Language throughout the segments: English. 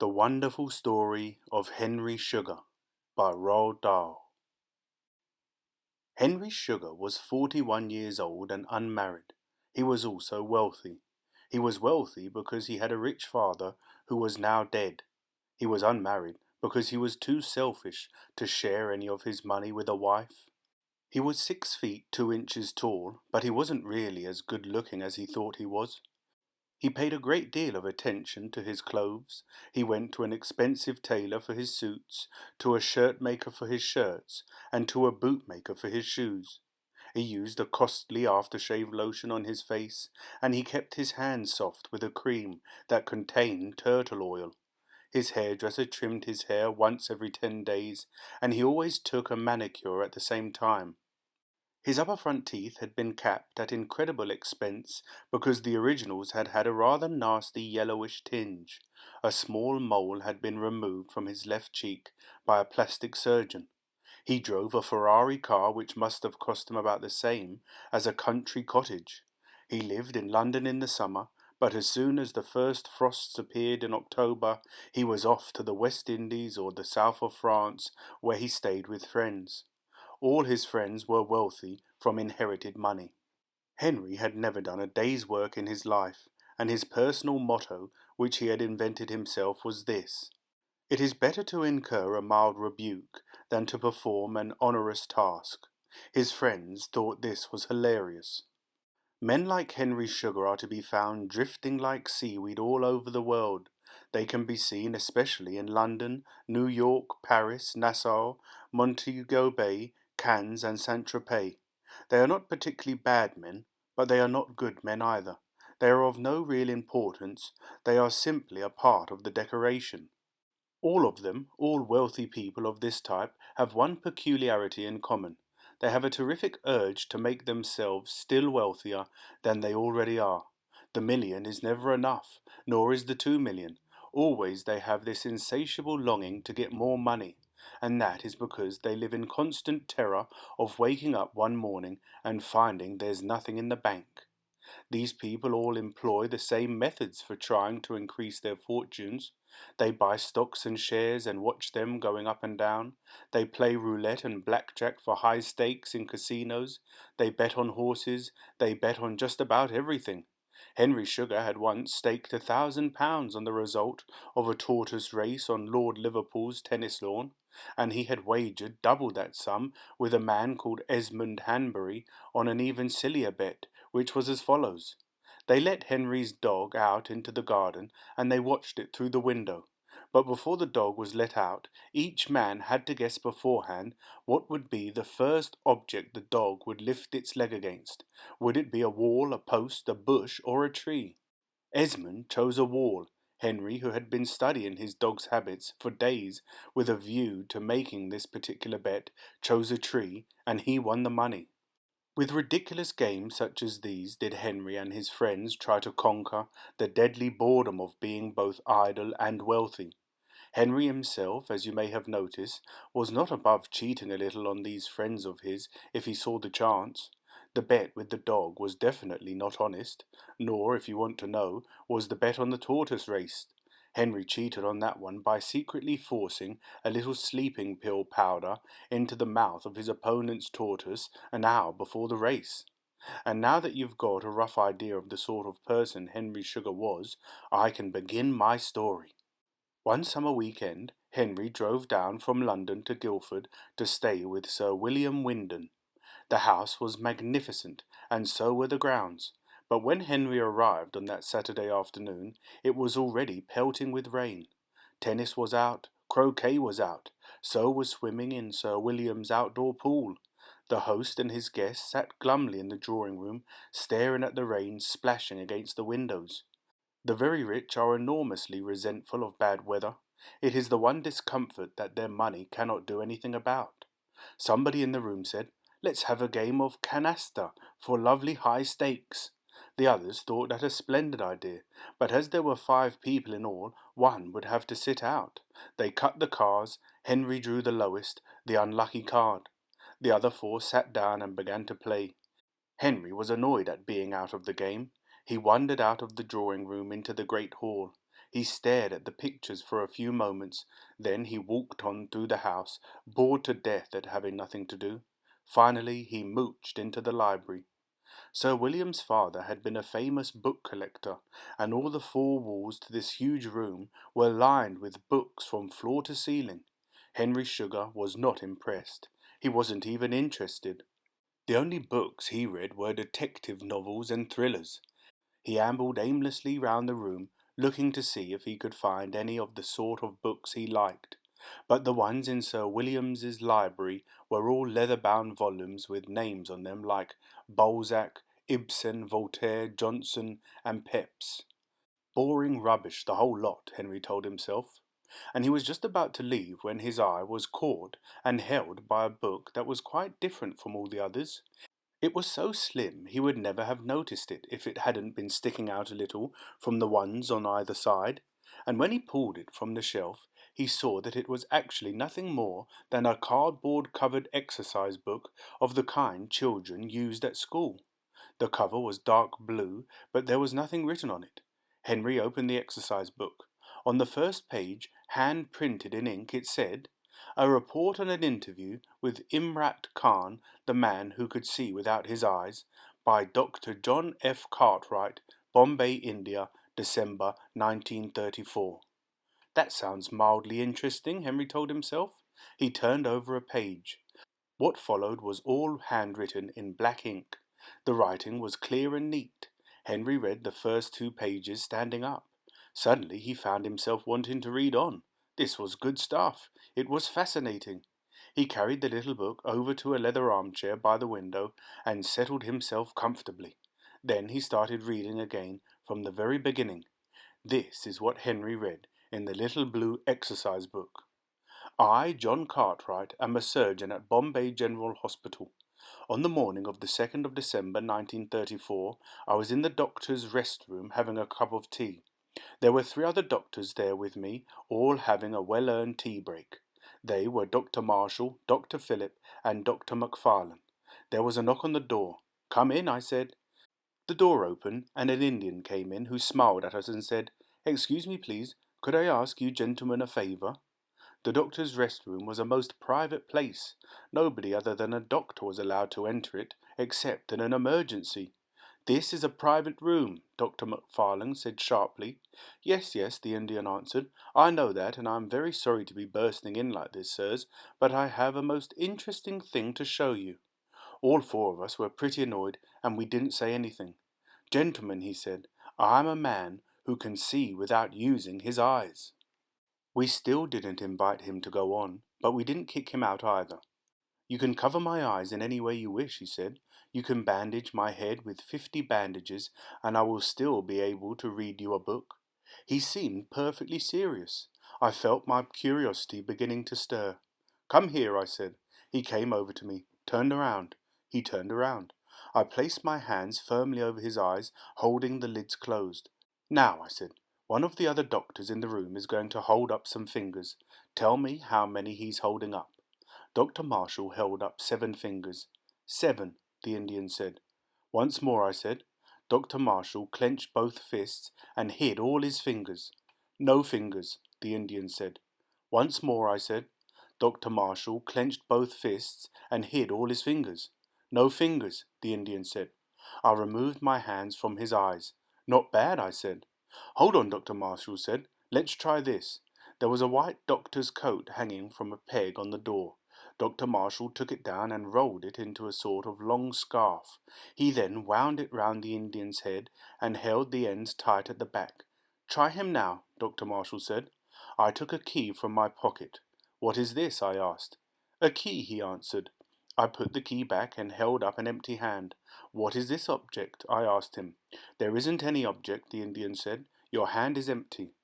The Wonderful Story of Henry Sugar by Roald Dahl. Henry Sugar was 41 years old and unmarried. He was also wealthy. He was wealthy because he had a rich father who was now dead. He was unmarried because he was too selfish to share any of his money with a wife. He was 6 feet 2 inches tall, but he wasn't really as good looking as he thought he was. He paid a great deal of attention to his clothes. He went to an expensive tailor for his suits, to a shirt maker for his shirts, and to a boot maker for his shoes. He used a costly aftershave lotion on his face, and he kept his hands soft with a cream that contained turtle oil. His hairdresser trimmed his hair once every 10 days, and he always took a manicure at the same time. His upper front teeth had been capped at incredible expense because the originals had had a rather nasty yellowish tinge. A small mole had been removed from his left cheek by a plastic surgeon. He drove a Ferrari car which must have cost him about the same as a country cottage. He lived in London in the summer, but as soon as the first frosts appeared in October, he was off to the West Indies or the south of France, where he stayed with friends. All his friends were wealthy from inherited money. Henry had never done a day's work in his life, and his personal motto, which he had invented himself, was this: "It is better to incur a mild rebuke than to perform an onerous task." His friends thought this was hilarious. Men like Henry Sugar are to be found drifting like seaweed all over the world. They can be seen especially in London, New York, Paris, Nassau, Montego Bay, Cannes, and Saint-Tropez. They are not particularly bad men, but they are not good men either. They are of no real importance. They are simply a part of the decoration. All of them, all wealthy people of this type, have one peculiarity in common. They have a terrific urge to make themselves still wealthier than they already are. The million is never enough, nor is the 2 million. Always they have this insatiable longing to get more money, and that is because they live in constant terror of waking up one morning and finding there's nothing in the bank. These people all employ the same methods for trying to increase their fortunes. They buy stocks and shares and watch them going up and down. They play roulette and blackjack for high stakes in casinos. They bet on horses. They bet on just about everything. Henry Sugar had once staked £1,000 on the result of a tortoise race on Lord Liverpool's tennis lawn, and he had wagered double that sum with a man called Esmond Hanbury on an even sillier bet, which was as follows. They let Henry's dog out into the garden, and they watched it through the window. But before the dog was let out, each man had to guess beforehand what would be the first object the dog would lift its leg against. Would it be a wall, a post, a bush, or a tree? Esmond chose a wall. Henry, who had been studying his dog's habits for days with a view to making this particular bet, chose a tree, and he won the money. With ridiculous games such as these did Henry and his friends try to conquer the deadly boredom of being both idle and wealthy. Henry himself, as you may have noticed, was not above cheating a little on these friends of his if he saw the chance. The bet with the dog was definitely not honest, nor, if you want to know, was the bet on the tortoise race. Henry cheated on that one by secretly forcing a little sleeping pill powder into the mouth of his opponent's tortoise an hour before the race. And now that you've got a rough idea of the sort of person Henry Sugar was, I can begin my story. One summer weekend, Henry drove down from London to Guildford to stay with Sir William Wyndon. The house was magnificent, and so were the grounds. But when Henry arrived on that Saturday afternoon, it was already pelting with rain. Tennis was out, croquet was out, so was swimming in Sir William's outdoor pool. The host and his guests sat glumly in the drawing-room, staring at the rain splashing against the windows. The very rich are enormously resentful of bad weather. It is the one discomfort that their money cannot do anything about. Somebody in the room said, "Let's have a game of canasta for lovely high stakes." The others thought that a splendid idea, but as there were 5 people in all, one would have to sit out. They cut the cards. Henry drew the lowest, the unlucky card. The other 4 sat down and began to play. Henry was annoyed at being out of the game. He wandered out of the drawing-room into the great hall. He stared at the pictures for a few moments, then he walked on through the house, bored to death at having nothing to do. Finally, he mooched into the library. Sir William's father had been a famous book collector, and all the four walls to this huge room were lined with books from floor to ceiling. Henry Sugar was not impressed. He wasn't even interested. The only books he read were detective novels and thrillers. He ambled aimlessly round the room, looking to see if he could find any of the sort of books he liked. But the ones in Sir William's library were all leather-bound volumes with names on them like Balzac, Ibsen, Voltaire, Johnson, and Pepys. Boring rubbish, the whole lot, Henry told himself. And he was just about to leave when his eye was caught and held by a book that was quite different from all the others. It was so slim he would never have noticed it if it hadn't been sticking out a little from the ones on either side, and when he pulled it from the shelf he saw that it was actually nothing more than a cardboard-covered exercise book of the kind children used at school. The cover was dark blue, but there was nothing written on it. Henry opened the exercise book. On the first page, hand-printed in ink, it said, "A report on an interview with Imrat Khan, the man who could see without his eyes, by Dr. John F. Cartwright, Bombay, India, December 1934. That sounds mildly interesting, Henry told himself. He turned over a page. What followed was all handwritten in black ink. The writing was clear and neat. Henry read the first 2 pages standing up. Suddenly he found himself wanting to read on. This was good stuff. It was fascinating. He carried the little book over to a leather armchair by the window and settled himself comfortably. Then he started reading again from the very beginning. This is what Henry read in the little blue exercise book. I, John Cartwright, am a surgeon at Bombay General Hospital. On the morning of the 2nd of December 1934, I was in the doctor's rest room having a cup of tea. There were 3 other doctors there with me, all having a well-earned tea break. They were Dr. Marshall, Dr. Phillip, and Dr. McFarlane. There was a knock on the door. "Come in," I said. The door opened, and an Indian came in who smiled at us and said, "Excuse me, please, could I ask you gentlemen a favour?" The doctor's rest room was a most private place. Nobody other than a doctor was allowed to enter it, except in an emergency. "This is a private room," Dr. McFarlane said sharply. "Yes, yes," the Indian answered. "I know that, and I am very sorry to be bursting in like this, sirs, but I have a most interesting thing to show you." All 4 of us were pretty annoyed, and we didn't say anything. "Gentlemen," he said, "I am a man who can see without using his eyes." We still didn't invite him to go on, but we didn't kick him out either. "You can cover my eyes in any way you wish," he said. "You can bandage my head with 50 bandages, and I will still be able to read you a book." He seemed perfectly serious. I felt my curiosity beginning to stir. "Come here," I said. He came over to me. "Turn around." He turned around. I placed my hands firmly over his eyes, holding the lids closed. "Now," I said, "one of the other doctors in the room is going to hold up some fingers. Tell me how many he's holding up." Dr. Marshall held up 7 fingers. "7," the Indian said. "Once more," I said. Dr. Marshall clenched both fists and hid all his fingers. "No fingers," the Indian said. "Once more," I said. Dr. Marshall clenched both fists and hid all his fingers. "No fingers," the Indian said. I removed my hands from his eyes. "Not bad," I said. "Hold on," Dr. Marshall said. "Let's try this." There was a white doctor's coat hanging from a peg on the door. Dr. Marshall took it down and rolled it into a sort of long scarf. He then wound it round the Indian's head and held the ends tight at the back. "Try him now," Dr. Marshall said. I took a key from my pocket. "What is this?" I asked. "A key," he answered. I put the key back and held up an empty hand. "What is this object?" I asked him. "There isn't any object," the Indian said. "Your hand is empty."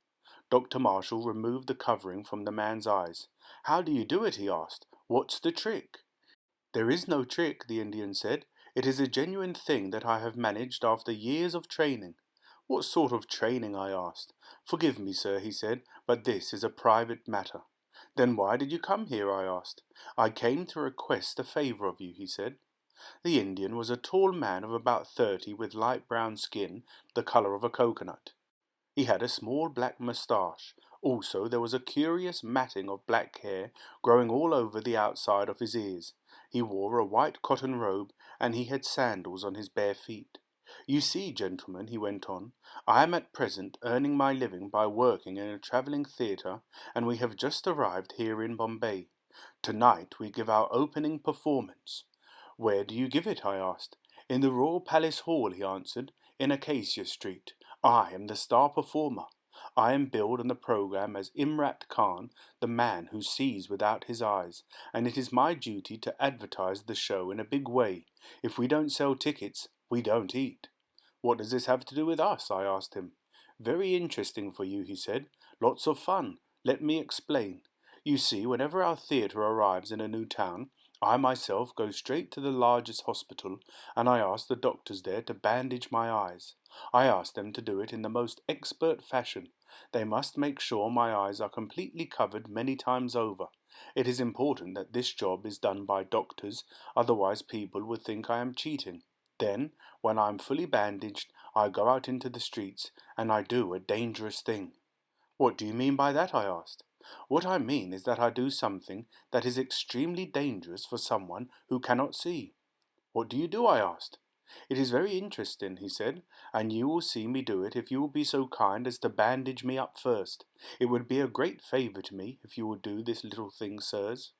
Dr. Marshall removed the covering from the man's eyes. "How do you do it?" he asked. "What's the trick?" "There is no trick," the Indian said. "It is a genuine thing that I have managed after years of training." "What sort of training?" I asked. "Forgive me, sir," he said, "but this is a private matter." "Then why did you come here?" I asked. "I came to request a favour of you," he said. The Indian was a tall man of about 30 with light brown skin, the colour of a coconut. He had a small black moustache. Also, there was a curious matting of black hair growing all over the outside of his ears. He wore a white cotton robe, and he had sandals on his bare feet. You see, gentlemen, he went on, I am at present earning my living by working in a travelling theatre, and we have just arrived here in Bombay. Tonight we give our opening performance. Where do you give it? I asked. In the Royal Palace Hall, he answered, in Acacia Street. I am the star performer. I am billed on the programme as Imrat Khan, the man who sees without his eyes, and it is my duty to advertise the show in a big way. If we don't sell tickets, we don't eat. What does this have to do with us? I asked him. Very interesting for you, he said. Lots of fun. Let me explain. You see, whenever our theatre arrives in a new town, I myself go straight to the largest hospital, and I ask the doctors there to bandage my eyes. I ask them to do it in the most expert fashion. They must make sure my eyes are completely covered many times over. It is important that this job is done by doctors, otherwise people would think I am cheating. Then, when I am fully bandaged, I go out into the streets, and I do a dangerous thing. What do you mean by that? I asked. What I mean is that I do something that is extremely dangerous for someone who cannot see. What do you do? I asked. It is very interesting, he said, and you will see me do it if you will be so kind as to bandage me up first. It would be a great favour to me if you would do this little thing, sirs.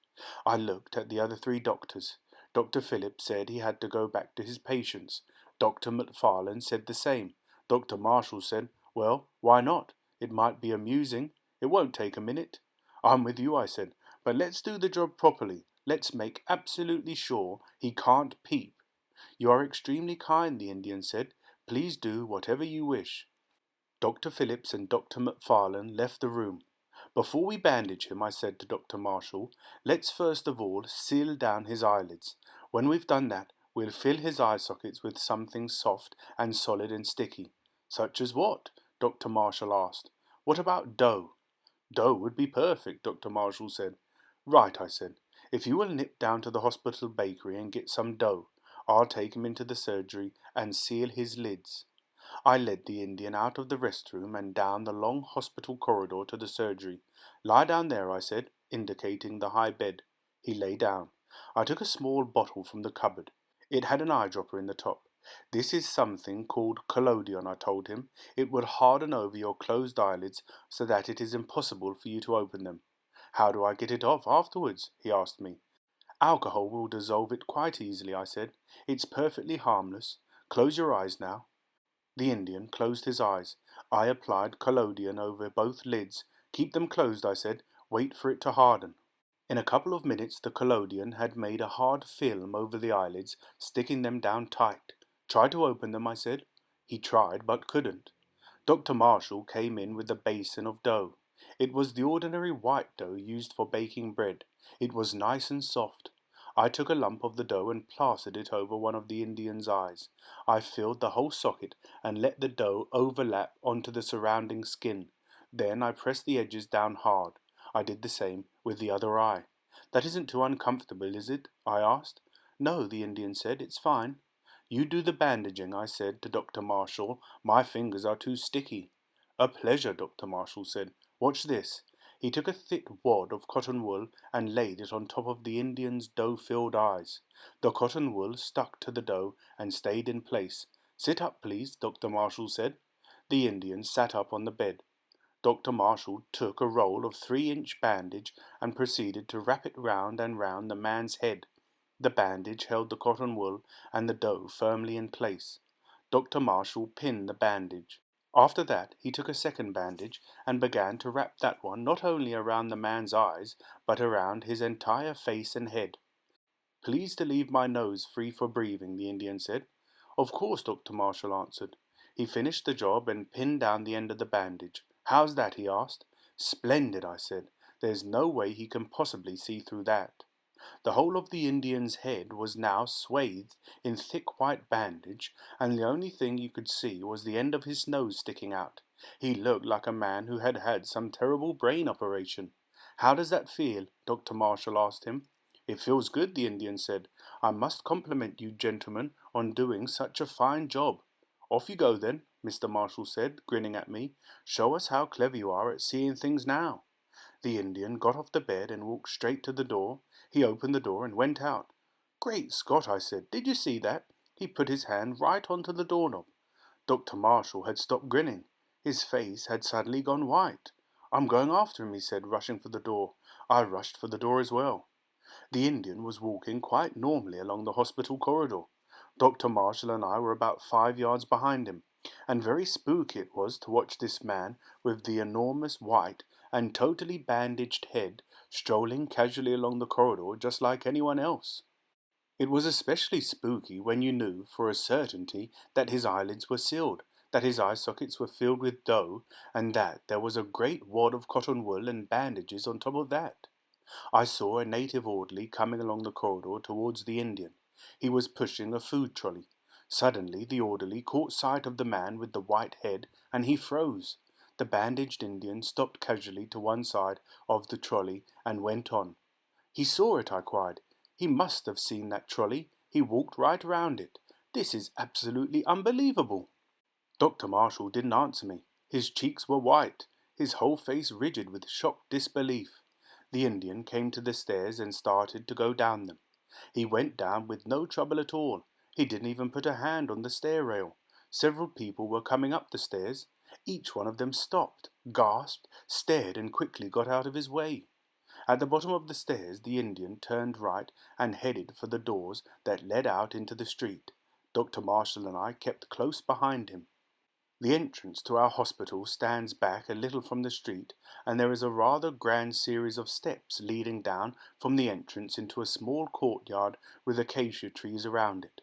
I looked at the other three doctors. Dr. Phillips said he had to go back to his patients. Dr. McFarlane said the same. Dr. Marshall said, well, why not? It might be amusing. It won't take a minute. I'm with you, I said, but let's do the job properly. Let's make absolutely sure he can't peep. You are extremely kind, the Indian said. Please do whatever you wish. Dr. Phillips and Dr. McFarlane left the room. Before we bandage him, I said to Dr. Marshall, let's first of all seal down his eyelids. When we've done that, we'll fill his eye sockets with something soft and solid and sticky. Such as what? Dr. Marshall asked. What about dough? Dough would be perfect, Dr. Marshall said. Right, I said. If you will nip down to the hospital bakery and get some dough, I'll take him into the surgery and seal his lids. I led the Indian out of the rest room and down the long hospital corridor to the surgery. Lie down there, I said, indicating the high bed. He lay down. I took a small bottle from the cupboard. It had an eyedropper in the top. This is something called collodion, I told him. It would harden over your closed eyelids so that it is impossible for you to open them. How do I get it off afterwards? He asked me. Alcohol will dissolve it quite easily, I said. It's perfectly harmless. Close your eyes now. The Indian closed his eyes. I applied collodion over both lids. Keep them closed, I said. Wait for it to harden. In a couple of minutes the collodion had made a hard film over the eyelids, sticking them down tight. Try to open them, I said. He tried, but couldn't. Dr. Marshall came in with a basin of dough. It was the ordinary white dough used for baking bread. It was nice and soft. I took a lump of the dough and plastered it over one of the Indian's eyes. I filled the whole socket and let the dough overlap onto the surrounding skin. Then I pressed the edges down hard. I did the same with the other eye. That isn't too uncomfortable, is it? I asked. No, the Indian said. It's fine. You do the bandaging, I said to Dr. Marshall. My fingers are too sticky. A pleasure, Dr. Marshall said. Watch this. He took a thick wad of cotton wool and laid it on top of the Indian's dough-filled eyes. The cotton wool stuck to the dough and stayed in place. Sit up, please, Dr. Marshall said. The Indian sat up on the bed. Dr. Marshall took a roll of 3-inch bandage and proceeded to wrap it round and round the man's head. The bandage held the cotton wool and the dough firmly in place. Dr. Marshall pinned the bandage. After that, he took a second bandage and began to wrap that one not only around the man's eyes, but around his entire face and head. Please to leave my nose free for breathing, the Indian said. Of course, Dr. Marshall answered. He finished the job and pinned down the end of the bandage. How's that? He asked. Splendid, I said. There's no way he can possibly see through that. The whole of the Indian's head was now swathed in thick white bandage, and the only thing you could see was the end of his nose sticking out. He looked like a man who had had some terrible brain operation. How does that feel? Dr. Marshall asked him. It feels good, the Indian said. I must compliment you gentlemen on doing such a fine job. Off you go then. Mr. Marshall said, grinning at me. "Show us how clever you are at seeing things now." The Indian got off the bed and walked straight to the door. He opened the door and went out. "Great Scott," I said. "Did you see that?" He put his hand right onto the doorknob. Dr. Marshall had stopped grinning. His face had suddenly gone white. "I'm going after him," he said, rushing for the door. I rushed for the door as well. The Indian was walking quite normally along the hospital corridor. Dr. Marshall and I were about 5 yards behind him, and very spooky it was to watch this man with the enormous white and totally bandaged head strolling casually along the corridor just like anyone else. It was especially spooky when you knew for a certainty that his eyelids were sealed, that his eye sockets were filled with dough, and that there was a great wad of cotton wool and bandages on top of that. I saw a native orderly coming along the corridor towards the Indian. He was pushing a food trolley. Suddenly the orderly caught sight of the man with the white head, and he froze. The bandaged Indian stopped casually to one side of the trolley and went on. "He saw it," I cried. "He must have seen that trolley. He walked right round it. This is absolutely unbelievable." Dr. Marshall didn't answer me. His cheeks were white, his whole face rigid with shocked disbelief. The Indian came to the stairs and started to go down them. He went down with no trouble at all. He didn't even put a hand on the stair rail. Several people were coming up the stairs. Each one of them stopped, gasped, stared, and quickly got out of his way. At the bottom of the stairs, the Indian turned right and headed for the doors that led out into the street. Dr. Marshall and I kept close behind him. The entrance to our hospital stands back a little from the street, and there is a rather grand series of steps leading down from the entrance into a small courtyard with acacia trees around it.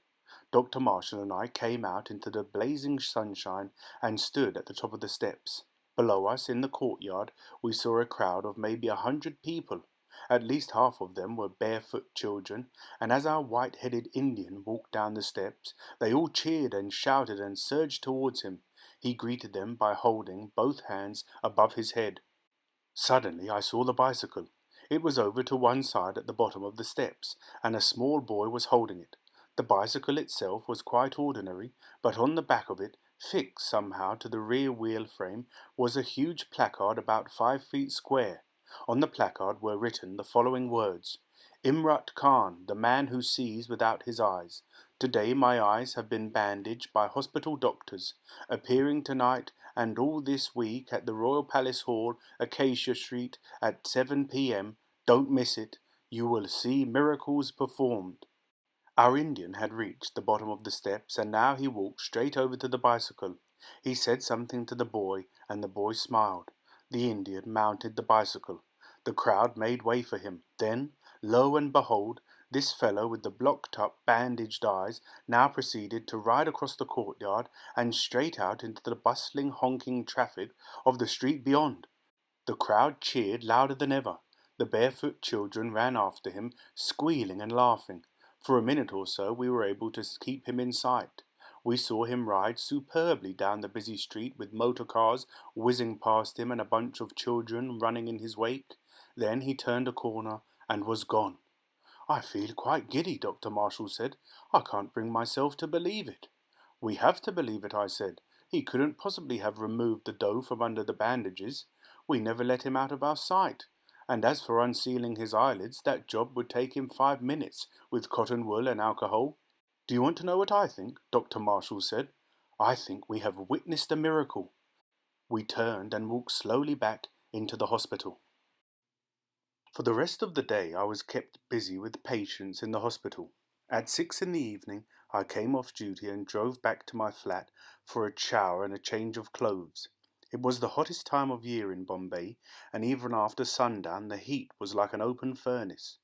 Dr. Marshall and I came out into the blazing sunshine and stood at the top of the steps. Below us, in the courtyard, we saw a crowd of maybe 100 people. At least half of them were barefoot children, and as our white-headed Indian walked down the steps, they all cheered and shouted and surged towards him. He greeted them by holding both hands above his head. Suddenly I saw the bicycle. It was over to one side at the bottom of the steps, and a small boy was holding it. The bicycle itself was quite ordinary, but on the back of it, fixed somehow to the rear wheel frame, was a huge placard about 5 feet square. On the placard were written the following words: "Imrat Khan, the man who sees without his eyes. Today my eyes have been bandaged by hospital doctors, appearing tonight and all this week at the Royal Palace Hall, Acacia Street, at 7 p.m. Don't miss it. You will see miracles performed." Our Indian had reached the bottom of the steps, and now he walked straight over to the bicycle. He said something to the boy, and the boy smiled. The Indian mounted the bicycle. The crowd made way for him. Then, lo and behold, this fellow with the blocked-up, bandaged eyes now proceeded to ride across the courtyard and straight out into the bustling, honking traffic of the street beyond. The crowd cheered louder than ever. The barefoot children ran after him, squealing and laughing. For a minute or so we were able to keep him in sight. We saw him ride superbly down the busy street with motor cars whizzing past him and a bunch of children running in his wake. Then he turned a corner and was gone. "I feel quite giddy," Dr. Marshall said. "I can't bring myself to believe it." "We have to believe it," I said. "He couldn't possibly have removed the dough from under the bandages. We never let him out of our sight. And as for unsealing his eyelids, that job would take him 5 minutes with cotton wool and alcohol." "Do you want to know what I think?" Dr. Marshall said. "I think we have witnessed a miracle." We turned and walked slowly back into the hospital. For the rest of the day I was kept busy with patients in the hospital. At 6 in the evening I came off duty and drove back to my flat for a shower and a change of clothes. It was the hottest time of year in Bombay, and even after sundown the heat was like an open furnace.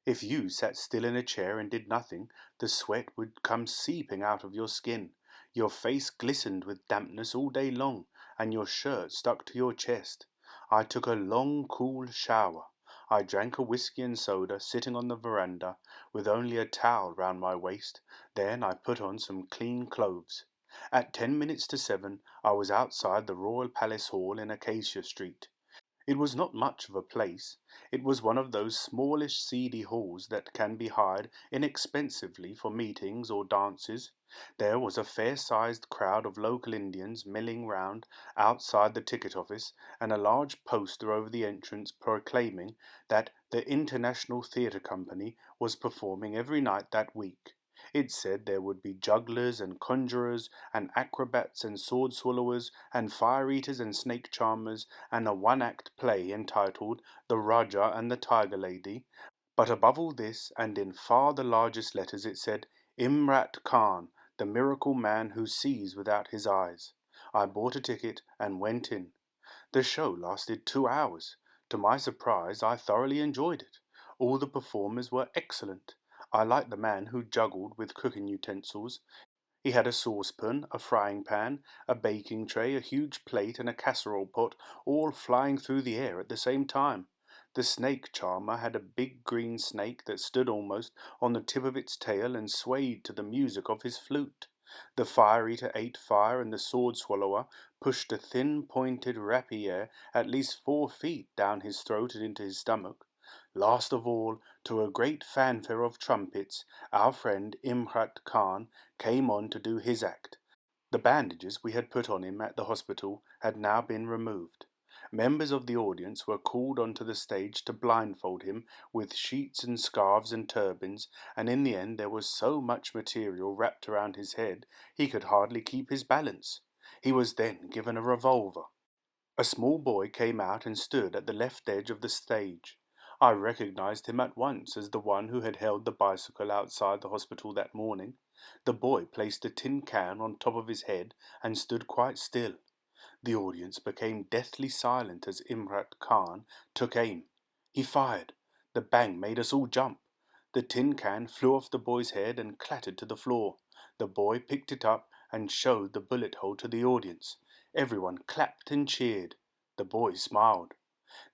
If you sat still in a chair and did nothing, the sweat would come seeping out of your skin. Your face glistened with dampness all day long, and your shirt stuck to your chest. I took a long, cool shower. I drank a whiskey and soda sitting on the veranda with only a towel round my waist. Then I put on some clean clothes. At 10 minutes to 7 I was outside the Royal Palace Hall in Acacia Street. It was not much of a place. It was one of those smallish seedy halls that can be hired inexpensively for meetings or dances. There was a fair-sized crowd of local Indians milling round outside the ticket office, and a large poster over the entrance proclaiming that the International Theatre Company was performing every night that week. It said there would be jugglers and conjurers and acrobats and sword swallowers and fire eaters and snake charmers and a one-act play entitled The Rajah and the Tiger Lady. But above all this, and in far the largest letters, it said, Imrat Khan, the miracle man who sees without his eyes. I bought a ticket and went in. The show lasted 2 hours. To my surprise, I thoroughly enjoyed it. All the performers were excellent. I liked the man who juggled with cooking utensils. He had a saucepan, a frying pan, a baking tray, a huge plate, and a casserole pot, all flying through the air at the same time. The snake charmer had a big green snake that stood almost on the tip of its tail and swayed to the music of his flute. The fire eater ate fire, and the sword swallower pushed a thin pointed rapier at least 4 feet down his throat and into his stomach. Last of all, to a great fanfare of trumpets, our friend Imrat Khan came on to do his act. The bandages we had put on him at the hospital had now been removed. Members of the audience were called onto the stage to blindfold him with sheets and scarves and turbans, and in the end there was so much material wrapped around his head he could hardly keep his balance. He was then given a revolver. A small boy came out and stood at the left edge of the stage. I recognized him at once as the one who had held the bicycle outside the hospital that morning. The boy placed a tin can on top of his head and stood quite still. The audience became deathly silent as Imrat Khan took aim. He fired. The bang made us all jump. The tin can flew off the boy's head and clattered to the floor. The boy picked it up and showed the bullet hole to the audience. Everyone clapped and cheered. The boy smiled.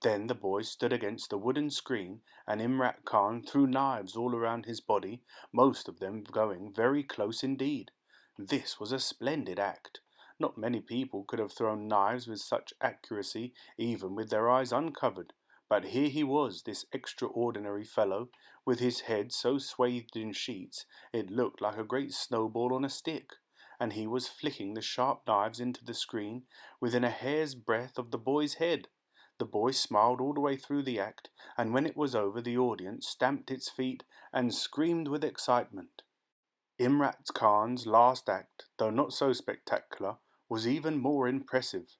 Then the boy stood against the wooden screen, and Imrat Khan threw knives all around his body, most of them going very close indeed. This was a splendid act. Not many people could have thrown knives with such accuracy, even with their eyes uncovered. But here he was, this extraordinary fellow, with his head so swathed in sheets it looked like a great snowball on a stick, and he was flicking the sharp knives into the screen within a hair's breadth of the boy's head. The boy smiled all the way through the act, and when it was over the audience stamped its feet and screamed with excitement. Imrat Khan's last act, though not so spectacular, was even more impressive.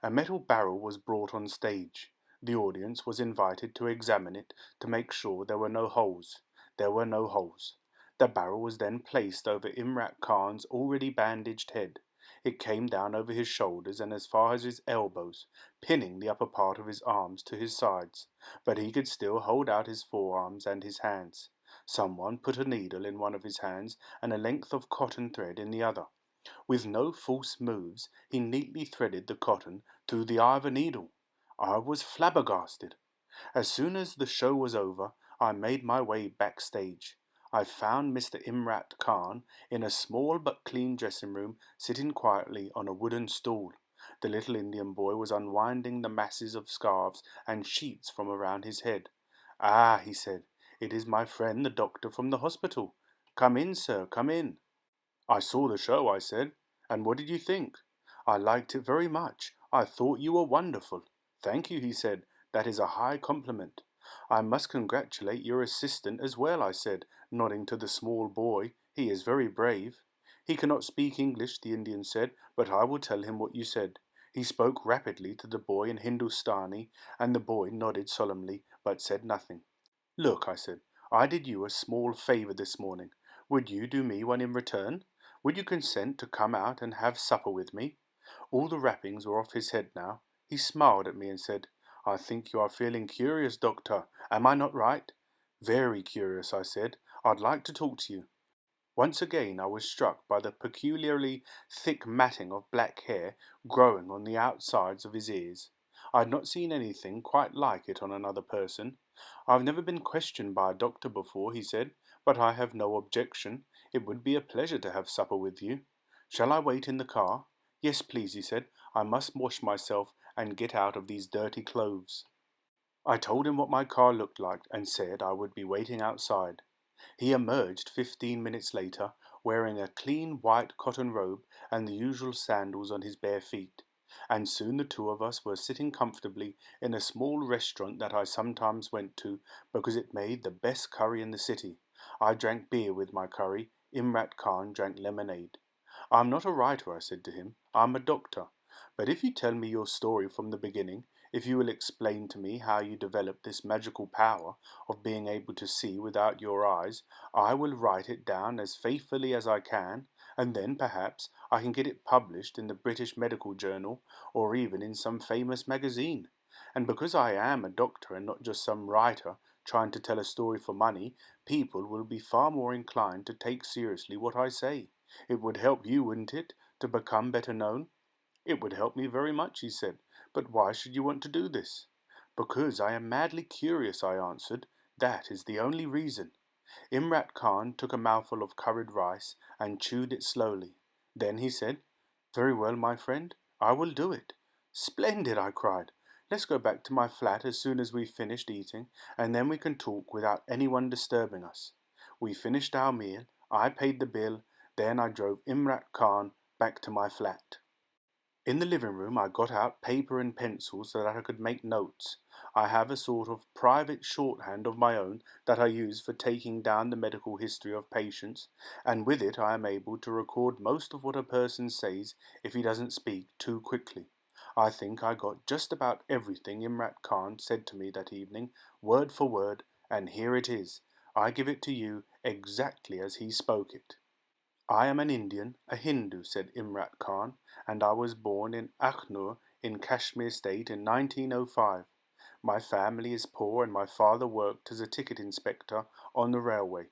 A metal barrel was brought on stage. The audience was invited to examine it to make sure there were no holes. There were no holes. The barrel was then placed over Imrat Khan's already bandaged head. It came down over his shoulders and as far as his elbows, pinning the upper part of his arms to his sides, but he could still hold out his forearms and his hands. Someone put a needle in one of his hands and a length of cotton thread in the other. With no false moves, he neatly threaded the cotton through the eye of a needle. I was flabbergasted. As soon as the show was over, I made my way backstage. I found Mr. Imrat Khan in a small but clean dressing room, sitting quietly on a wooden stool. The little Indian boy was unwinding the masses of scarves and sheets from around his head. "Ah," he said, "it is my friend the doctor from the hospital. Come in, sir, come in." "I saw the show," I said. "And what did you think?" "I liked it very much. I thought you were wonderful." "Thank you," he said. "That is a high compliment." "I must congratulate your assistant as well," I said, nodding to the small boy. "He is very brave." "He cannot speak English," the Indian said, "but I will tell him what you said." He spoke rapidly to the boy in Hindustani, and the boy nodded solemnly, but said nothing. "Look," I said, "I did you a small favor this morning. Would you do me one in return? Would you consent to come out and have supper with me?" All the wrappings were off his head now. He smiled at me and said, "I think you are feeling curious, doctor. Am I not right?" "Very curious," I said. "I'd like to talk to you." Once again I was struck by the peculiarly thick matting of black hair growing on the outsides of his ears. I had not seen anything quite like it on another person. "I've never been questioned by a doctor before," he said, "but I have no objection. It would be a pleasure to have supper with you. Shall I wait in the car?" "Yes, please," he said. "I must wash myself and get out of these dirty clothes. I told him what my car looked like and said I would be waiting outside. He emerged 15 minutes later, wearing a clean white cotton robe and the usual sandals on his bare feet, and soon the two of us were sitting comfortably in a small restaurant that I sometimes went to because it made the best curry in the city. I drank beer with my curry. Imrat Khan drank lemonade. "I'm not a writer," I said to him. "I'm a doctor. But if you tell me your story from the beginning, if you will explain to me how you developed this magical power of being able to see without your eyes, I will write it down as faithfully as I can, and then perhaps I can get it published in the British Medical Journal or even in some famous magazine. And because I am a doctor and not just some writer trying to tell a story for money, people will be far more inclined to take seriously what I say. It would help you, wouldn't it, to become better known?" "It would help me very much," he said. "But why should you want to do this?" "Because I am madly curious," I answered. "That is the only reason." Imrat Khan took a mouthful of curried rice and chewed it slowly. Then he said, "Very well, my friend, I will do it." "Splendid!" I cried. "Let's go back to my flat as soon as we've finished eating, and then we can talk without anyone disturbing us." We finished our meal, I paid the bill, then I drove Imrat Khan back to my flat. In the living room I got out paper and pencil so that I could make notes. I have a sort of private shorthand of my own that I use for taking down the medical history of patients, and with it I am able to record most of what a person says if he doesn't speak too quickly. I think I got just about everything Imrat Khan said to me that evening, word for word, and here it is. I give it to you exactly as he spoke it. "I am an Indian, a Hindu," said Imrat Khan, "and I was born in Akhnur in Kashmir state in 1905. My family is poor and my father worked as a ticket inspector on the railway.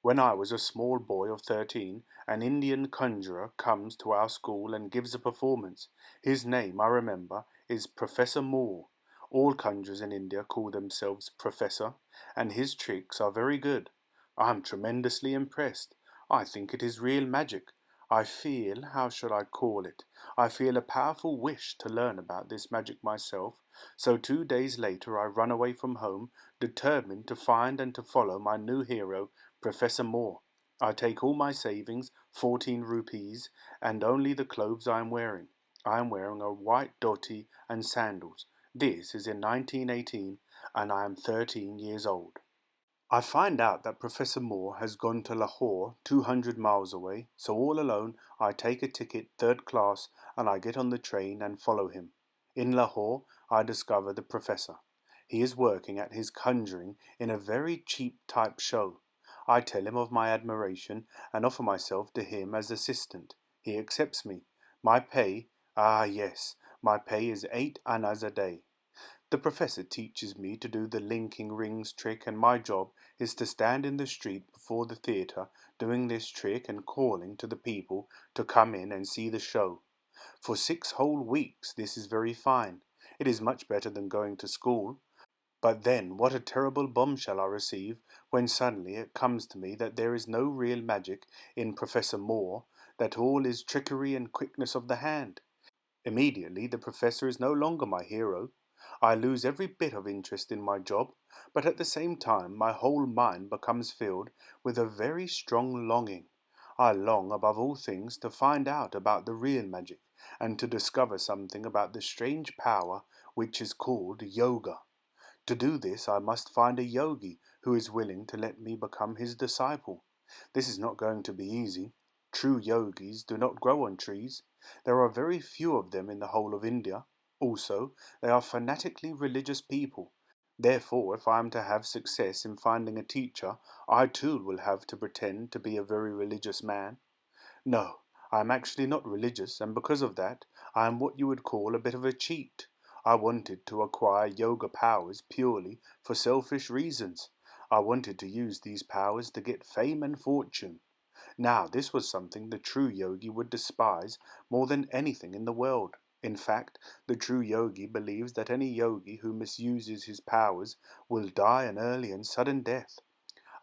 When I was a small boy of 13, an Indian conjurer comes to our school and gives a performance. His name, I remember, is Professor Moore. All conjurers in India call themselves Professor, and his tricks are very good. I am tremendously impressed. I think it is real magic. I feel, how should I call it? I feel a powerful wish to learn about this magic myself, so 2 days later I run away from home, determined to find and to follow my new hero, Professor Moore. I take all my savings, 14 rupees, and only the clothes I am wearing. I am wearing a white dhoti and sandals. This is in 1918, and I am 13 years old. I find out that Professor Moore has gone to Lahore, 200 miles away, so all alone I take a ticket, third class, and I get on the train and follow him. In Lahore, I discover the professor. He is working at his conjuring in a very cheap type show. I tell him of my admiration and offer myself to him as assistant. He accepts me. My pay, ah yes, my pay is 8 annas a day. The professor teaches me to do the linking rings trick, and my job is to stand in the street before the theatre doing this trick and calling to the people to come in and see the show. For 6 whole weeks this is very fine. It is much better than going to school. But then what a terrible bombshell I receive when suddenly it comes to me that there is no real magic in Professor Moore, that all is trickery and quickness of the hand. Immediately the professor is no longer my hero. I lose every bit of interest in my job, but at the same time my whole mind becomes filled with a very strong longing. I long above all things to find out about the real magic, and to discover something about the strange power which is called yoga. To do this I must find a yogi who is willing to let me become his disciple. This is not going to be easy. True yogis do not grow on trees. There are very few of them in the whole of India. Also, they are fanatically religious people. Therefore, if I am to have success in finding a teacher, I too will have to pretend to be a very religious man. No, I am actually not religious, and because of that, I am what you would call a bit of a cheat. I wanted to acquire yoga powers purely for selfish reasons. I wanted to use these powers to get fame and fortune. Now, this was something the true yogi would despise more than anything in the world. In fact, the true yogi believes that any yogi who misuses his powers will die an early and sudden death.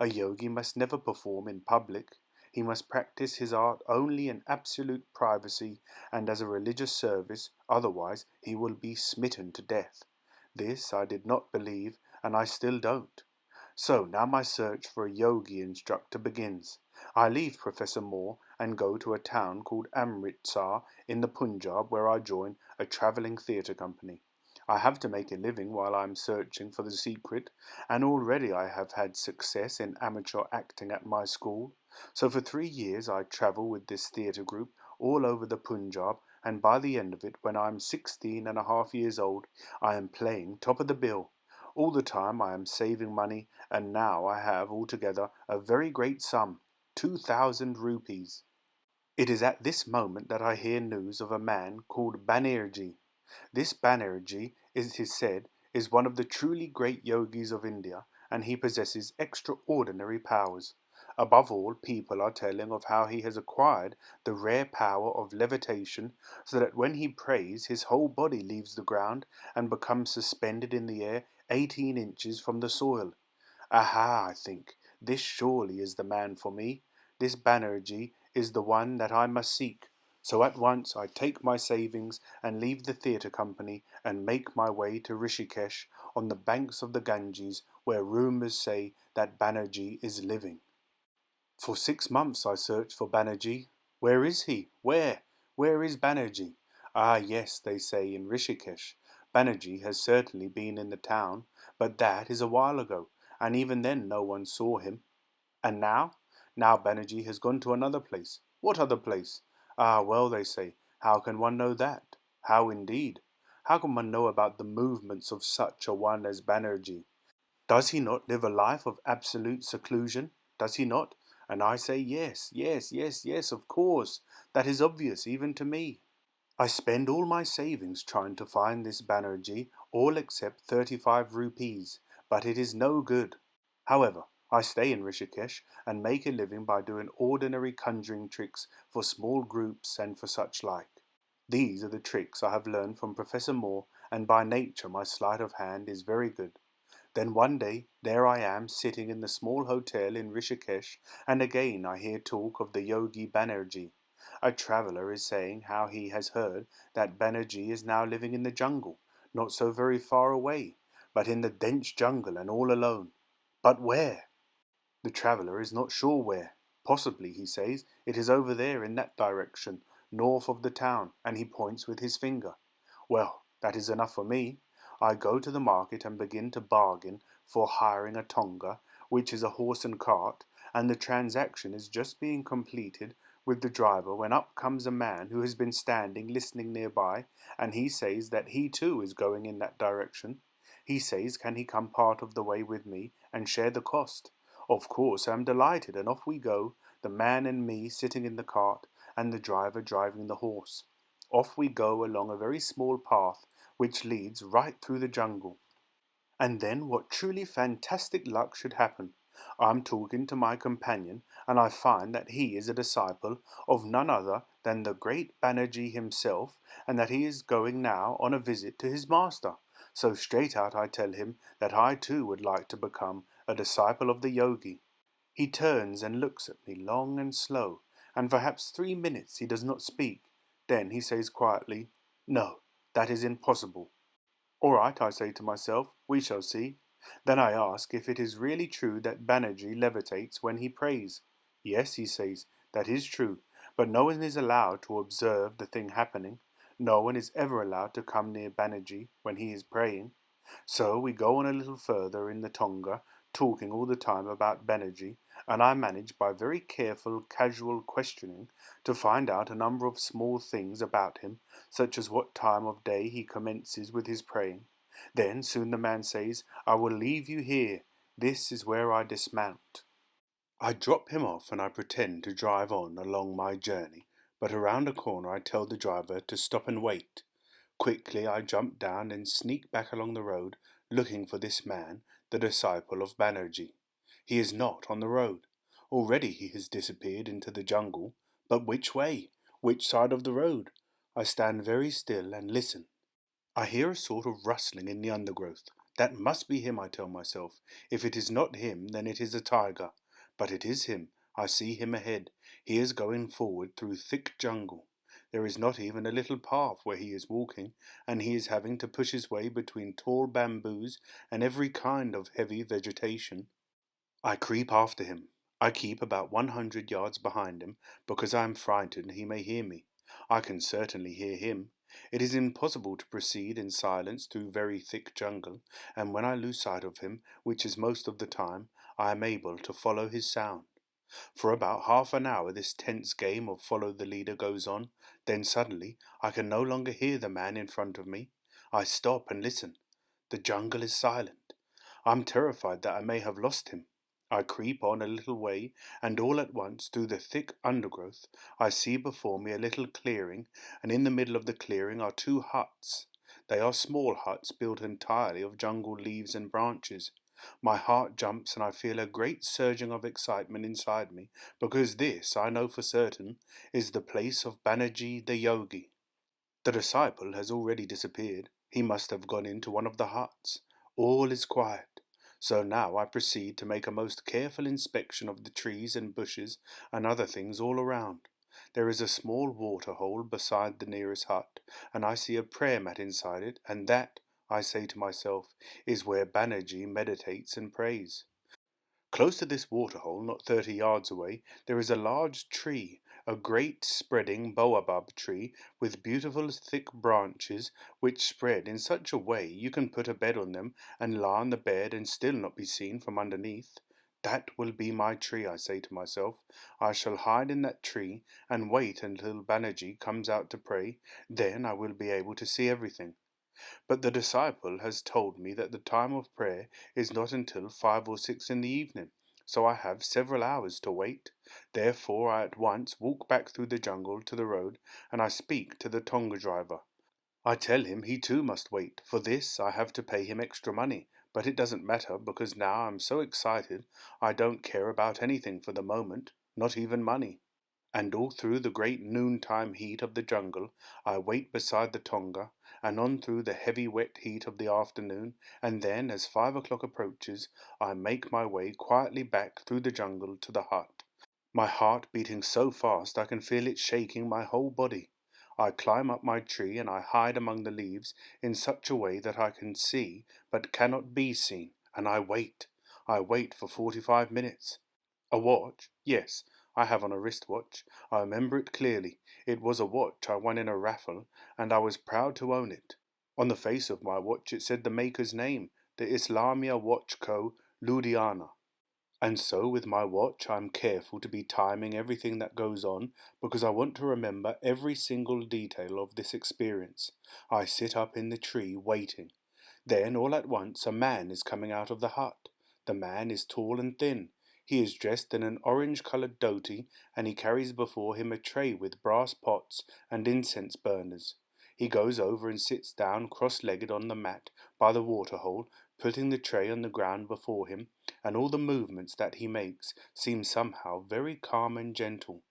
A yogi must never perform in public. He must practice his art only in absolute privacy and as a religious service, otherwise he will be smitten to death. This I did not believe, and I still don't. So now my search for a yogi instructor begins. I leave Professor Moore and go to a town called Amritsar in the Punjab, where I join a travelling theatre company. I have to make a living while I am searching for the secret, and already I have had success in amateur acting at my school. So for 3 years I travel with this theatre group all over the Punjab, and by the end of it, when I am 16 and a half years old, I am playing top of the bill. All the time I am saving money, and now I have altogether a very great sum, 2,000 rupees. It is at this moment that I hear news of a man called Banerjee. This Banerjee, it is said, is one of the truly great yogis of India, and he possesses extraordinary powers. Above all, people are telling of how he has acquired the rare power of levitation, so that when he prays his whole body leaves the ground and becomes suspended in the air 18 inches from the soil. Aha, I think, this surely is the man for me. This Banerjee is the one that I must seek. So at once I take my savings and leave the theatre company and make my way to Rishikesh on the banks of the Ganges, where rumours say that Banerjee is living. For 6 months I search for Banerjee. Where is he? Where? Where is Banerjee? Ah, yes, they say in Rishikesh. Banerjee has certainly been in the town, but that is a while ago, and even then no one saw him. And now? Now Banerjee has gone to another place. What other place? Ah, well, they say, how can one know that? How indeed? How can one know about the movements of such a one as Banerjee? Does he not live a life of absolute seclusion? Does he not? And I say yes, yes, yes, yes, of course. That is obvious even to me. I spend all my savings trying to find this Banerjee, all except 35 rupees, but it is no good. However, I stay in Rishikesh and make a living by doing ordinary conjuring tricks for small groups and for such like. These are the tricks I have learned from Professor Moore, and by nature my sleight of hand is very good. Then one day, there I am sitting in the small hotel in Rishikesh, and again I hear talk of the yogi Banerjee. A traveller is saying how he has heard that Banerjee is now living in the jungle, not so very far away, but in the dense jungle and all alone. But where? The traveller is not sure where. Possibly, he says, it is over there in that direction, north of the town, and he points with his finger. Well, that is enough for me. I go to the market and begin to bargain for hiring a tonga, which is a horse and cart, and the transaction is just being completed with the driver when up comes a man who has been standing listening nearby, and he says that he too is going in that direction. He says, can he come part of the way with me and share the cost? Of course, I am delighted, and off we go, the man and me sitting in the cart, and the driver driving the horse. Off we go along a very small path which leads right through the jungle. And then what truly fantastic luck should happen. I'm talking to my companion, and I find that he is a disciple of none other than the great Banerjee himself, and that he is going now on a visit to his master. So straight out I tell him that I too would like to become a disciple of the yogi. He turns and looks at me long and slow, and perhaps 3 minutes he does not speak. Then he says quietly, "No, that is impossible." All right, I say to myself, we shall see. Then I ask if it is really true that Banerjee levitates when he prays. Yes, he says, that is true, but no one is allowed to observe the thing happening. No one is ever allowed to come near Banerjee when he is praying. So we go on a little further in the tonga, talking all the time about Banerjee, and I manage by very careful, casual questioning to find out a number of small things about him, such as what time of day he commences with his praying. Then soon the man says, "I will leave you here. This is where I dismount." I drop him off and I pretend to drive on along my journey, but around a corner I tell the driver to stop and wait. Quickly I jump down and sneak back along the road, looking for this man, the disciple of Banerjee. He is not on the road. Already he has disappeared into the jungle. But which way? Which side of the road? I stand very still and listen. I hear a sort of rustling in the undergrowth. That must be him, I tell myself. If it is not him, then it is a tiger. But it is him. I see him ahead. He is going forward through thick jungle. There is not even a little path where he is walking, and he is having to push his way between tall bamboos and every kind of heavy vegetation. I creep after him. I keep about 100 yards behind him, because I am frightened he may hear me. I can certainly hear him. It is impossible to proceed in silence through very thick jungle, and when I lose sight of him, which is most of the time, I am able to follow his sound. For about half an hour this tense game of follow the leader goes on, then suddenly I can no longer hear the man in front of me. I stop and listen. The jungle is silent. I'm terrified that I may have lost him. I creep on a little way, and all at once, through the thick undergrowth, I see before me a little clearing, and in the middle of the clearing are two huts. They are small huts built entirely of jungle leaves and branches. My heart jumps and I feel a great surging of excitement inside me, because this, I know for certain, is the place of Banerjee the yogi. The disciple has already disappeared. He must have gone into one of the huts. All is quiet. So now I proceed to make a most careful inspection of the trees and bushes and other things all around. There is a small water hole beside the nearest hut, and I see a prayer mat inside it, and that, I say to myself, is where Banerjee meditates and prays. Close to this waterhole, not 30 yards away, there is a large tree, a great spreading baobab tree with beautiful thick branches which spread in such a way you can put a bed on them and lie on the bed and still not be seen from underneath. That will be my tree, I say to myself. I shall hide in that tree and wait until Banerjee comes out to pray. Then I will be able to see everything. But the disciple has told me that the time of prayer is not until 5 or 6 in the evening, so I have several hours to wait. Therefore I at once walk back through the jungle to the road, and I speak to the tonga driver. I tell him he too must wait. For this I have to pay him extra money, but it doesn't matter, because now I'm so excited I don't care about anything for the moment, not even money. And all through the great noontime heat of the jungle I wait beside the tonga, and on through the heavy wet heat of the afternoon, and then, as 5 o'clock approaches, I make my way quietly back through the jungle to the hut, my heart beating so fast I can feel it shaking my whole body. I climb up my tree and I hide among the leaves in such a way that I can see but cannot be seen, and I wait. I wait for 45 minutes. A watch? Yes, I have on a wristwatch. I remember it clearly. It was a watch I won in a raffle, and I was proud to own it. On the face of my watch it said the maker's name, the Islamia Watch Co., Ludhiana. And so with my watch I'm careful to be timing everything that goes on, because I want to remember every single detail of this experience. I sit up in the tree waiting. Then all at once a man is coming out of the hut. The man is tall and thin. He is dressed in an orange-coloured dhoti, and he carries before him a tray with brass pots and incense burners. He goes over and sits down cross-legged on the mat by the water-hole, putting the tray on the ground before him, and all the movements that he makes seem somehow very calm and gentle.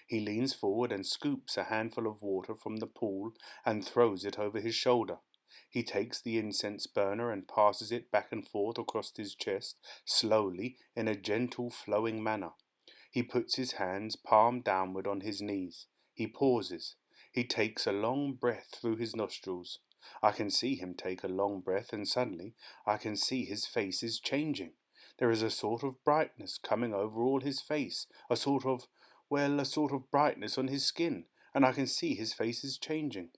He leans forward and scoops a handful of water from the pool and throws it over his shoulder. He takes the incense burner and passes it back and forth across his chest, slowly, in a gentle flowing manner. He puts his hands palm downward on his knees. He pauses. He takes a long breath through his nostrils. I can see him take a long breath, and suddenly I can see his face is changing. There is a sort of brightness coming over all his face, a sort of brightness on his skin, and I can see his face is changing.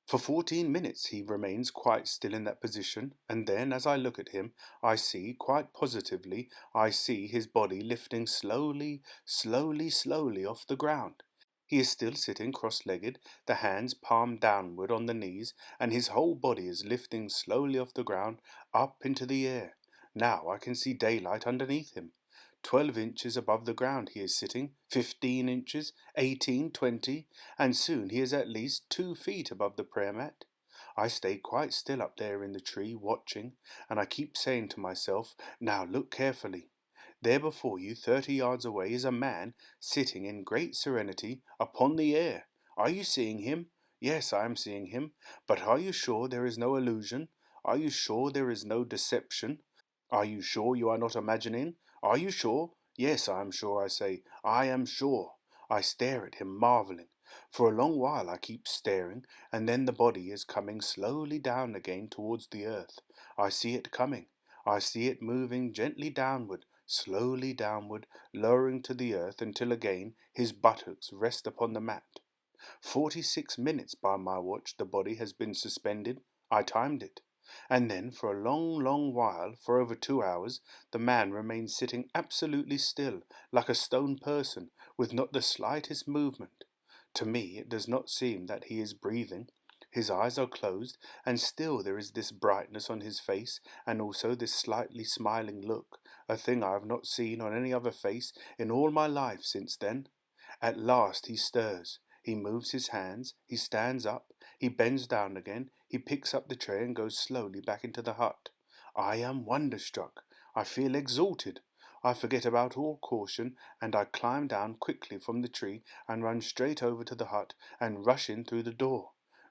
For 14 minutes he remains quite still in that position, and then as I look at him, I see, quite positively, I see his body lifting slowly, slowly, slowly off the ground. He is still sitting cross-legged, the hands palm downward on the knees, and his whole body is lifting slowly off the ground, up into the air. Now I can see daylight underneath him. 12 inches above the ground he is sitting, 15 inches, 18, 20, and soon he is at least 2 feet above the prayer mat. I stay quite still up there in the tree, watching, and I keep saying to myself, now look carefully. There before you, 30 yards away, is a man sitting in great serenity upon the air. Are you seeing him? Yes, I am seeing him. But are you sure there is no illusion? Are you sure there is no deception? Are you sure you are not imagining? Are you sure? Yes, I am sure, I say. I am sure. I stare at him, marvelling. For a long while I keep staring, and then the body is coming slowly down again towards the earth. I see it coming. I see it moving gently downward, slowly downward, lowering to the earth until again his buttocks rest upon the mat. 46 minutes by my watch the body has been suspended. I timed it. And then for a long, long while, for over 2 hours, the man remains sitting absolutely still, like a stone person, with not the slightest movement. To me it does not seem that he is breathing. His eyes are closed, and still there is this brightness on his face, and also this slightly smiling look, a thing I have not seen on any other face in all my life since then. At last he stirs. He moves his hands, he stands up, he bends down again, he picks up the tray and goes slowly back into the hut. I am wonderstruck. I feel exalted. I forget about all caution, and I climb down quickly from the tree and run straight over to the hut and rush in through the door.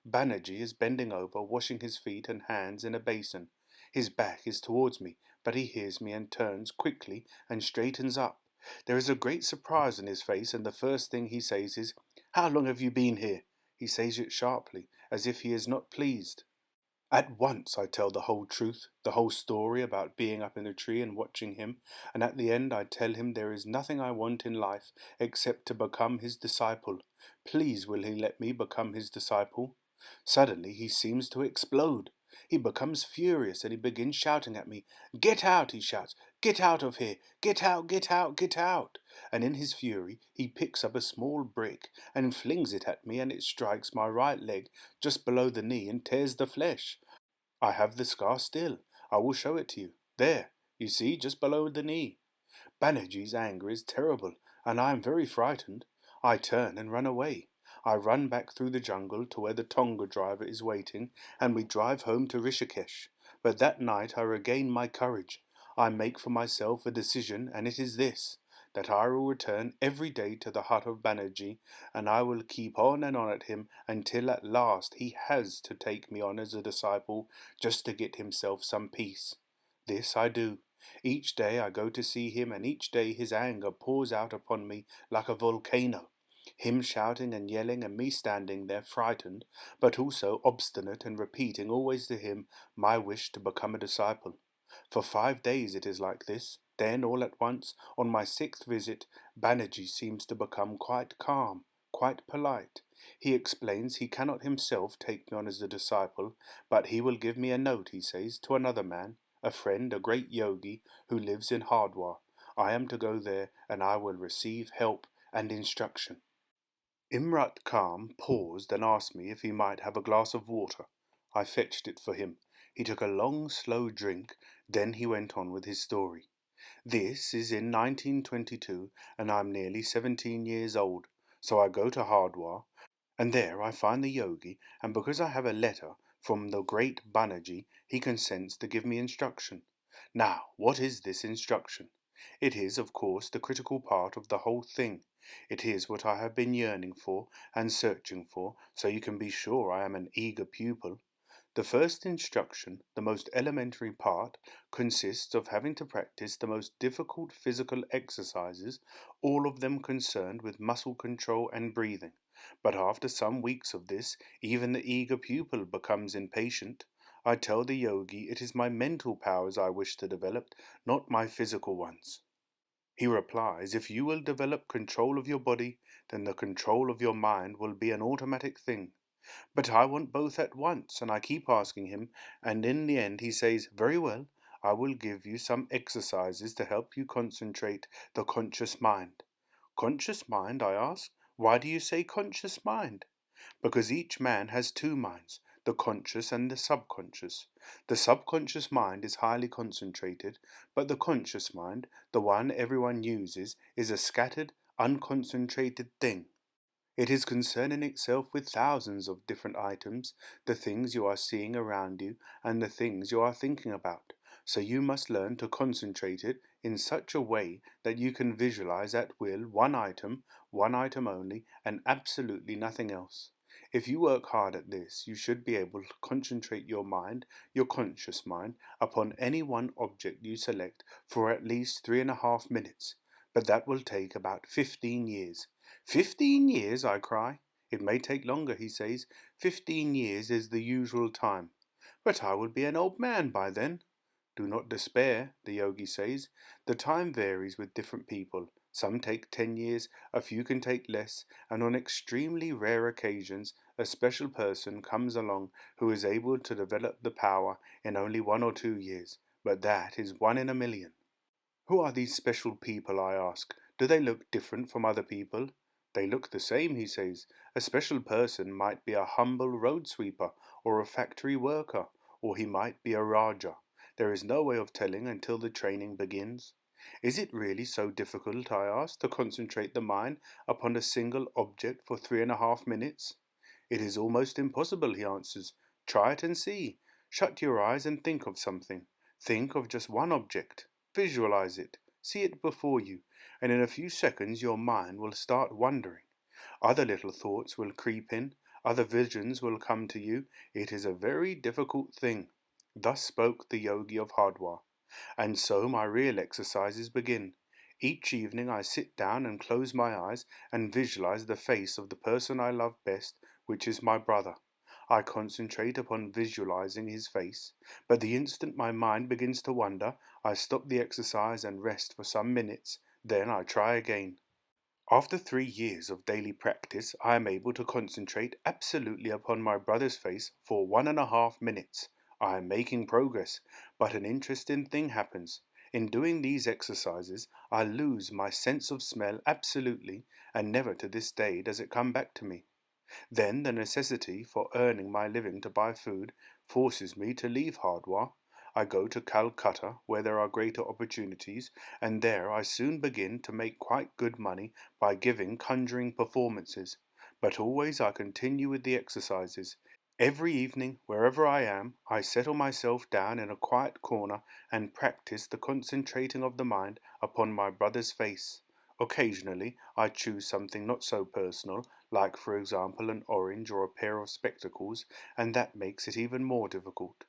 Banerjee is bending over, washing his feet and hands in a basin. His back is towards me, but he hears me and turns quickly and straightens up. There is a great surprise on his face, and the first thing he says is, "How long have you been here?" He says it sharply, as if he is not pleased. At once I tell the whole truth, the whole story about being up in the tree and watching him, and at the end I tell him there is nothing I want in life except to become his disciple. Please will he let me become his disciple? Suddenly he seems to explode. He becomes furious and he begins shouting at me. "Get out," he shouts. "Get out of here! Get out, get out, get out!" And in his fury he picks up a small brick and flings it at me, and it strikes my right leg just below the knee and tears the flesh. I have the scar still. I will show it to you. There, you see, just below the knee. Banerjee's anger is terrible, and I am very frightened. I turn and run away. I run back through the jungle to where the Tonga driver is waiting, and we drive home to Rishikesh. But that night I regain my courage. I make for myself a decision, and it is this, that I will return every day to the hut of Banerjee, and I will keep on and on at him until at last he has to take me on as a disciple just to get himself some peace. This I do. Each day I go to see him, and each day his anger pours out upon me like a volcano. Him shouting and yelling, and me standing there frightened, but also obstinate, and repeating always to him my wish to become a disciple. For 5 days it is like this. Then, all at once, on my 6th visit, Banerjee seems to become quite calm, quite polite. He explains he cannot himself take me on as a disciple, but he will give me a note, he says, to another man, a friend, a great yogi, who lives in Hardwar. I am to go there, and I will receive help and instruction. Imrat Khan paused and asked me if he might have a glass of water. I fetched it for him. He took a long, slow drink, then he went on with his story. This is in 1922, and I am nearly 17 years old, so I go to Hardwar, and there I find the yogi, and because I have a letter from the great Banerjee, he consents to give me instruction. Now, what is this instruction? It is, of course, the critical part of the whole thing. It is what I have been yearning for and searching for, so you can be sure I am an eager pupil. The first instruction, the most elementary part, consists of having to practice the most difficult physical exercises, all of them concerned with muscle control and breathing. But after some weeks of this, even the eager pupil becomes impatient. I tell the yogi it is my mental powers I wish to develop, not my physical ones. He replies, if you will develop control of your body, then the control of your mind will be an automatic thing. But I want both at once, and I keep asking him, and in the end he says, very well, I will give you some exercises to help you concentrate the conscious mind. Conscious mind, I ask? Why do you say conscious mind? Because each man has two minds, the conscious and the subconscious. The subconscious mind is highly concentrated, but the conscious mind, the one everyone uses, is a scattered, unconcentrated thing. It is concerning itself with thousands of different items, the things you are seeing around you, and the things you are thinking about. So you must learn to concentrate it in such a way that you can visualize at will one item only, and absolutely nothing else. If you work hard at this, you should be able to concentrate your mind, your conscious mind, upon any one object you select for at least 3.5 minutes. But that will take about 15 years. 15 years, I cry. It may take longer, he says. 15 years is the usual time. But I will be an old man by then. Do not despair, the yogi says. The time varies with different people. Some take 10 years, a few can take less, and on extremely rare occasions, a special person comes along who is able to develop the power in only 1 or 2 years. But that is 1 in 1,000,000. Who are these special people, I ask? Do they look different from other people? They look the same, he says. A special person might be a humble road sweeper or a factory worker, or he might be a Raja. There is no way of telling until the training begins. Is it really so difficult, I ask, to concentrate the mind upon a single object for 3.5 minutes? It is almost impossible, he answers. Try it and see. Shut your eyes and think of something. Think of just one object. Visualize it. See it before you, and in a few seconds your mind will start wandering. Other little thoughts will creep in. Other visions will come to you. It is a very difficult thing. Thus spoke the yogi of Hardwar. And so my real exercises begin. Each evening I sit down and close my eyes and visualize the face of the person I love best, which is my brother. I concentrate upon visualizing his face, but the instant my mind begins to wander, I stop the exercise and rest for some minutes, then I try again. After 3 years of daily practice, I am able to concentrate absolutely upon my brother's face for 1.5 minutes. I am making progress, but an interesting thing happens. In doing these exercises, I lose my sense of smell absolutely, and never to this day does it come back to me. Then the necessity for earning my living to buy food forces me to leave Hardwar. I go to Calcutta, where there are greater opportunities, and there I soon begin to make quite good money by giving conjuring performances. But always I continue with the exercises. Every evening, wherever I am, I settle myself down in a quiet corner and practice the concentrating of the mind upon my brother's face. Occasionally, I choose something not so personal, like for example an orange or a pair of spectacles, and that makes it even more difficult.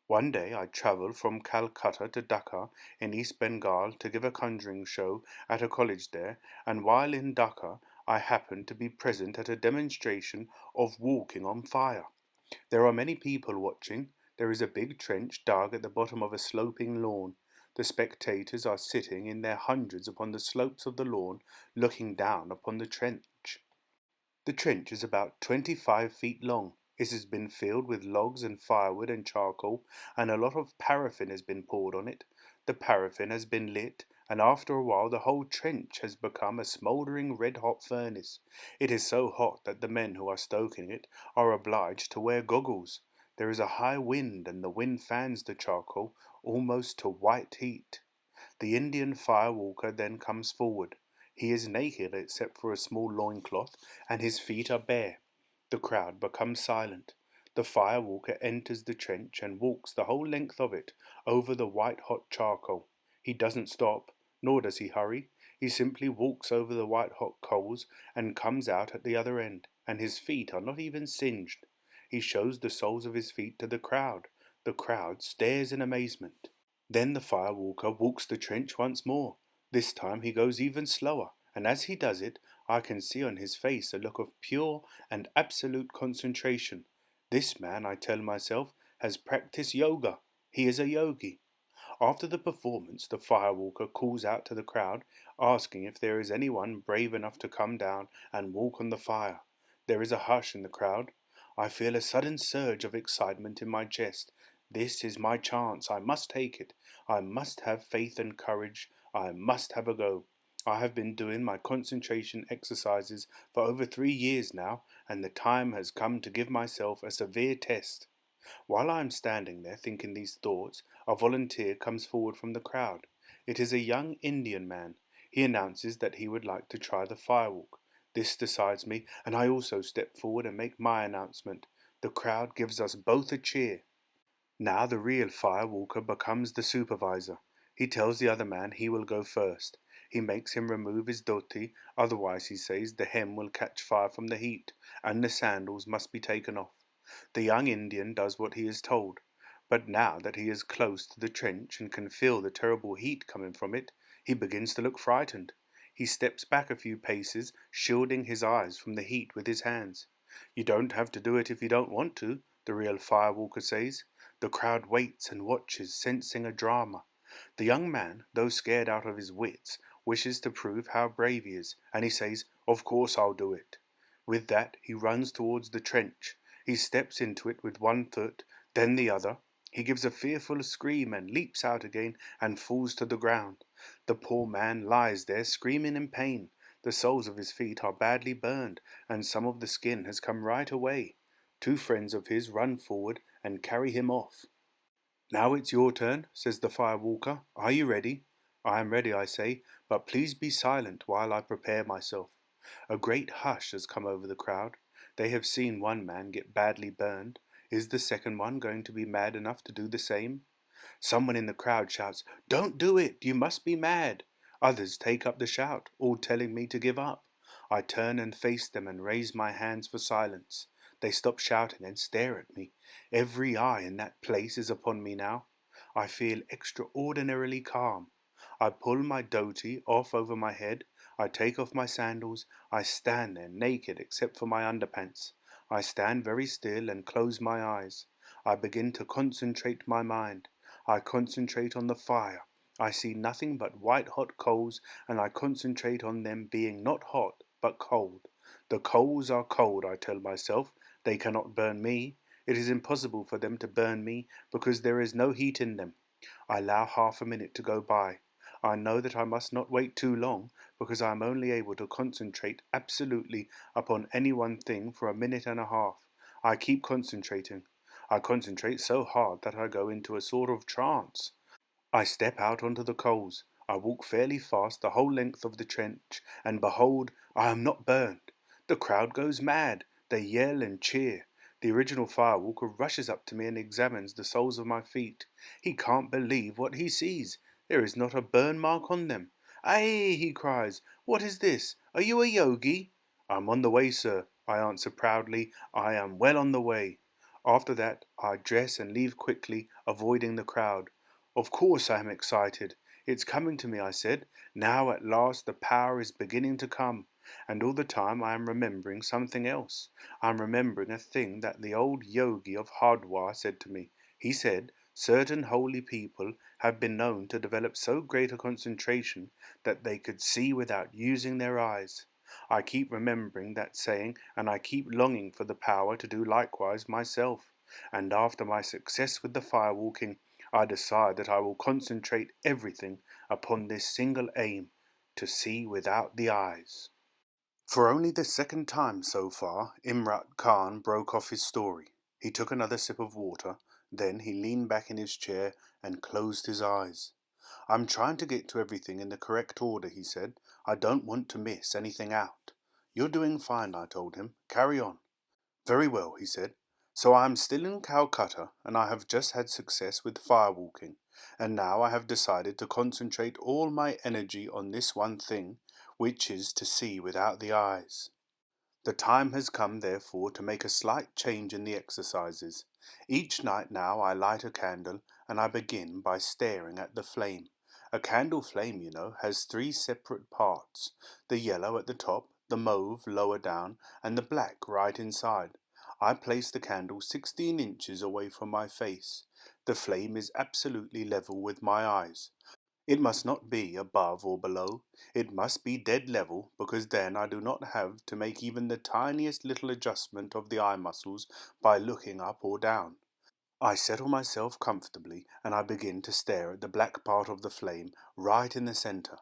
One day I travelled from Calcutta to Dhaka in East Bengal to give a conjuring show at a college there, and while in Dhaka I happened to be present at a demonstration of walking on fire. There are many people watching. There is a big trench dug at the bottom of a sloping lawn. The spectators are sitting in their hundreds upon the slopes of the lawn, looking down upon the trench. The trench is about 25 feet long. It has been filled with logs and firewood and charcoal, and a lot of paraffin has been poured on it. The paraffin has been lit, and after a while the whole trench has become a smouldering red-hot furnace. It is so hot that the men who are stoking it are obliged to wear goggles. There is a high wind, and the wind fans the charcoal almost to white heat. The Indian fire-walker then comes forward. He is naked except for a small loincloth, and his feet are bare. The crowd becomes silent. The fire-walker enters the trench and walks the whole length of it, over the white-hot charcoal. He doesn't stop, nor does he hurry. He simply walks over the white-hot coals and comes out at the other end, and his feet are not even singed. He shows the soles of his feet to the crowd. The crowd stares in amazement. Then the fire-walker walks the trench once more. This time he goes even slower, and as he does it, I can see on his face a look of pure and absolute concentration. This man, I tell myself, has practiced yoga. He is a yogi. After the performance, the fire-walker calls out to the crowd, asking if there is anyone brave enough to come down and walk on the fire. There is a hush in the crowd. I feel a sudden surge of excitement in my chest. This is my chance. I must take it. I must have faith and courage. I must have a go. I have been doing my concentration exercises for over 3 years now, and the time has come to give myself a severe test. While I am standing there thinking these thoughts, a volunteer comes forward from the crowd. It is a young Indian man. He announces that he would like to try the firewalk. This decides me, and I also step forward and make my announcement. The crowd gives us both a cheer. Now the real firewalker becomes the supervisor. He tells the other man he will go first. He makes him remove his dhoti, otherwise, he says, the hem will catch fire from the heat, and the sandals must be taken off. The young Indian does what he is told, but now that he is close to the trench and can feel the terrible heat coming from it, he begins to look frightened. He steps back a few paces, shielding his eyes from the heat with his hands. "You don't have to do it if you don't want to," the real firewalker says. The crowd waits and watches, sensing a drama. The young man, though scared out of his wits, wishes to prove how brave he is, and he says, "Of course I'll do it." With that, he runs towards the trench. He steps into it with one foot, then the other. He gives a fearful scream and leaps out again and falls to the ground. The poor man lies there screaming in pain. The soles of his feet are badly burned, and some of the skin has come right away. Two friends of his run forward and carry him off. "Now it's your turn," says the firewalker. "Are you ready?" "I am ready," I say, "but please be silent while I prepare myself." A great hush has come over the crowd. They have seen one man get badly burned. Is the second one going to be mad enough to do the same? Someone in the crowd shouts, "Don't do it! You must be mad!" Others take up the shout, all telling me to give up. I turn and face them and raise my hands for silence. They stop shouting and stare at me. Every eye in that place is upon me now. I feel extraordinarily calm. I pull my dhoti off over my head. I take off my sandals. I stand there naked except for my underpants. I stand very still and close my eyes. I begin to concentrate my mind. I concentrate on the fire. I see nothing but white-hot coals, and I concentrate on them being not hot, but cold. The coals are cold, I tell myself. They cannot burn me. It is impossible for them to burn me, because there is no heat in them. I allow half a minute to go by. I know that I must not wait too long, because I am only able to concentrate absolutely upon any one thing for a minute and a half. I keep concentrating. I concentrate so hard that I go into a sort of trance. I step out onto the coals. I walk fairly fast the whole length of the trench, and behold, I am not burned. The crowd goes mad. They yell and cheer. The original firewalker rushes up to me and examines the soles of my feet. He can't believe what he sees. There is not a burn mark on them. "Aye," he cries, "what is this? Are you a yogi?" "I'm on the way, sir," I answer proudly. "I am well on the way." After that, I dress and leave quickly, avoiding the crowd. Of course I am excited. "It's coming to me," I said. "Now at last the power is beginning to come." And all the time I am remembering something else. I am remembering a thing that the old yogi of Hardwar said to me. He said, certain holy people have been known to develop so great a concentration that they could see without using their eyes. I keep remembering that saying, and I keep longing for the power to do likewise myself. And after my success with the firewalking, I decide that I will concentrate everything upon this single aim, to see without the eyes. For only the second time so far, Imrat Khan broke off his story. He took another sip of water, then he leaned back in his chair and closed his eyes. "I'm trying to get to everything in the correct order," he said. "I don't want to miss anything out." "You're doing fine," I told him. "Carry on." "Very well," he said. "So I am still in Calcutta, and I have just had success with firewalking, and now I have decided to concentrate all my energy on this one thing, which is to see without the eyes. The time has come, therefore, to make a slight change in the exercises. Each night now I light a candle, and I begin by staring at the flame. A candle flame, you know, has three separate parts: the yellow at the top, the mauve lower down, and the black right inside. I place the candle 16 inches away from my face. The flame is absolutely level with my eyes. It must not be above or below. It must be dead level, because then I do not have to make even the tiniest little adjustment of the eye muscles by looking up or down. I settle myself comfortably, and I begin to stare at the black part of the flame right in the centre.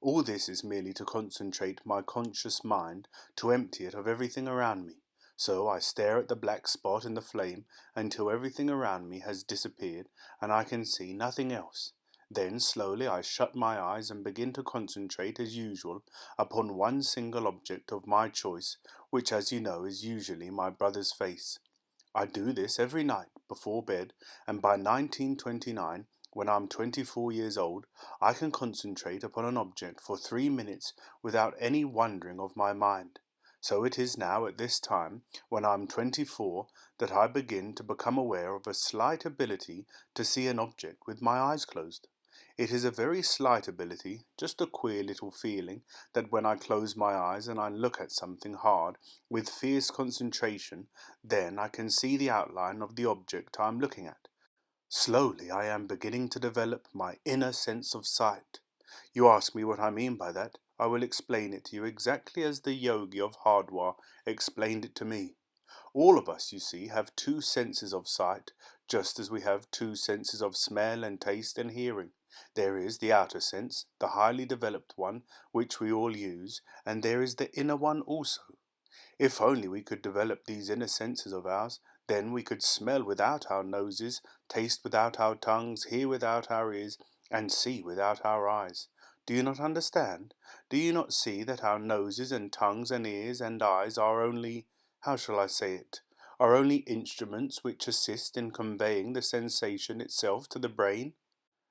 All this is merely to concentrate my conscious mind, to empty it of everything around me. So I stare at the black spot in the flame until everything around me has disappeared and I can see nothing else. Then slowly I shut my eyes and begin to concentrate as usual upon one single object of my choice, which, as you know, is usually my brother's face. I do this every night before bed, and by 1929, when I'm 24 years old, I can concentrate upon an object for 3 minutes without any wandering of my mind. So it is now at this time, when I'm 24, that I begin to become aware of a slight ability to see an object with my eyes closed. It is a very slight ability, just a queer little feeling that when I close my eyes and I look at something hard with fierce concentration, then I can see the outline of the object I am looking at. Slowly I am beginning to develop my inner sense of sight. You ask me what I mean by that. I will explain it to you exactly as the yogi of Hardwar explained it to me. All of us, you see, have two senses of sight, just as we have two senses of smell and taste and hearing. There is the outer sense, the highly developed one, which we all use, and there is the inner one also. If only we could develop these inner senses of ours, then we could smell without our noses, taste without our tongues, hear without our ears, and see without our eyes. Do you not understand? Do you not see that our noses and tongues and ears and eyes are only, how shall I say it, are only instruments which assist in conveying the sensation itself to the brain?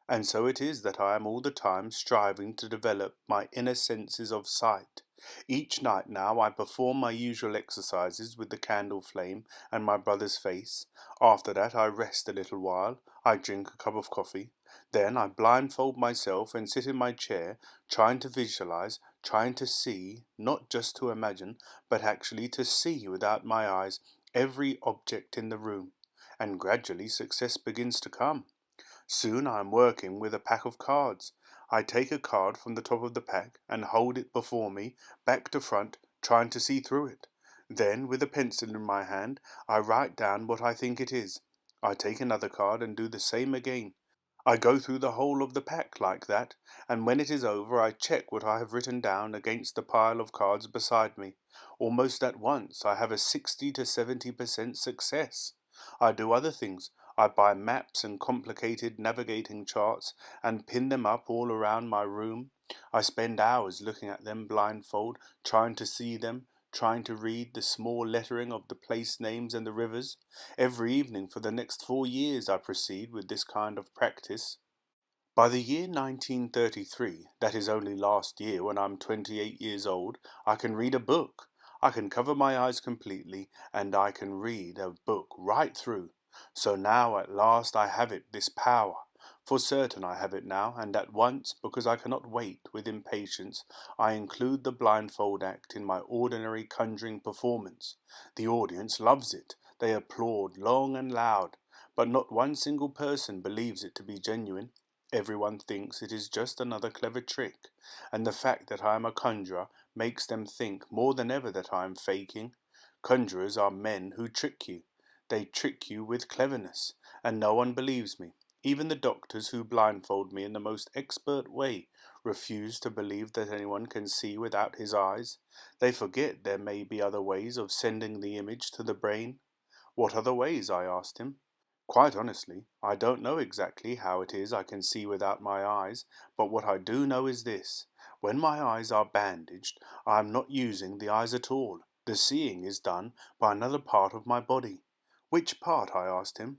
And so it is that I am all the time striving to develop my inner senses of sight. Each night now I perform my usual exercises with the candle flame and my brother's face. After that I rest a little while, I drink a cup of coffee. Then I blindfold myself and sit in my chair, trying to visualize, trying to see, not just to imagine, but actually to see without my eyes every object in the room. And gradually success begins to come. Soon I am working with a pack of cards. I take a card from the top of the pack and hold it before me, back to front, trying to see through it. Then, with a pencil in my hand, I write down what I think it is. I take another card and do the same again. I go through the whole of the pack like that, and when it is over I check what I have written down against the pile of cards beside me. Almost at once I have a 60 to 70% success. I do other things. I buy maps and complicated navigating charts and pin them up all around my room. I spend hours looking at them blindfold, trying to see them, trying to read the small lettering of the place names and the rivers. Every evening for the next 4 years I proceed with this kind of practice. By the year 1933, that is only last year when I'm 28 years old, I can read a book. I can cover my eyes completely and I can read a book right through. So now at last I have it, this power. For certain I have it now, and at once, because I cannot wait with impatience, I include the blindfold act in my ordinary conjuring performance. The audience loves it. They applaud long and loud, but not one single person believes it to be genuine. Everyone thinks it is just another clever trick, and the fact that I am a conjurer makes them think more than ever that I am faking. Conjurers are men who trick you. They trick you with cleverness, and no one believes me. Even the doctors who blindfold me in the most expert way refuse to believe that anyone can see without his eyes. They forget there may be other ways of sending the image to the brain. What other ways? I asked him. Quite honestly, I don't know exactly how it is I can see without my eyes, but what I do know is this. When my eyes are bandaged, I am not using the eyes at all. The seeing is done by another part of my body. Which part? I asked him.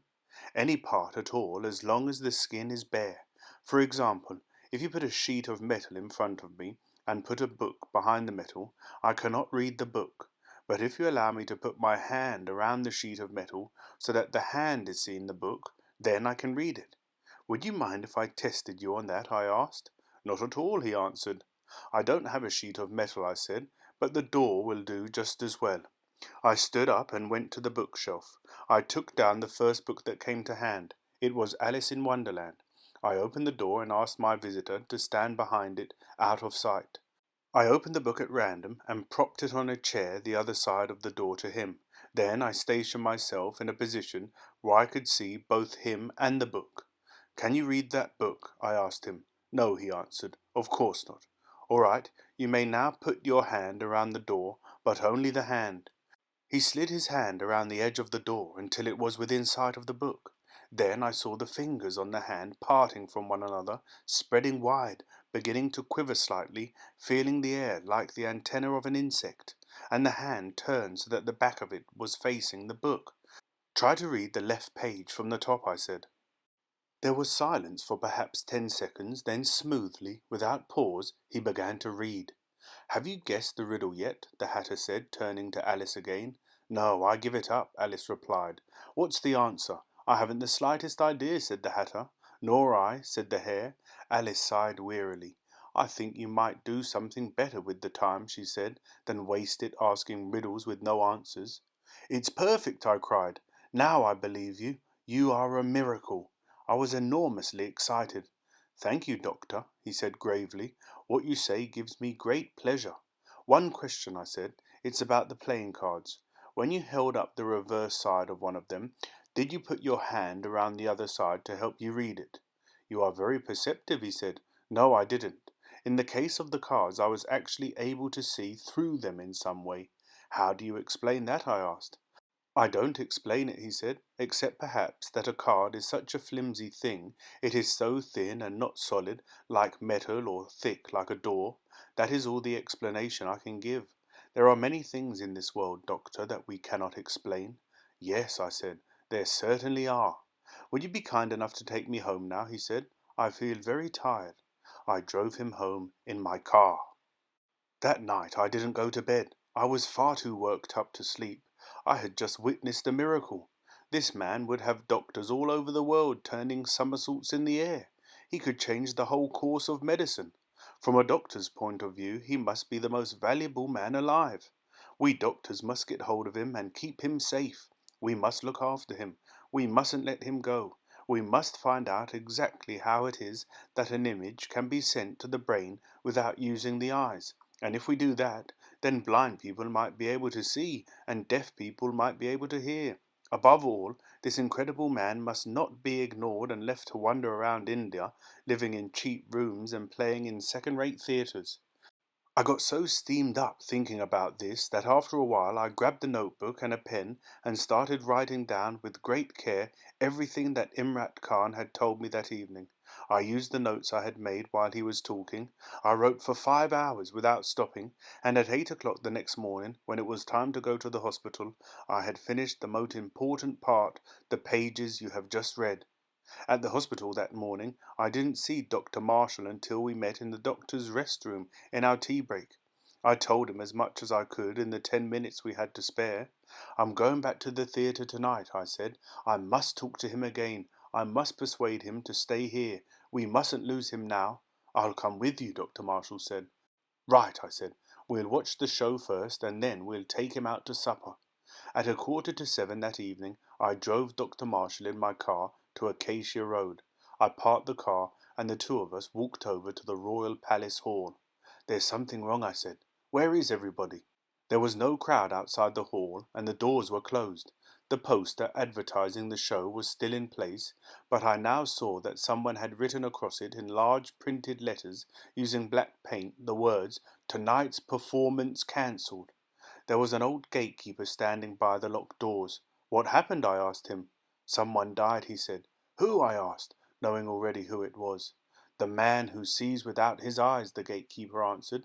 Any part at all, as long as the skin is bare. For example, if you put a sheet of metal in front of me and put a book behind the metal, I cannot read the book. But if you allow me to put my hand around the sheet of metal so that the hand is seeing the book, then I can read it. Would you mind if I tested you on that? I asked. Not at all, he answered. I don't have a sheet of metal, I said, but the door will do just as well. I stood up and went to the bookshelf. I took down the first book that came to hand. It was Alice in Wonderland. I opened the door and asked my visitor to stand behind it, out of sight. I opened the book at random and propped it on a chair the other side of the door to him. Then I stationed myself in a position where I could see both him and the book. Can you read that book? I asked him. No, he answered. Of course not. All right, you may now put your hand around the door, but only the hand. He slid his hand around the edge of the door until it was within sight of the book. Then I saw the fingers on the hand parting from one another, spreading wide, beginning to quiver slightly, feeling the air like the antenna of an insect, and the hand turned so that the back of it was facing the book. Try to read the left page from the top, I said. There was silence for perhaps 10 seconds, then smoothly, without pause, he began to read. Have you guessed the riddle yet? The Hatter said, turning to Alice again. No, I give it up, Alice replied. What's the answer? I haven't the slightest idea, said the Hatter. Nor I, said the Hare. Alice sighed wearily. I think you might do something better with the time, she said, than waste it asking riddles with no answers. It's perfect, I cried. Now I believe you. You are a miracle. I was enormously excited. Thank you, Doctor, he said gravely. What you say gives me great pleasure. One question, I said. It's about the playing cards. When you held up the reverse side of one of them, did you put your hand around the other side to help you read it? You are very perceptive, he said. No, I didn't. In the case of the cards, I was actually able to see through them in some way. How do you explain that? I asked. I don't explain it, he said, except perhaps that a card is such a flimsy thing, it is so thin and not solid, like metal, or thick like a door. That is all the explanation I can give. There are many things in this world, Doctor, that we cannot explain. Yes, I said, there certainly are. Would you be kind enough to take me home now, he said. I feel very tired. I drove him home in my car. That night I didn't go to bed. I was far too worked up to sleep. I had just witnessed a miracle. This man would have doctors all over the world turning somersaults in the air. He could change the whole course of medicine. From a doctor's point of view, he must be the most valuable man alive. We doctors must get hold of him and keep him safe. We must look after him. We mustn't let him go. We must find out exactly how it is that an image can be sent to the brain without using the eyes. And if we do that, then blind people might be able to see, and deaf people might be able to hear. Above all, this incredible man must not be ignored and left to wander around India, living in cheap rooms and playing in second-rate theatres. I got so steamed up thinking about this that after a while I grabbed a notebook and a pen and started writing down with great care everything that Imrat Khan had told me that evening. I used the notes I had made while he was talking. I wrote for 5 hours without stopping, and at 8 o'clock the next morning, when it was time to go to the hospital, I had finished the most important part, the pages you have just read. At the hospital that morning, I didn't see Dr. Marshall until we met in the doctor's rest room in our tea break. I told him as much as I could in the 10 minutes we had to spare. I'm going back to the theatre tonight, I said. I must talk to him again. I must persuade him to stay here. We mustn't lose him now. I'll come with you, Dr. Marshall said. Right, I said. We'll watch the show first, and then we'll take him out to supper. At 6:45 that evening, I drove Dr. Marshall in my car to Acacia Road. I parked the car, and the two of us walked over to the Royal Palace Hall. There's something wrong, I said. Where is everybody? There was no crowd outside the hall, and the doors were closed. The poster advertising the show was still in place, but I now saw that someone had written across it in large printed letters using black paint the words, "Tonight's performance cancelled." There was an old gatekeeper standing by the locked doors. What happened? I asked him. Someone died, he said. Who? I asked, knowing already who it was. The man who sees without his eyes, the gatekeeper answered.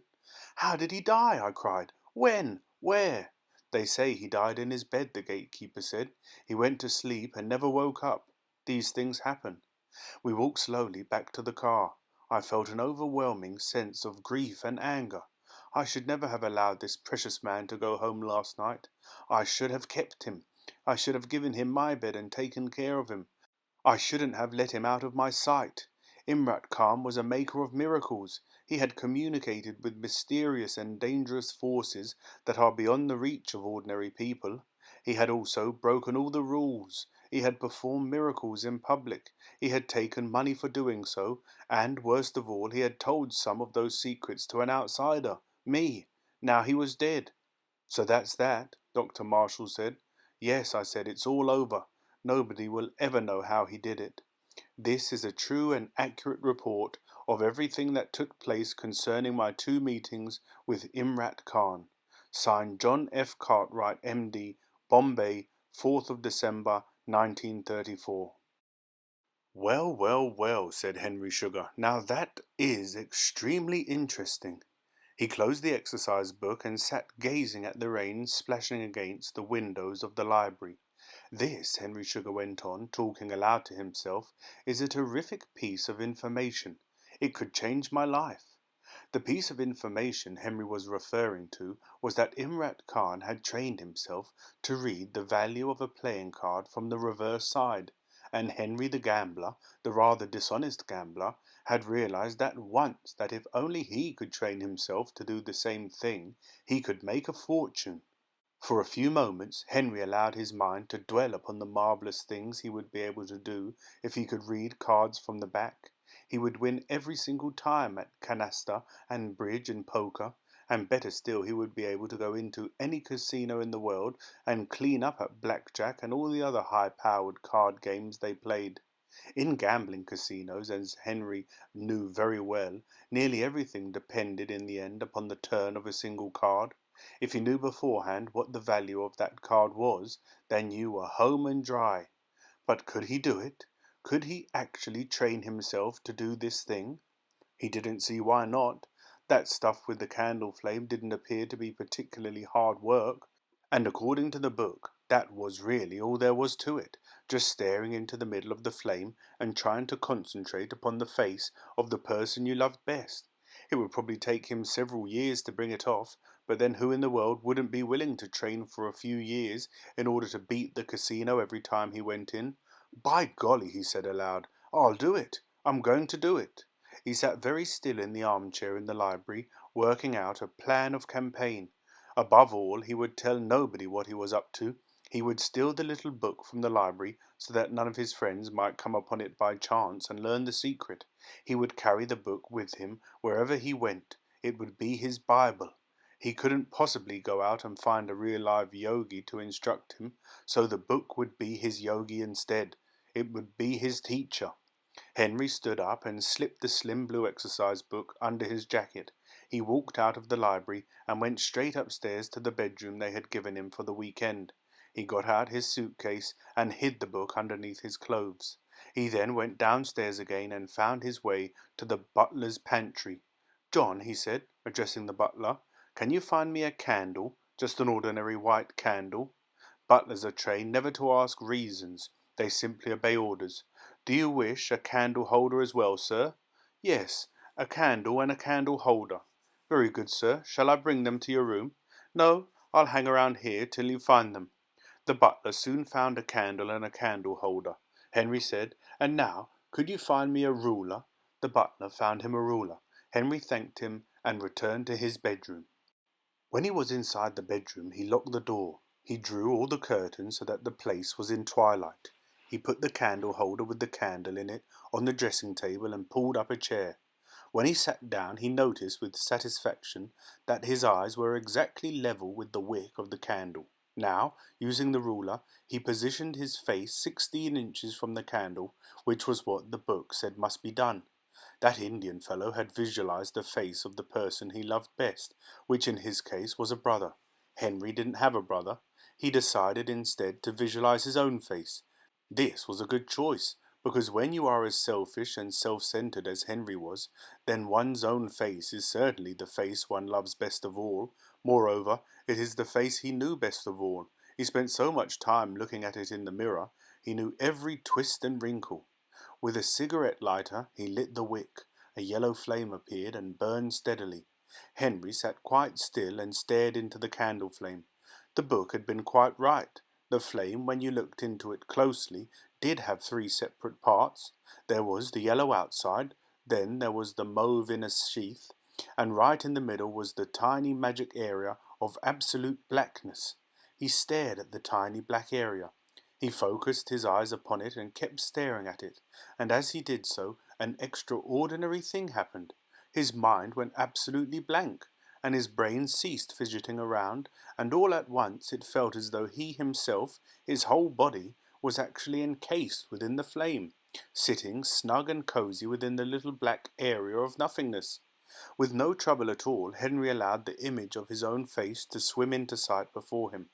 How did he die? I cried. When? Where? They say he died in his bed, the gatekeeper said. He went to sleep and never woke up. These things happen. We walked slowly back to the car. I felt an overwhelming sense of grief and anger. I should never have allowed this precious man to go home last night. I should have kept him. I should have given him my bed and taken care of him. I shouldn't have let him out of my sight. Imrat Khan was a maker of miracles. He had communicated with mysterious and dangerous forces that are beyond the reach of ordinary people. He had also broken all the rules. He had performed miracles in public. He had taken money for doing so, and, worst of all, he had told some of those secrets to an outsider, me. Now he was dead. So that's that, Dr. Marshall said. Yes, I said, it's all over. Nobody will ever know how he did it. This is a true and accurate report of everything that took place concerning my 2 meetings with Imrat Khan. Signed John F. Cartwright, M.D., Bombay, 4th of December, 1934. Well, well, well, said Henry Sugar. Now that is extremely interesting. He closed the exercise book and sat gazing at the rain splashing against the windows of the library. This, Henry Sugar went on, talking aloud to himself, is a terrific piece of information. It could change my life. The piece of information Henry was referring to was that Imrat Khan had trained himself to read the value of a playing card from the reverse side, and Henry the gambler, the rather dishonest gambler, had realized at once that if only he could train himself to do the same thing, he could make a fortune. For a few moments Henry allowed his mind to dwell upon the marvellous things he would be able to do if he could read cards from the back. He would win every single time at canasta and bridge and poker, and better still, he would be able to go into any casino in the world and clean up at blackjack and all the other high-powered card games they played. In gambling casinos, as Henry knew very well, nearly everything depended in the end upon the turn of a single card. If he knew beforehand what the value of that card was, then you were home and dry. But could he do it? Could he actually train himself to do this thing? He didn't see why not. That stuff with the candle flame didn't appear to be particularly hard work, and according to the book, that was really all there was to it, just staring into the middle of the flame and trying to concentrate upon the face of the person you loved best. It would probably take him several years to bring it off, but then who in the world wouldn't be willing to train for a few years in order to beat the casino every time he went in? By golly, he said aloud, I'll do it. I'm going to do it. He sat very still in the armchair in the library, working out a plan of campaign. Above all, he would tell nobody what he was up to. He would steal the little book from the library so that none of his friends might come upon it by chance and learn the secret. He would carry the book with him wherever he went. It would be his Bible. He couldn't possibly go out and find a real live yogi to instruct him, so the book would be his yogi instead. It would be his teacher. Henry stood up and slipped the slim blue exercise book under his jacket. He walked out of the library and went straight upstairs to the bedroom they had given him for the weekend. He got out his suitcase and hid the book underneath his clothes. He then went downstairs again and found his way to the butler's pantry. John, he said, addressing the butler, can you find me a candle, just an ordinary white candle? Butlers are trained never to ask reasons. They simply obey orders. Do you wish a candle holder as well, sir? Yes, a candle and a candle holder. Very good, sir. Shall I bring them to your room? No, I'll hang around here till you find them. The butler soon found a candle and a candle holder. Henry said, and now, could you find me a ruler? The butler found him a ruler. Henry thanked him and returned to his bedroom. When he was inside the bedroom, he locked the door. He drew all the curtains so that the place was in twilight. He put the candle holder with the candle in it on the dressing table and pulled up a chair. When he sat down, he noticed with satisfaction that his eyes were exactly level with the wick of the candle. Now, using the ruler, he positioned his face 16 inches from the candle, which was what the book said must be done. That Indian fellow had visualized the face of the person he loved best, which in his case was a brother. Henry didn't have a brother. He decided instead to visualize his own face. This was a good choice, because when you are as selfish and self-centered as Henry was, then one's own face is certainly the face one loves best of all. Moreover, it is the face he knew best of all. He spent so much time looking at it in the mirror, he knew every twist and wrinkle. With a cigarette lighter, he lit the wick. A yellow flame appeared and burned steadily. Henry sat quite still and stared into the candle flame. The book had been quite right. The flame, when you looked into it closely, did have 3 separate parts. There was the yellow outside, then there was the mauve inner sheath, and right in the middle was the tiny magic area of absolute blackness. He stared at the tiny black area. He focused his eyes upon it and kept staring at it, and as he did so, an extraordinary thing happened. His mind went absolutely blank, and his brain ceased fidgeting around, and all at once it felt as though he himself, his whole body, was actually encased within the flame, sitting snug and cosy within the little black area of nothingness. With no trouble at all, Henry allowed the image of his own face to swim into sight before him.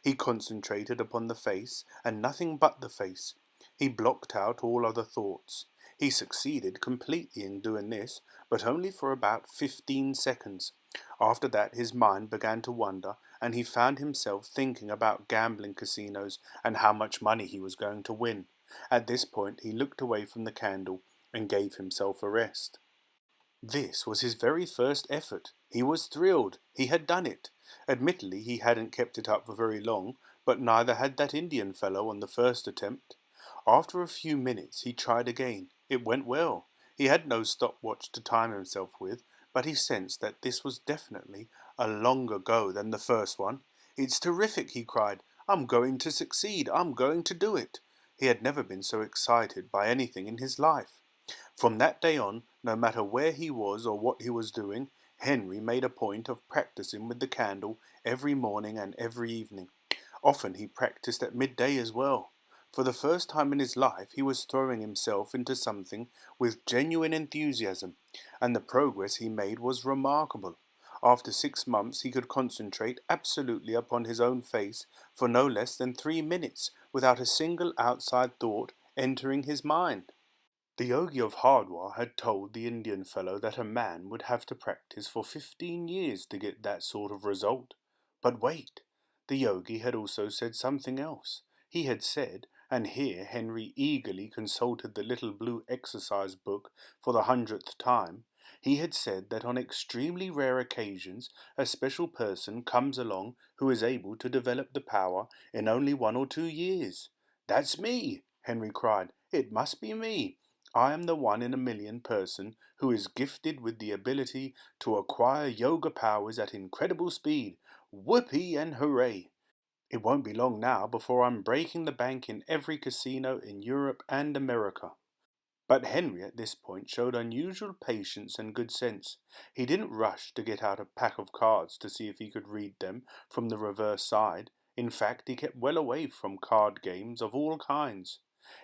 He concentrated upon the face, and nothing but the face. He blocked out all other thoughts. He succeeded completely in doing this, but only for about 15 seconds. After that his mind began to wander, and he found himself thinking about gambling casinos and how much money he was going to win. At this point he looked away from the candle and gave himself a rest. This was his very first effort. He was thrilled. He had done it. Admittedly, he hadn't kept it up for very long, but neither had that Indian fellow on the first attempt. After a few minutes he tried again. It went well. He had no stopwatch to time himself with, but he sensed that this was definitely a longer go than the first one. "It's terrific," he cried. "I'm going to succeed. I'm going to do it." He had never been so excited by anything in his life. From that day on, no matter where he was or what he was doing, Henry made a point of practicing with the candle every morning and every evening. Often he practiced at midday as well. For the first time in his life he was throwing himself into something with genuine enthusiasm, and the progress he made was remarkable. After 6 months he could concentrate absolutely upon his own face for no less than 3 minutes without a single outside thought entering his mind. The Yogi of Hardwar had told the Indian fellow that a man would have to practice for 15 years to get that sort of result. But wait, the Yogi had also said something else. He had said, and here Henry eagerly consulted the little blue exercise book for the 100th time, he had said that on extremely rare occasions a special person comes along who is able to develop the power in only 1 or 2 years. "That's me!" Henry cried. "It must be me! I am the 1 in a million person who is gifted with the ability to acquire yoga powers at incredible speed. Whoopee and hooray! It won't be long now before I'm breaking the bank in every casino in Europe and America." But Henry at this point showed unusual patience and good sense. He didn't rush to get out a pack of cards to see if he could read them from the reverse side. In fact, he kept well away from card games of all kinds.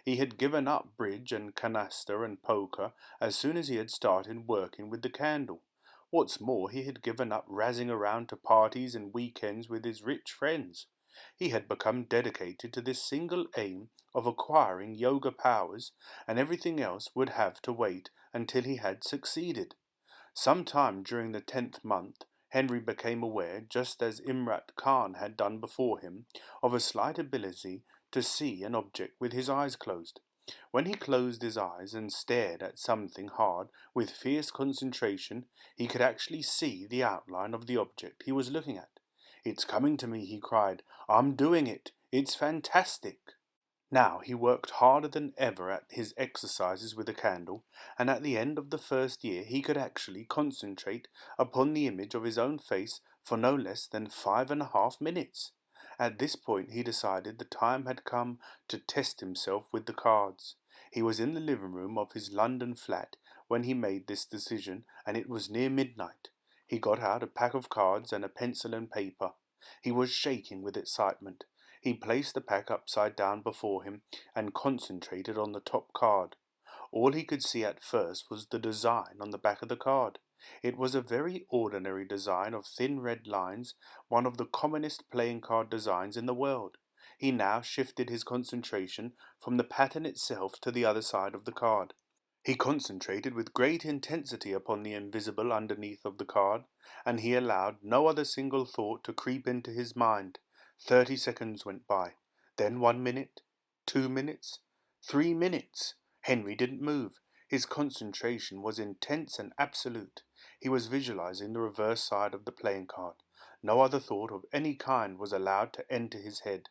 He had given up bridge and canasta and poker as soon as he had started working with the candle. What's more, he had given up razzing around to parties and weekends with his rich friends. He had become dedicated to this single aim of acquiring yoga powers, and everything else would have to wait until he had succeeded. Sometime during the 10th month, Henry became aware, just as Imrat Khan had done before him, of a slight ability to see an object with his eyes closed. When he closed his eyes and stared at something hard with fierce concentration, he could actually see the outline of the object he was looking at. "It's coming to me," he cried. "I'm doing it. It's fantastic." Now he worked harder than ever at his exercises with a candle, and at the end of the first year he could actually concentrate upon the image of his own face for no less than 5.5 minutes. At this point he decided the time had come to test himself with the cards. He was in the living room of his London flat when he made this decision, and it was near midnight. He got out a pack of cards and a pencil and paper. He was shaking with excitement. He placed the pack upside down before him and concentrated on the top card. All he could see at first was the design on the back of the card. It was a very ordinary design of thin red lines, one of the commonest playing card designs in the world. He now shifted his concentration from the pattern itself to the other side of the card. He concentrated with great intensity upon the invisible underneath of the card, and he allowed no other single thought to creep into his mind. 30 seconds went by, then 1 minute, 2 minutes, 3 minutes. Henry didn't move. His concentration was intense and absolute. He was visualizing the reverse side of the playing card. No other thought of any kind was allowed to enter his head.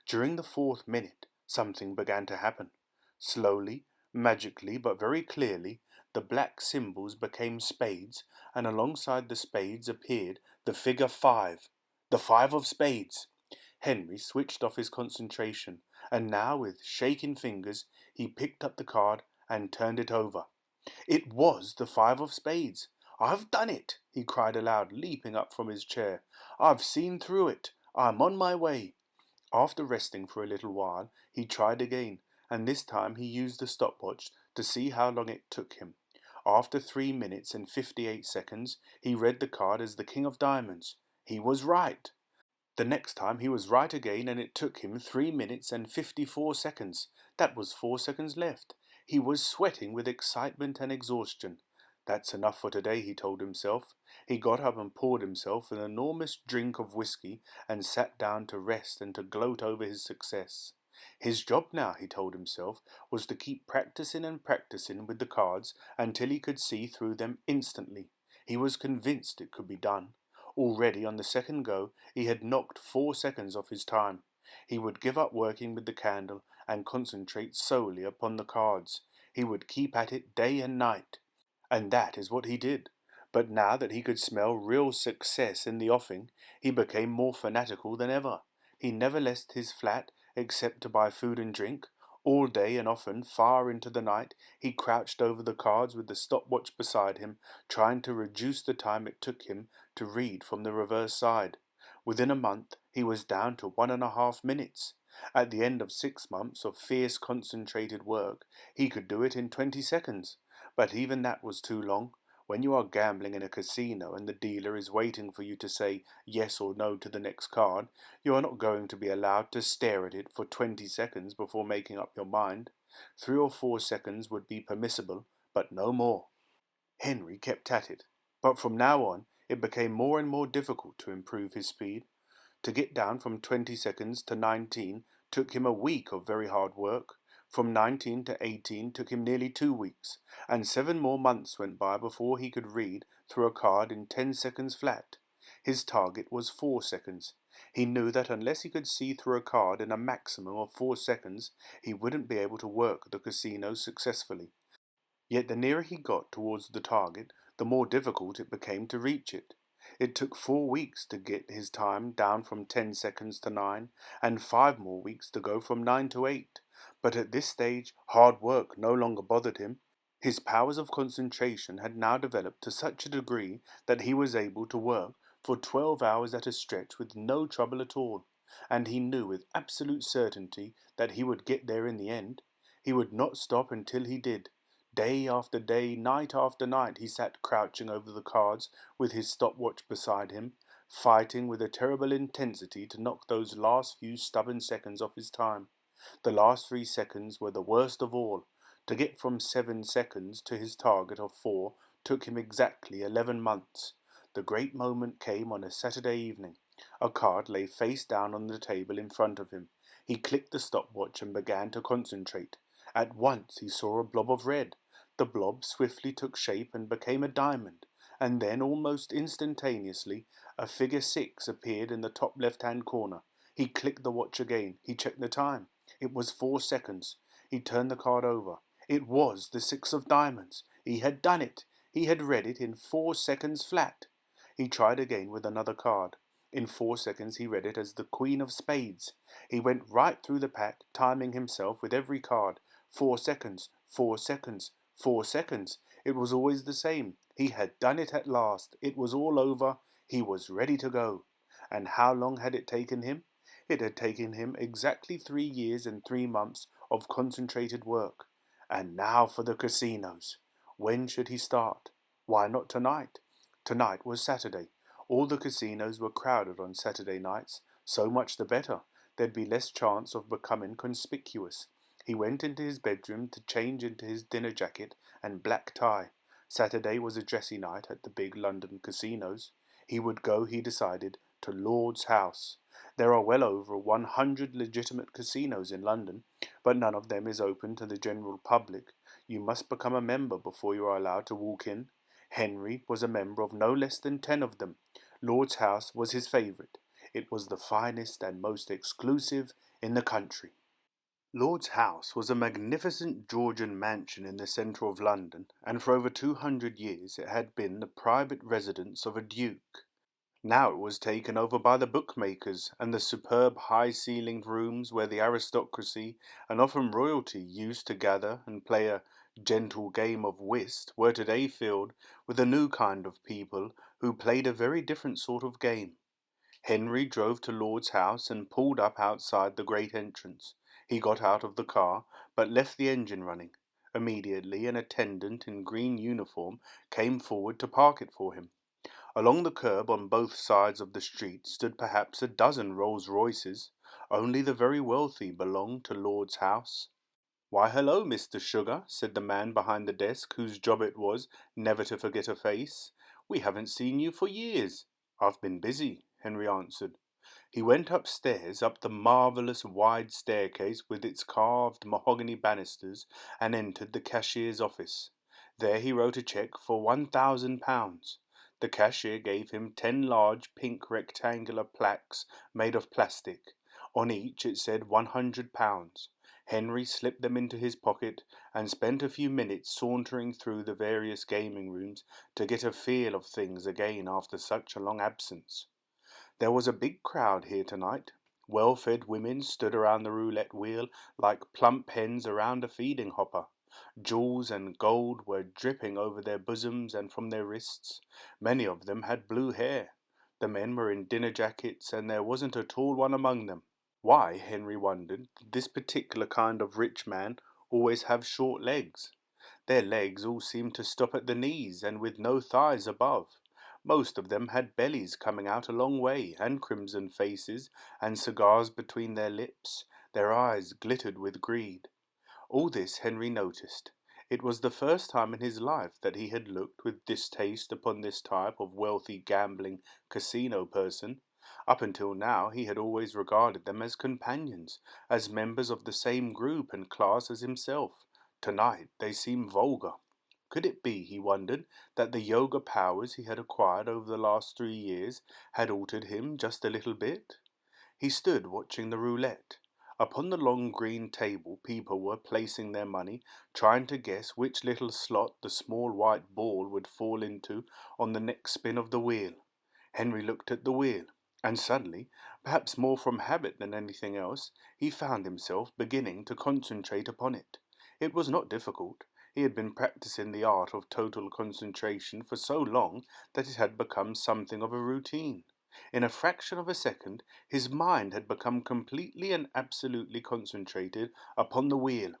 During the 4th minute, something began to happen. Slowly, magically, but very clearly, the black symbols became spades, and alongside the spades appeared the figure 5. The 5 of spades! Henry switched off his concentration, and now with shaking fingers he picked up the card and turned it over. It was the 5 of spades! "I've done it!" he cried aloud, leaping up from his chair. "I've seen through it! I'm on my way!" After resting for a little while, he tried again, and this time he used the stopwatch to see how long it took him. After 3 minutes and 58 seconds, he read the card as the King of Diamonds. He was right. The next time he was right again, and it took him 3 minutes and 54 seconds. That was 4 seconds left. He was sweating with excitement and exhaustion. "That's enough for today," he told himself. He got up and poured himself an enormous drink of whiskey and sat down to rest and to gloat over his success. His job now, he told himself, was to keep practicing and practicing with the cards until he could see through them instantly. He was convinced it could be done. Already on the second go he had knocked 4 seconds off his time. He would give up working with the candle and concentrate solely upon the cards. He would keep at it day and night. And that is what he did. But now that he could smell real success in the offing, he became more fanatical than ever. He never left his flat except to buy food and drink. All day and often, far into the night, he crouched over the cards with the stopwatch beside him, trying to reduce the time it took him to read from the reverse side. Within a month, he was down to 1.5 minutes. At the end of 6 months of fierce concentrated work, he could do it in 20 seconds. But even that was too long. When you are gambling in a casino and the dealer is waiting for you to say yes or no to the next card, you are not going to be allowed to stare at it for 20 seconds before making up your mind. 3 or 4 seconds would be permissible, but no more. Henry kept at it, but from now on it became more and more difficult to improve his speed. To get down from 20 seconds to 19 took him a week of very hard work. From 19 to 18 took him nearly 2 weeks, and 7 more months went by before he could read through a card in 10 seconds flat. His target was 4 seconds. He knew that unless he could see through a card in a maximum of 4 seconds, he wouldn't be able to work the casino successfully. Yet the nearer he got towards the target, the more difficult it became to reach it. It took 4 weeks to get his time down from 10 seconds to 9, and 5 more weeks to go from 9 to 8. But at this stage, hard work no longer bothered him. His powers of concentration had now developed to such a degree that he was able to work for 12 hours at a stretch with no trouble at all, and he knew with absolute certainty that he would get there in the end. He would not stop until he did. Day after day, night after night, he sat crouching over the cards with his stopwatch beside him, fighting with a terrible intensity to knock those last few stubborn seconds off his time. The last 3 seconds were the worst of all. To get from 7 seconds to his target of 4 took him exactly 11 months. The great moment came on a Saturday evening. A card lay face down on the table in front of him. He clicked the stopwatch and began to concentrate. At once he saw a blob of red. The blob swiftly took shape and became a diamond, and then almost instantaneously a figure 6 appeared in the top left-hand corner. He clicked the watch again. He checked the time. It was 4 seconds. He turned the card over. It was the 6 of diamonds. He had done it. He had read it in 4 seconds flat. He tried again with another card. In 4 seconds he read it as the Queen of Spades. He went right through the pack, timing himself with every card. 4 seconds, 4 seconds, 4 seconds. It was always the same. He had done it at last. It was all over. He was ready to go. And how long had it taken him? It had taken him exactly 3 years and 3 months of concentrated work. And now for the casinos. When should he start? Why not tonight? Tonight was Saturday. All the casinos were crowded on Saturday nights. So much the better. There'd be less chance of becoming conspicuous. He went into his bedroom to change into his dinner jacket and black tie. Saturday was a dressy night at the big London casinos. He would go, he decided, to Lord's house. There are well over 100 legitimate casinos in London, but none of them is open to the general public. You must become a member before you are allowed to walk in. Henry was a member of no less than 10 of them. Lord's house was his favourite. It was the finest and most exclusive in the country. Lord's house was a magnificent Georgian mansion in the centre of London, and for over 200 years it had been the private residence of a duke. Now it was taken over by the bookmakers, and the superb high-ceilinged rooms where the aristocracy and often royalty used to gather and play a gentle game of whist were today filled with a new kind of people who played a very different sort of game. Henry drove to Lord's house and pulled up outside the great entrance. He got out of the car, but left the engine running. Immediately an attendant in green uniform came forward to park it for him. Along the curb on both sides of the street stood perhaps a dozen Rolls-Royces. Only the very wealthy belonged to Lord's house. "Why, hello, Mr. Sugar," said the man behind the desk, whose job it was never to forget a face. "We haven't seen you for years." "I've been busy," Henry answered. He went upstairs, up the marvellous wide staircase with its carved mahogany banisters, and entered the cashier's office. There he wrote a cheque for £1,000. The cashier gave him 10 large pink rectangular plaques made of plastic. On each it said £100. Henry slipped them into his pocket and spent a few minutes sauntering through the various gaming rooms to get a feel of things again after such a long absence. There was a big crowd here tonight. Well-fed women stood around the roulette wheel like plump hens around a feeding hopper. Jewels and gold were dripping over their bosoms and from their wrists. Many of them had blue hair. The men were in dinner jackets, and there wasn't a tall one among them. Why, Henry wondered, did this particular kind of rich man always have short legs? Their legs all seemed to stop at the knees, and with no thighs above. Most of them had bellies coming out a long way, and crimson faces, and cigars between their lips. Their eyes glittered with greed. All this Henry noticed. It was the first time in his life that he had looked with distaste upon this type of wealthy gambling casino person. Up until now he had always regarded them as companions, as members of the same group and class as himself. Tonight they seemed vulgar. Could it be, he wondered, that the yoga powers he had acquired over the last 3 years had altered him just a little bit? He stood watching the roulette. Upon the long green table people were placing their money, trying to guess which little slot the small white ball would fall into on the next spin of the wheel. Henry looked at the wheel, and suddenly, perhaps more from habit than anything else, he found himself beginning to concentrate upon it. It was not difficult. He had been practicing the art of total concentration for so long that it had become something of a routine. In a fraction of a second, his mind had become completely and absolutely concentrated upon the wheel.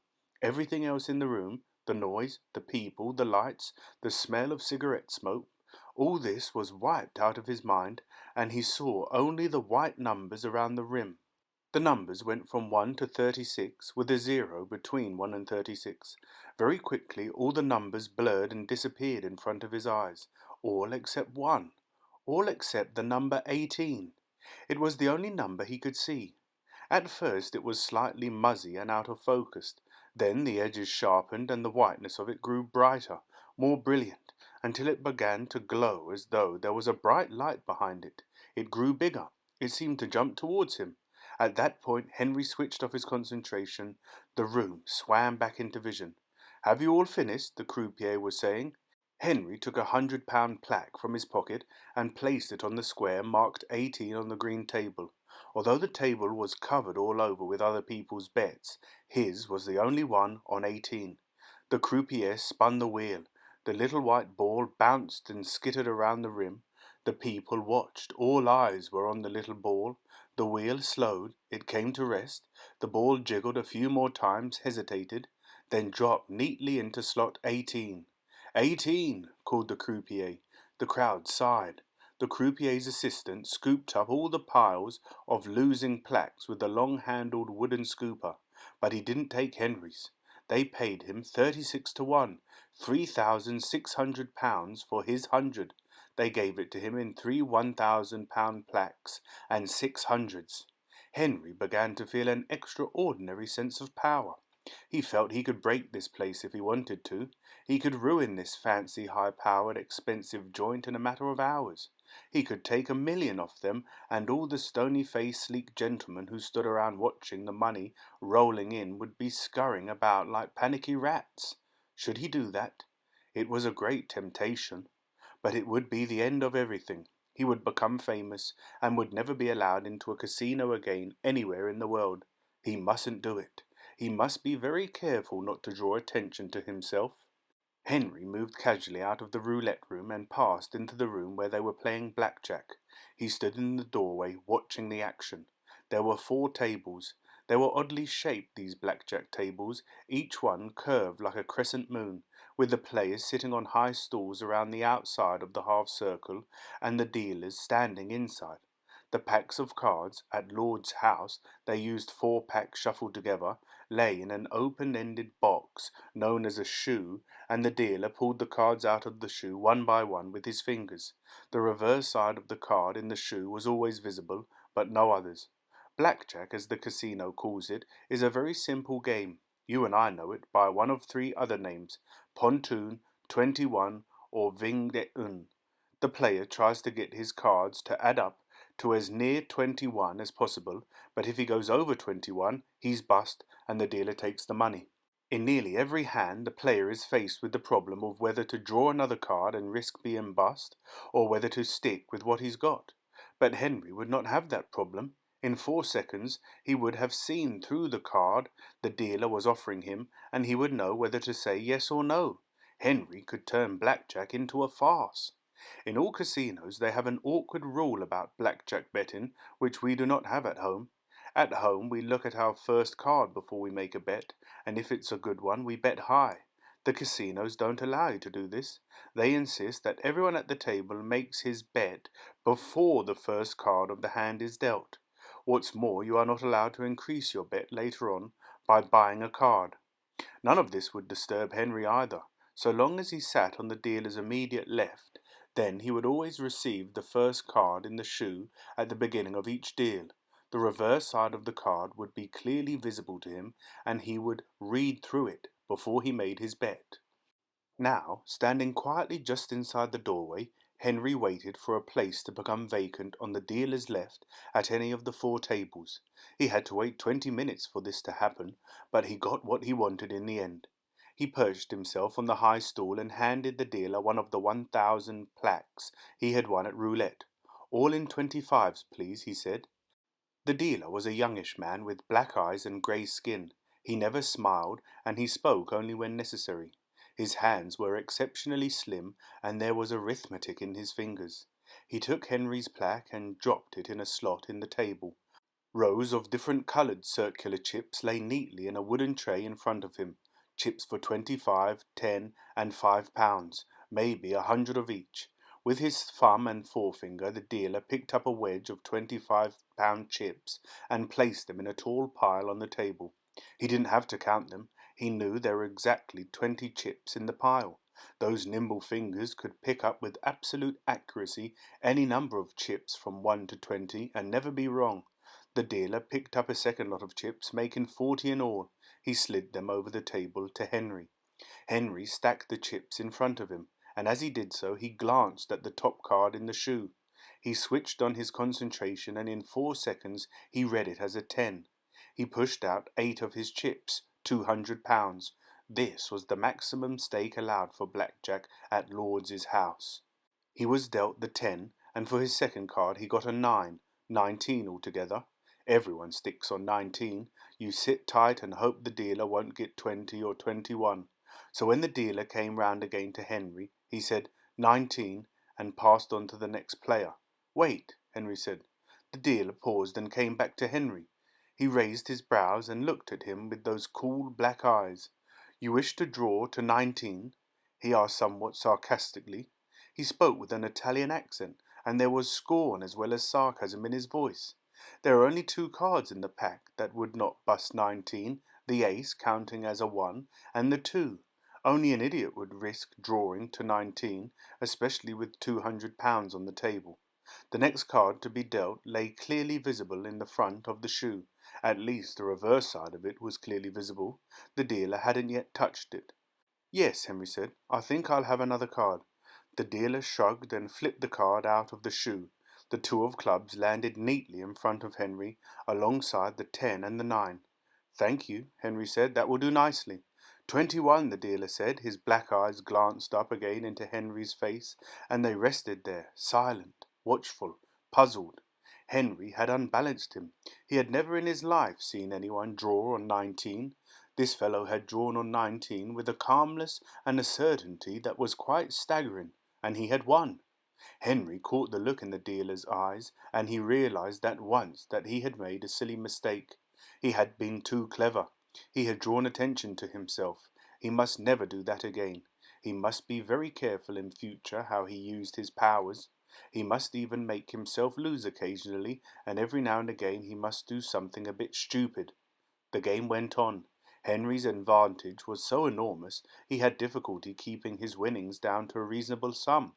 Everything else in the room, the noise, the people, the lights, the smell of cigarette smoke, all this was wiped out of his mind, and he saw only the white numbers around the rim. The numbers went from 1 to 36, with a 0 between 1 and 36. Very quickly all the numbers blurred and disappeared in front of his eyes, all except one. All except the number 18. It was the only number he could see. At first it was slightly muzzy and out of focus. Then the edges sharpened and the whiteness of it grew brighter, more brilliant, until it began to glow as though there was a bright light behind it. It grew bigger. It seemed to jump towards him. At that point Henry switched off his concentration. The room swam back into vision. "Have you all finished?" the croupier was saying. Henry took £100 plaque from his pocket and placed it on the square marked 18 on the green table. Although the table was covered all over with other people's bets, his was the only one on 18. The croupier spun the wheel. The little white ball bounced and skittered around the rim. The people watched. All eyes were on the little ball. The wheel slowed. It came to rest. The ball jiggled a few more times, hesitated, then dropped neatly into slot 18. 18, called the croupier. The crowd sighed. The croupier's assistant scooped up all the piles of losing plaques with the long-handled wooden scooper, but he didn't take Henry's. They paid him 36 to 1, £3,600 for his 100. They gave it to him in 3 £1,000 plaques and 6 hundreds. Henry began to feel an extraordinary sense of power. He felt he could break this place if he wanted to. He could ruin this fancy, high-powered, expensive joint in a matter of hours. He could take 1 million off them, and all the stony-faced, sleek gentlemen who stood around watching the money rolling in would be scurrying about like panicky rats. Should he do that? It was a great temptation. But it would be the end of everything. He would become famous, and would never be allowed into a casino again anywhere in the world. He mustn't do it. He must be very careful not to draw attention to himself. Henry moved casually out of the roulette room and passed into the room where they were playing blackjack. He stood in the doorway, watching the action. There were 4 tables. They were oddly shaped, these blackjack tables, each one curved like a crescent moon, with the players sitting on high stools around the outside of the half-circle, and the dealers standing inside. The packs of cards, at Lord's house they used 4 packs shuffled together, lay in an open-ended box known as a shoe, and the dealer pulled the cards out of the shoe one by one with his fingers. The reverse side of the card in the shoe was always visible, but no others. Blackjack, as the casino calls it, is a very simple game. You and I know it by one of 3 other names: pontoon, 21, or ving de un. The player tries to get his cards to add up to as near 21 as possible, but if he goes over 21, he's bust and the dealer takes the money. In nearly every hand, the player is faced with the problem of whether to draw another card and risk being bust, or whether to stick with what he's got. But Henry would not have that problem. In 4 seconds, he would have seen through the card the dealer was offering him, and he would know whether to say yes or no. Henry could turn blackjack into a farce. In all casinos, they have an awkward rule about blackjack betting, which we do not have at home. At home, we look at our first card before we make a bet, and if it's a good one, we bet high. The casinos don't allow you to do this. They insist that everyone at the table makes his bet before the first card of the hand is dealt. What's more, you are not allowed to increase your bet later on by buying a card. None of this would disturb Henry either, so long as he sat on the dealer's immediate left. Then he would always receive the first card in the shoe at the beginning of each deal. The reverse side of the card would be clearly visible to him, and he would read through it before he made his bet. Now, standing quietly just inside the doorway, Henry waited for a place to become vacant on the dealer's left at any of the 4 tables. He had to wait 20 minutes for this to happen, but he got what he wanted in the end. He perched himself on the high stool and handed the dealer one of the 1,000 plaques he had won at roulette. "All in 25s, please," he said. The dealer was a youngish man with black eyes and grey skin. He never smiled, and he spoke only when necessary. His hands were exceptionally slim, and there was arithmetic in his fingers. He took Henry's plaque and dropped it in a slot in the table. Rows of different coloured circular chips lay neatly in a wooden tray in front of him. Chips for 25, 10, and £5, maybe 100 of each. With his thumb and forefinger, the dealer picked up a wedge of £25 chips and placed them in a tall pile on the table. He didn't have to count them. He knew there were exactly 20 chips in the pile. Those nimble fingers could pick up with absolute accuracy any number of chips from 1 to 20 and never be wrong. The dealer picked up a second lot of chips, making 40 in all. He slid them over the table to Henry. Henry stacked the chips in front of him, and as he did so, he glanced at the top card in the shoe. He switched on his concentration, and in 4 seconds he read it as a 10. He pushed out 8 of his chips, £200. This was the maximum stake allowed for blackjack at Lord's house. He was dealt the 10, and for his second card he got a 9, 19 altogether. Everyone sticks on 19. You sit tight and hope the dealer won't get 20 or 21. So when the dealer came round again to Henry, he said 19 and passed on to the next player. "Wait," Henry said. The dealer paused and came back to Henry. He raised his brows and looked at him with those cool black eyes. "You wish to draw to 19? He asked somewhat sarcastically. He spoke with an Italian accent, and there was scorn as well as sarcasm in his voice. There are only 2 cards in the pack that would not bust 19, the ace counting as a 1, and the 2. Only an idiot would risk drawing to 19, especially with £200 on the table. The next card to be dealt lay clearly visible in the front of the shoe. At least the reverse side of it was clearly visible. The dealer hadn't yet touched it. "Yes," Henry said, "I think I'll have another card." The dealer shrugged and flipped the card out of the shoe. The 2 of clubs landed neatly in front of Henry, alongside the 10 and the 9. "Thank you," Henry said, "that will do nicely." 21, the dealer said. His black eyes glanced up again into Henry's face, and they rested there, silent, watchful, puzzled. Henry had unbalanced him. He had never in his life seen anyone draw on 19. This fellow had drawn on 19 with a calmness and a certainty that was quite staggering, and he had won. Henry caught the look in the dealer's eyes, and he realized at once that he had made a silly mistake. He had been too clever. He had drawn attention to himself. He must never do that again. He must be very careful in future how he used his powers. He must even make himself lose occasionally, and every now and again he must do something a bit stupid. The game went on. Henry's advantage was so enormous he had difficulty keeping his winnings down to a reasonable sum.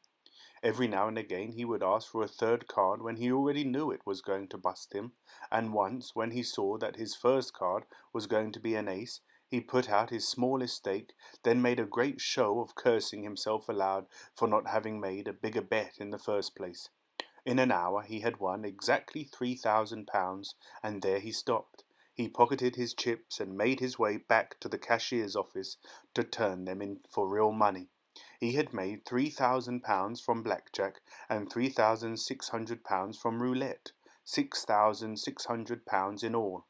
Every now and again he would ask for a third card when he already knew it was going to bust him, and once, when he saw that his first card was going to be an ace, he put out his smallest stake, then made a great show of cursing himself aloud for not having made a bigger bet in the first place. In an hour he had won exactly £3,000, and there he stopped. He pocketed his chips and made his way back to the cashier's office to turn them in for real money. He had made £3,000 from blackjack and £3,600 from roulette, £6,600 in all.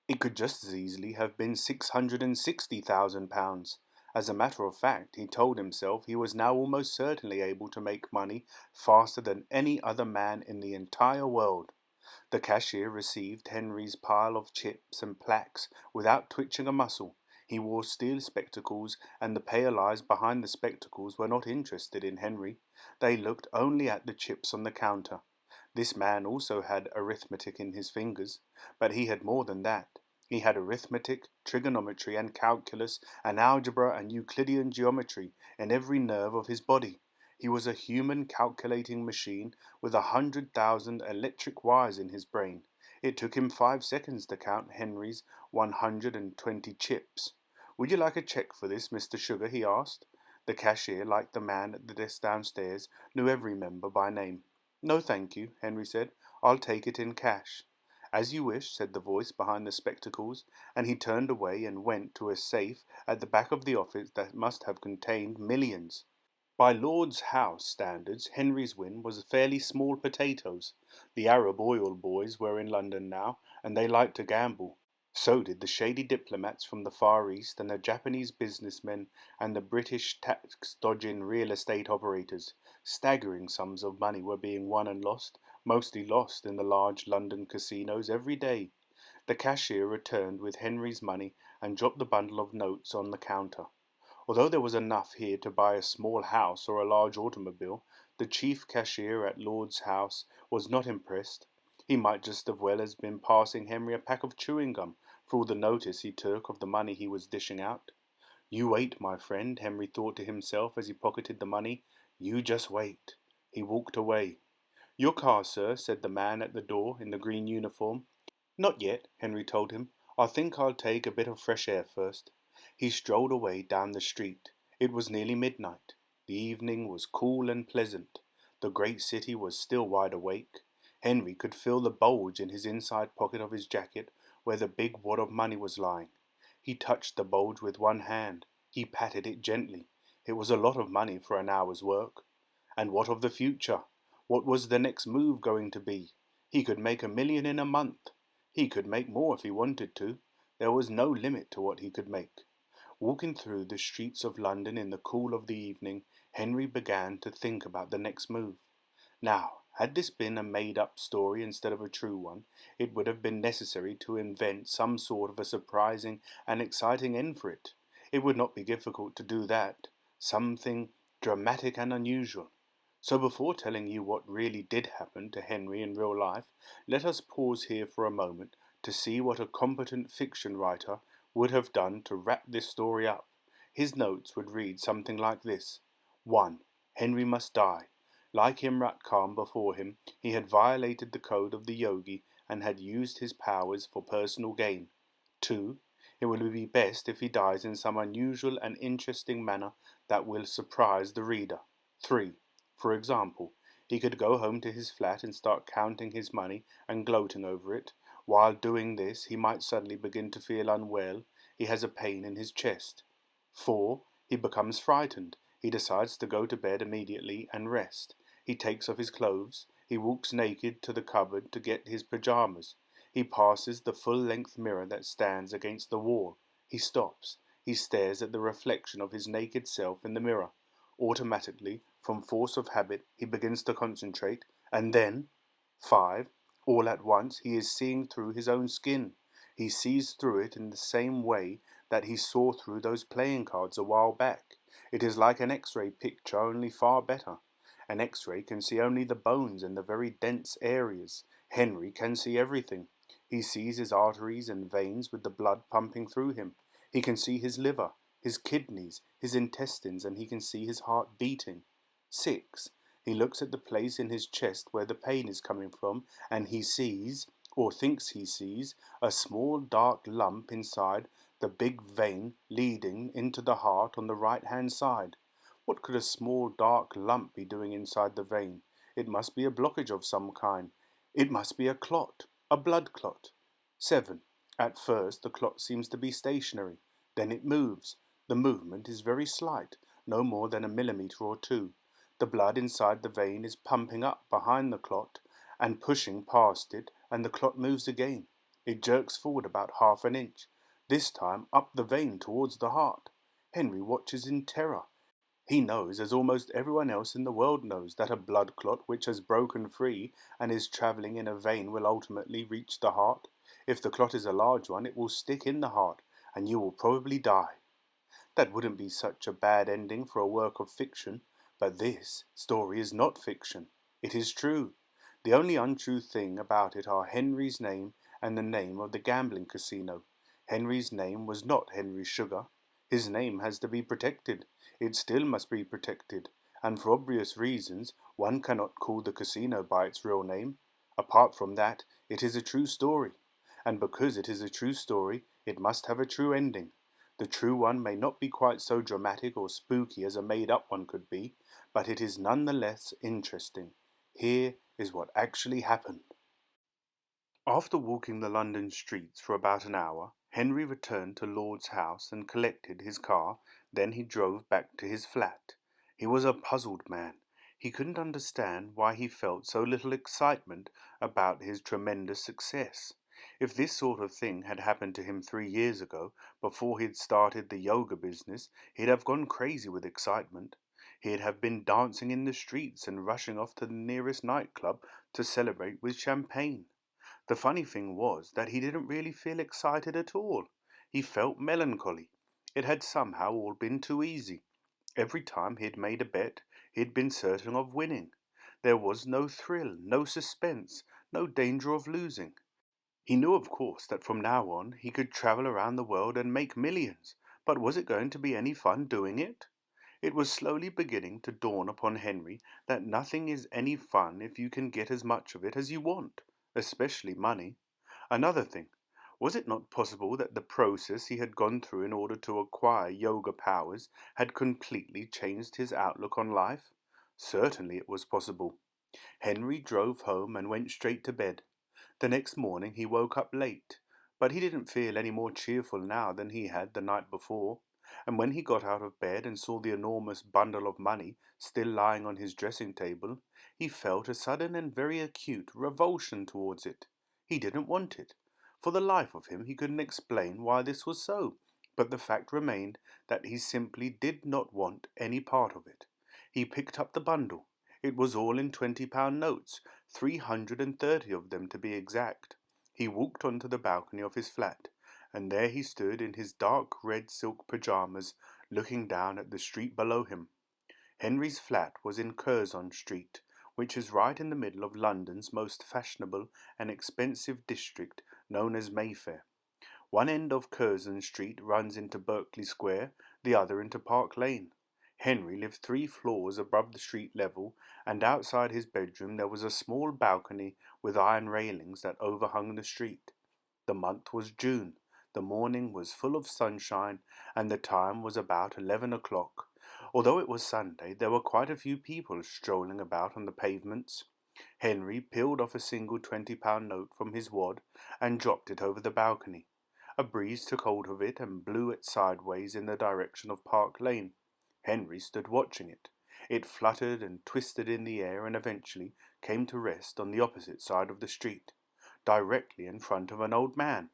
It could just as easily have been £660,000. As a matter of fact, he told himself he was now almost certainly able to make money faster than any other man in the entire world. The cashier received Henry's pile of chips and plaques without twitching a muscle. He wore steel spectacles, and the pale eyes behind the spectacles were not interested in Henry. They looked only at the chips on the counter. This man also had arithmetic in his fingers, but he had more than that. He had arithmetic, trigonometry and calculus and algebra and Euclidean geometry in every nerve of his body. He was a human calculating machine with 100,000 electric wires in his brain. It took him 5 seconds to count Henry's 120 chips. "Would you like a check for this, Mr. Sugar?" he asked. The cashier, like the man at the desk downstairs, knew every member by name. "No, thank you," Henry said. "I'll take it in cash." "As you wish," said the voice behind the spectacles, and he turned away and went to a safe at the back of the office that must have contained millions. By Lord's House standards, Henry's win was fairly small potatoes. The Arab oil boys were in London now, and they liked to gamble. So did the shady diplomats from the Far East and the Japanese businessmen and the British tax-dodging real estate operators. Staggering sums of money were being won and lost, mostly lost in the large London casinos every day. The cashier returned with Henry's money and dropped the bundle of notes on the counter. Although there was enough here to buy a small house or a large automobile, the chief cashier at Lord's House was not impressed. He might just as well have been passing Henry a pack of chewing gum for all the notice he took of the money he was dishing out. "You wait, my friend," Henry thought to himself as he pocketed the money. "You just wait." He walked away. "Your car, sir," said the man at the door in the green uniform. "Not yet," Henry told him. "I think I'll take a bit of fresh air first." He strolled away down the street. It was nearly midnight. The evening was cool and pleasant. The great city was still wide awake. Henry could feel the bulge in his inside pocket of his jacket where the big wad of money was lying. He touched the bulge with one hand. He patted it gently. It was a lot of money for an hour's work. And what of the future? What was the next move going to be? He could make £1 million in a month. He could make more if he wanted to. There was no limit to what he could make. Walking through the streets of London in the cool of the evening, Henry began to think about the next move. Now, had this been a made-up story instead of a true one, it would have been necessary to invent some sort of a surprising and exciting end for it. It would not be difficult to do that. Something dramatic and unusual. So before telling you what really did happen to Henry in real life, let us pause here for a moment to see what a competent fiction writer would have done to wrap this story up. His notes would read something like this. 1. Henry must die. Like Imrat Khan before him, he had violated the code of the yogi and had used his powers for personal gain. 2. It will be best if he dies in some unusual and interesting manner that will surprise the reader. 3. For example, he could go home to his flat and start counting his money and gloating over it. While doing this, he might suddenly begin to feel unwell. He has a pain in his chest. 4. He becomes frightened. He decides to go to bed immediately and rest. He takes off his clothes. He walks naked to the cupboard to get his pajamas. He passes the full-length mirror that stands against the wall. He stops. He stares at the reflection of his naked self in the mirror. Automatically, from force of habit, he begins to concentrate, and then 5. All at once he is seeing through his own skin. He sees through it in the same way that he saw through those playing cards a while back. It is like an X-ray picture, only far better. An X-ray can see only the bones and the very dense areas. Henry can see everything. He sees his arteries and veins with the blood pumping through him. He can see his liver, his kidneys, his intestines, and he can see his heart beating. 6. He looks at the place in his chest where the pain is coming from, and he sees, or thinks he sees, a small dark lump inside the big vein leading into the heart on the right-hand side. What could a small dark lump be doing inside the vein? It must be a blockage of some kind. It must be a clot, a blood clot. 7. At first the clot seems to be stationary. Then it moves. The movement is very slight, no more than a millimetre or two. The blood inside the vein is pumping up behind the clot and pushing past it, and the clot moves again. It jerks forward about half an inch, this time up the vein towards the heart. Henry watches in terror. He knows, as almost everyone else in the world knows, that a blood clot which has broken free and is travelling in a vein will ultimately reach the heart. If the clot is a large one, it will stick in the heart, and you will probably die. That wouldn't be such a bad ending for a work of fiction, but this story is not fiction. It is true. The only untrue thing about it are Henry's name and the name of the gambling casino. Henry's name was not Henry Sugar. His name has to be protected. It still must be protected, and for obvious reasons, one cannot call the casino by its real name. Apart from that, it is a true story, and because it is a true story, it must have a true ending. The true one may not be quite so dramatic or spooky as a made-up one could be, but it is none the less interesting. Here is what actually happened. After walking the London streets for about an hour, Henry returned to Lord's house and collected his car. Then he drove back to his flat. He was a puzzled man. He couldn't understand why he felt so little excitement about his tremendous success. If this sort of thing had happened to him 3 years ago, before he'd started the yoga business, he'd have gone crazy with excitement. He'd have been dancing in the streets and rushing off to the nearest nightclub to celebrate with champagne. The funny thing was that he didn't really feel excited at all. He felt melancholy. It had somehow all been too easy. Every time he'd made a bet, he'd been certain of winning. There was no thrill, no suspense, no danger of losing. He knew, of course, that from now on he could travel around the world and make millions, but was it going to be any fun doing it? It was slowly beginning to dawn upon Henry that nothing is any fun if you can get as much of it as you want, especially money. Another thing, was it not possible that the process he had gone through in order to acquire yoga powers had completely changed his outlook on life? Certainly it was possible. Henry drove home and went straight to bed. The next morning he woke up late, but he didn't feel any more cheerful now than he had the night before, and when he got out of bed and saw the enormous bundle of money still lying on his dressing table, he felt a sudden and very acute revulsion towards it. He didn't want it. For the life of him he couldn't explain why this was so, but the fact remained that he simply did not want any part of it. He picked up the bundle. It was all in £20 notes, 330 of them to be exact. He walked onto the balcony of his flat, and there he stood in his dark red silk pyjamas, looking down at the street below him. Henry's flat was in Curzon Street, which is right in the middle of London's most fashionable and expensive district, known as Mayfair. One end of Curzon Street runs into Berkeley Square, the other into Park Lane. Henry lived 3 floors above the street level, and outside his bedroom there was a small balcony with iron railings that overhung the street. The month was June. The morning was full of sunshine, and the time was about 11 o'clock. Although it was Sunday, there were quite a few people strolling about on the pavements. Henry peeled off a single £20 note from his wad and dropped it over the balcony. A breeze took hold of it and blew it sideways in the direction of Park Lane. Henry stood watching it. It fluttered and twisted in the air and eventually came to rest on the opposite side of the street, directly in front of an old man.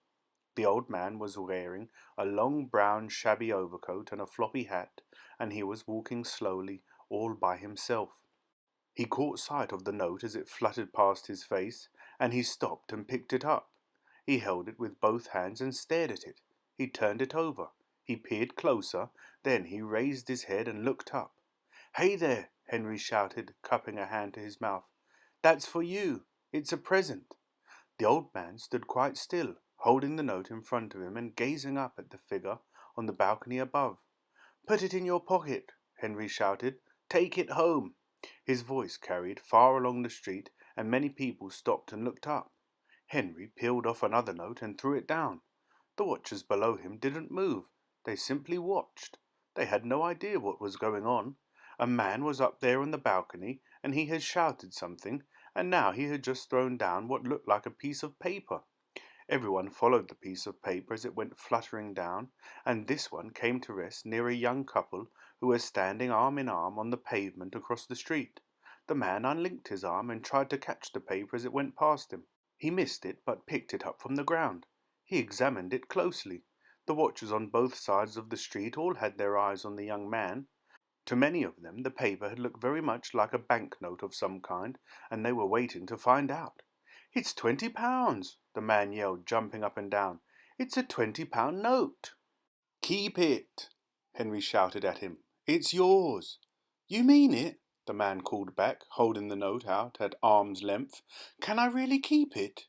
The old man was wearing a long brown shabby overcoat and a floppy hat, and he was walking slowly, all by himself. He caught sight of the note as it fluttered past his face, and he stopped and picked it up. He held it with both hands and stared at it. He turned it over. He peered closer, then he raised his head and looked up. "Hey there," Henry shouted, cupping a hand to his mouth. "That's for you. It's a present." The old man stood quite still, holding the note in front of him and gazing up at the figure on the balcony above. "Put it in your pocket," Henry shouted. "Take it home." His voice carried far along the street, and many people stopped and looked up. Henry peeled off another note and threw it down. The watchers below him didn't move. They simply watched. They had no idea what was going on. A man was up there on the balcony, and he had shouted something, and now he had just thrown down what looked like a piece of paper. Everyone followed the piece of paper as it went fluttering down, and this one came to rest near a young couple who were standing arm in arm on the pavement across the street. The man unlinked his arm and tried to catch the paper as it went past him. He missed it, but picked it up from the ground. He examined it closely. The watchers on both sides of the street all had their eyes on the young man. To many of them the paper had looked very much like a banknote of some kind, and they were waiting to find out. "It's £20," the man yelled, jumping up and down. "It's a £20 note." "Keep it," Henry shouted at him. "It's yours." "You mean it?" the man called back, holding the note out at arm's length. "Can I really keep it?"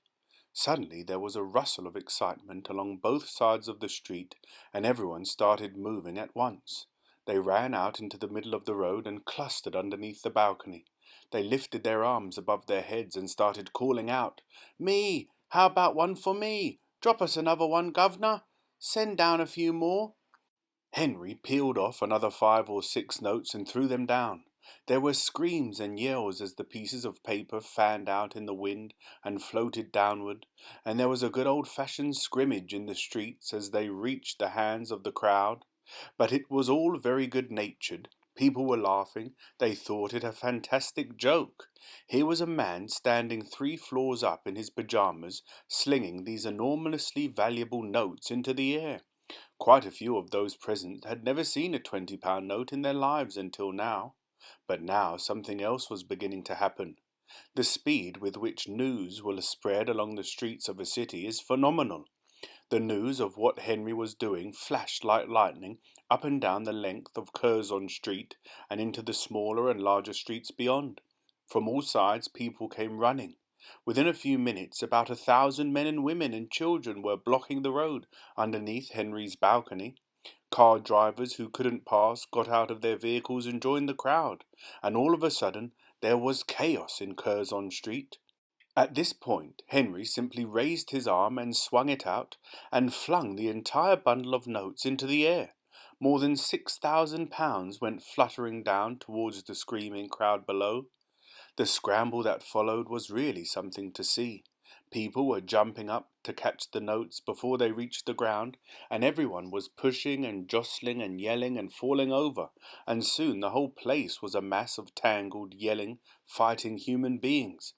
Suddenly there was a rustle of excitement along both sides of the street, and everyone started moving at once. They ran out into the middle of the road and clustered underneath the balcony. They lifted their arms above their heads and started calling out, "Me! How about one for me? Drop us another one, governor. Send down a few more." Henry peeled off another 5 or 6 notes and threw them down. There were screams and yells as the pieces of paper fanned out in the wind and floated downward, and there was a good old-fashioned scrimmage in the streets as they reached the hands of the crowd. But it was all very good-natured. People were laughing. They thought it a fantastic joke. Here was a man standing 3 floors up in his pyjamas, slinging these enormously valuable notes into the air. Quite a few of those present had never seen a £20 note in their lives until now. But now something else was beginning to happen. The speed with which news will spread along the streets of a city is phenomenal. The news of what Henry was doing flashed like lightning up and down the length of Curzon Street and into the smaller and larger streets beyond. From all sides people came running. Within a few minutes about 1,000 men and women and children were blocking the road underneath Henry's balcony. Car drivers who couldn't pass got out of their vehicles and joined the crowd, and all of a sudden there was chaos in Curzon Street. At this point Henry simply raised his arm and swung it out, and flung the entire bundle of notes into the air. More than £6,000 went fluttering down towards the screaming crowd below. The scramble that followed was really something to see. People were jumping up to catch the notes before they reached the ground, and everyone was pushing and jostling and yelling and falling over, and soon the whole place was a mass of tangled, yelling, fighting human beings.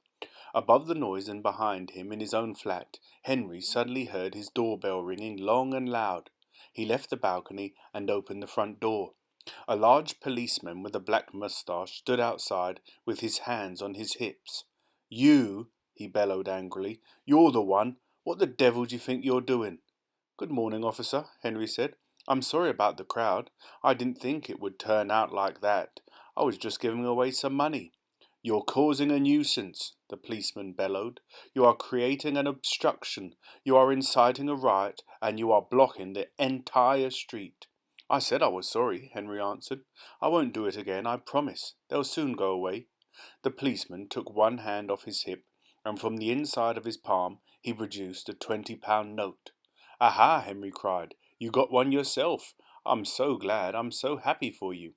Above the noise and behind him in his own flat, Henry suddenly heard his doorbell ringing long and loud. He left the balcony and opened the front door. A large policeman with a black moustache stood outside with his hands on his hips. "You," he bellowed angrily, "you're the one. What the devil do you think you're doing?" "Good morning, officer," Henry said. "I'm sorry about the crowd. I didn't think it would turn out like that. I was just giving away some money." "You're causing a nuisance," the policeman bellowed. "You are creating an obstruction. You are inciting a riot, and you are blocking the entire street." "I said I was sorry," Henry answered. "I won't do it again, I promise. They'll soon go away." The policeman took one hand off his hip, and from the inside of his palm he produced a £20 note. "Aha!" Henry cried. "You got one yourself. I'm so glad. I'm so happy for you."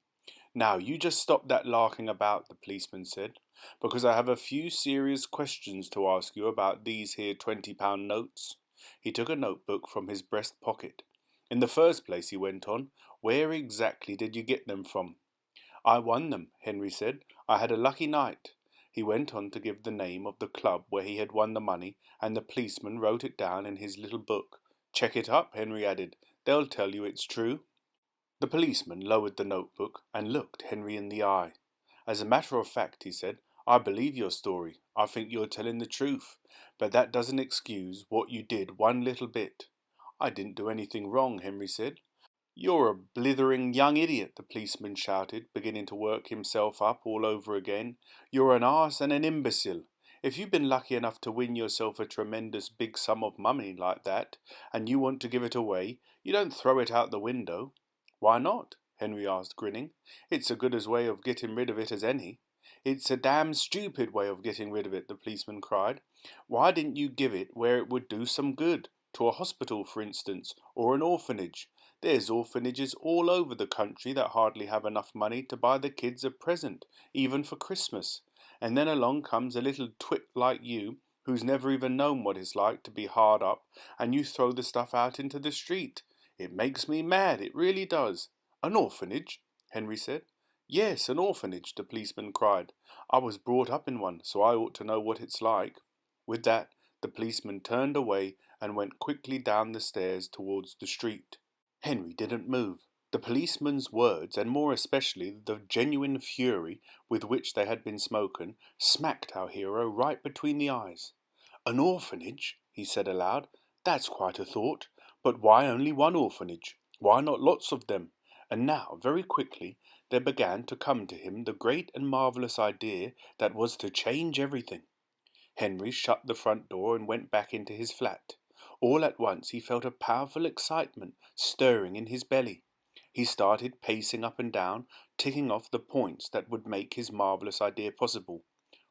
"Now you just stop that larking about," the policeman said, "because I have a few serious questions to ask you about these here £20 notes." He took a notebook from his breast pocket. "In the first place," he went on, "where exactly did you get them from?" "I won them," Henry said. "I had a lucky night." He went on to give the name of the club where he had won the money, and the policeman wrote it down in his little book. "Check it up," Henry added. "They'll tell you it's true." The policeman lowered the notebook and looked Henry in the eye. "As a matter of fact," he said, "I believe your story. I think you're telling the truth. But that doesn't excuse what you did one little bit." "I didn't do anything wrong," Henry said. "You're a blithering young idiot," the policeman shouted, beginning to work himself up all over again. "You're an arse and an imbecile. If you've been lucky enough to win yourself a tremendous big sum of money like that, and you want to give it away, you don't throw it out the window." "Why not?" Henry asked, grinning. "It's as good a way of getting rid of it as any." "It's a damn stupid way of getting rid of it," the policeman cried. "Why didn't you give it where it would do some good? To a hospital, for instance, or an orphanage. There's orphanages all over the country that hardly have enough money to buy the kids a present, even for Christmas. and then along comes a little twit like you, who's never even known what it's like to be hard up, and you throw the stuff out into the street. It makes me mad, it really does." "An orphanage?" Henry said. "Yes, an orphanage," the policeman cried. "I was brought up in one, so I ought to know what it's like." With that, the policeman turned away and went quickly down the stairs towards the street. Henry didn't move. The policeman's words, and more especially the genuine fury with which they had been spoken, smacked our hero right between the eyes. "An orphanage," he said aloud. "That's quite a thought. But why only one orphanage? Why not lots of them?" And now, very quickly, there began to come to him the great and marvellous idea that was to change everything. Henry shut the front door and went back into his flat. All at once he felt a powerful excitement stirring in his belly. He started pacing up and down, ticking off the points that would make his marvellous idea possible.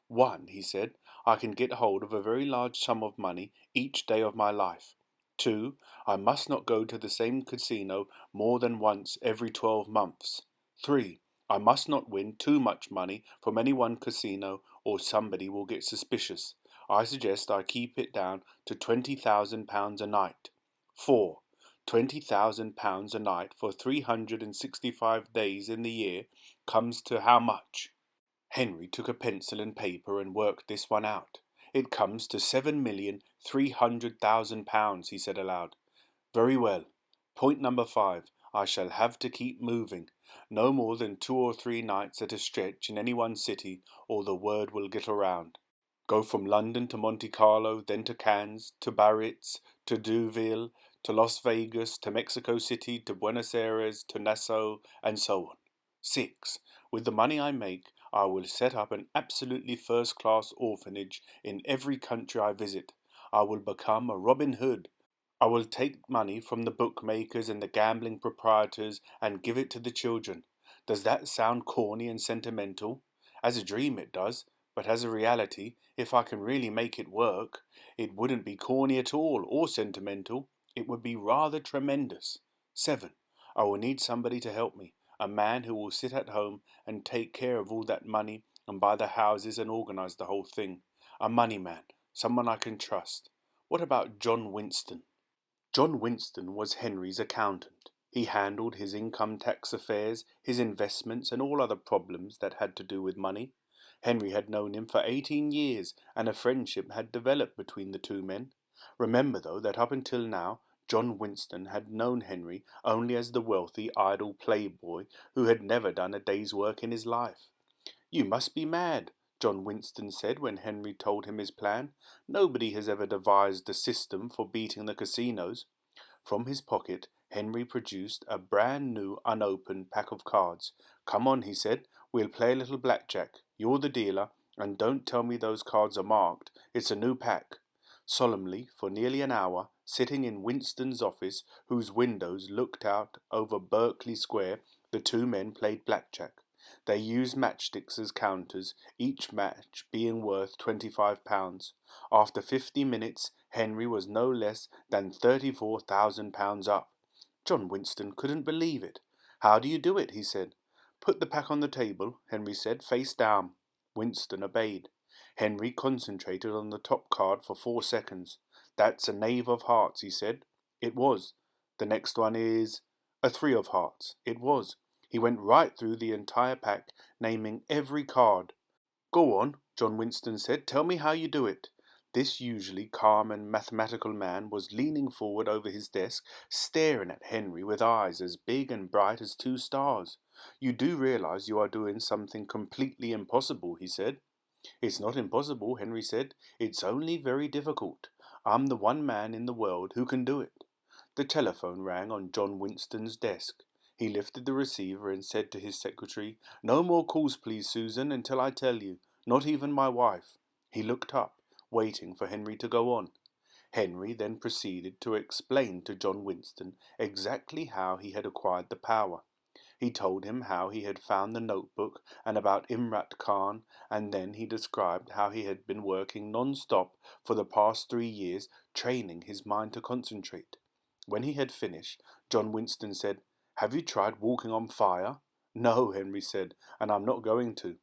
"1," he said, "I can get hold of a very large sum of money each day of my life. 2, I must not go to the same casino more than once every 12 months. 3, I must not win too much money from any one casino or somebody will get suspicious. I suggest I keep it down to £20,000 a night. 4, £20,000 a night for 365 days in the year comes to how much?" Henry took a pencil and paper and worked this one out. "It comes to £7,300,000, he said aloud. "Very well. Point number 5. I shall have to keep moving. No more than 2 or 3 nights at a stretch in any one city, or the word will get around. Go from London to Monte Carlo, then to Cannes, to Biarritz, to Deauville, to Las Vegas, to Mexico City, to Buenos Aires, to Nassau, and so on. 6. With the money I make, I will set up an absolutely first-class orphanage in every country I visit. I will become a Robin Hood. I will take money from the bookmakers and the gambling proprietors and give it to the children. Does that sound corny and sentimental? As a dream it does, but as a reality, if I can really make it work, it wouldn't be corny at all or sentimental. It would be rather tremendous. 7. I will need somebody to help me, a man who will sit at home and take care of all that money and buy the houses and organize the whole thing. A money man, someone I can trust. What about John Winston?" John Winston was Henry's accountant. He handled his income tax affairs, his investments, and all other problems that had to do with money. Henry had known him for 18 years, and a friendship had developed between the two men. Remember, though, that up until now, John Winston had known Henry only as the wealthy, idle playboy who had never done a day's work in his life. "You must be mad," John Winston said when Henry told him his plan. "Nobody has ever devised a system for beating the casinos." From his pocket, Henry produced a brand new unopened pack of cards. "Come on," he said, "we'll play a little blackjack. You're the dealer, and don't tell me those cards are marked. It's a new pack." Solemnly, for nearly an hour, sitting in Winston's office, whose windows looked out over Berkeley Square, the two men played blackjack. They used matchsticks as counters, each match being worth £25. After 50 minutes, Henry was no less than £34,000 up. John Winston couldn't believe it. "How do you do it?" he said. "Put the pack on the table," Henry said, "face down." Winston obeyed. Henry concentrated on the top card for 4 seconds. "That's a knave of hearts," he said. It was. "The next one is—" "A 3 of hearts." It was. He went right through the entire pack, naming every card. "Go on," John Winston said. "Tell me how you do it." This usually calm and mathematical man was leaning forward over his desk, staring at Henry with eyes as big and bright as 2 stars. "You do realize you are doing something completely impossible," he said. "It's not impossible," Henry said. "It's only very difficult. I'm the one man in the world who can do it." The telephone rang on John Winston's desk. He lifted the receiver and said to his secretary, "No more calls, please, Susan, until I tell you. Not even my wife." He looked up, waiting for Henry to go on. Henry then proceeded to explain to John Winston exactly how he had acquired the power. He told him how he had found the notebook and about Imrat Khan, and then he described how he had been working non-stop for the past 3 years, training his mind to concentrate. When he had finished, John Winston said, "Have you tried walking on fire?" "No," Henry said, "and I'm not going to."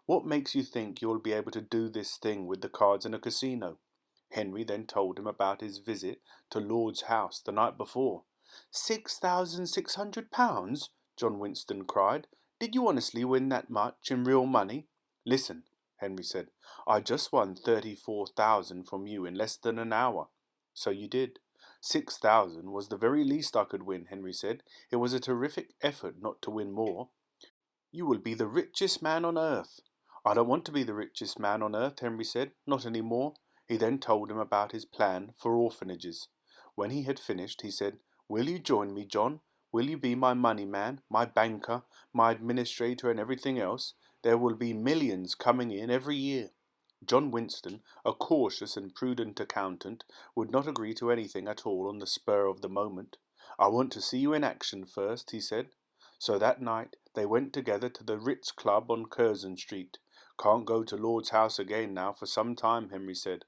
What makes you think you'll be able to do this thing with the cards in a casino?" Henry then told him about his visit to Lord's house the night before. £6,600? John Winston cried. "Did you honestly win that much in real money?" "Listen," Henry said. "I just won 34,000 from you in less than an hour." "So you did." 6,000 was the very least I could win," Henry said. "It was a terrific effort not to win more." "You will be the richest man on earth." "I don't want to be the richest man on earth," Henry said. "Not any more." He then told him about his plan for orphanages. When he had finished, he said, "Will you join me, John? Will you be my money man, my banker, my administrator, and everything else? There will be millions coming in every year." John Winston, a cautious and prudent accountant, would not agree to anything at all on the spur of the moment. "I want to see you in action first," he said. So that night they went together to the Ritz Club on Curzon Street. "Can't go to Lord's house again now for some time," Henry said.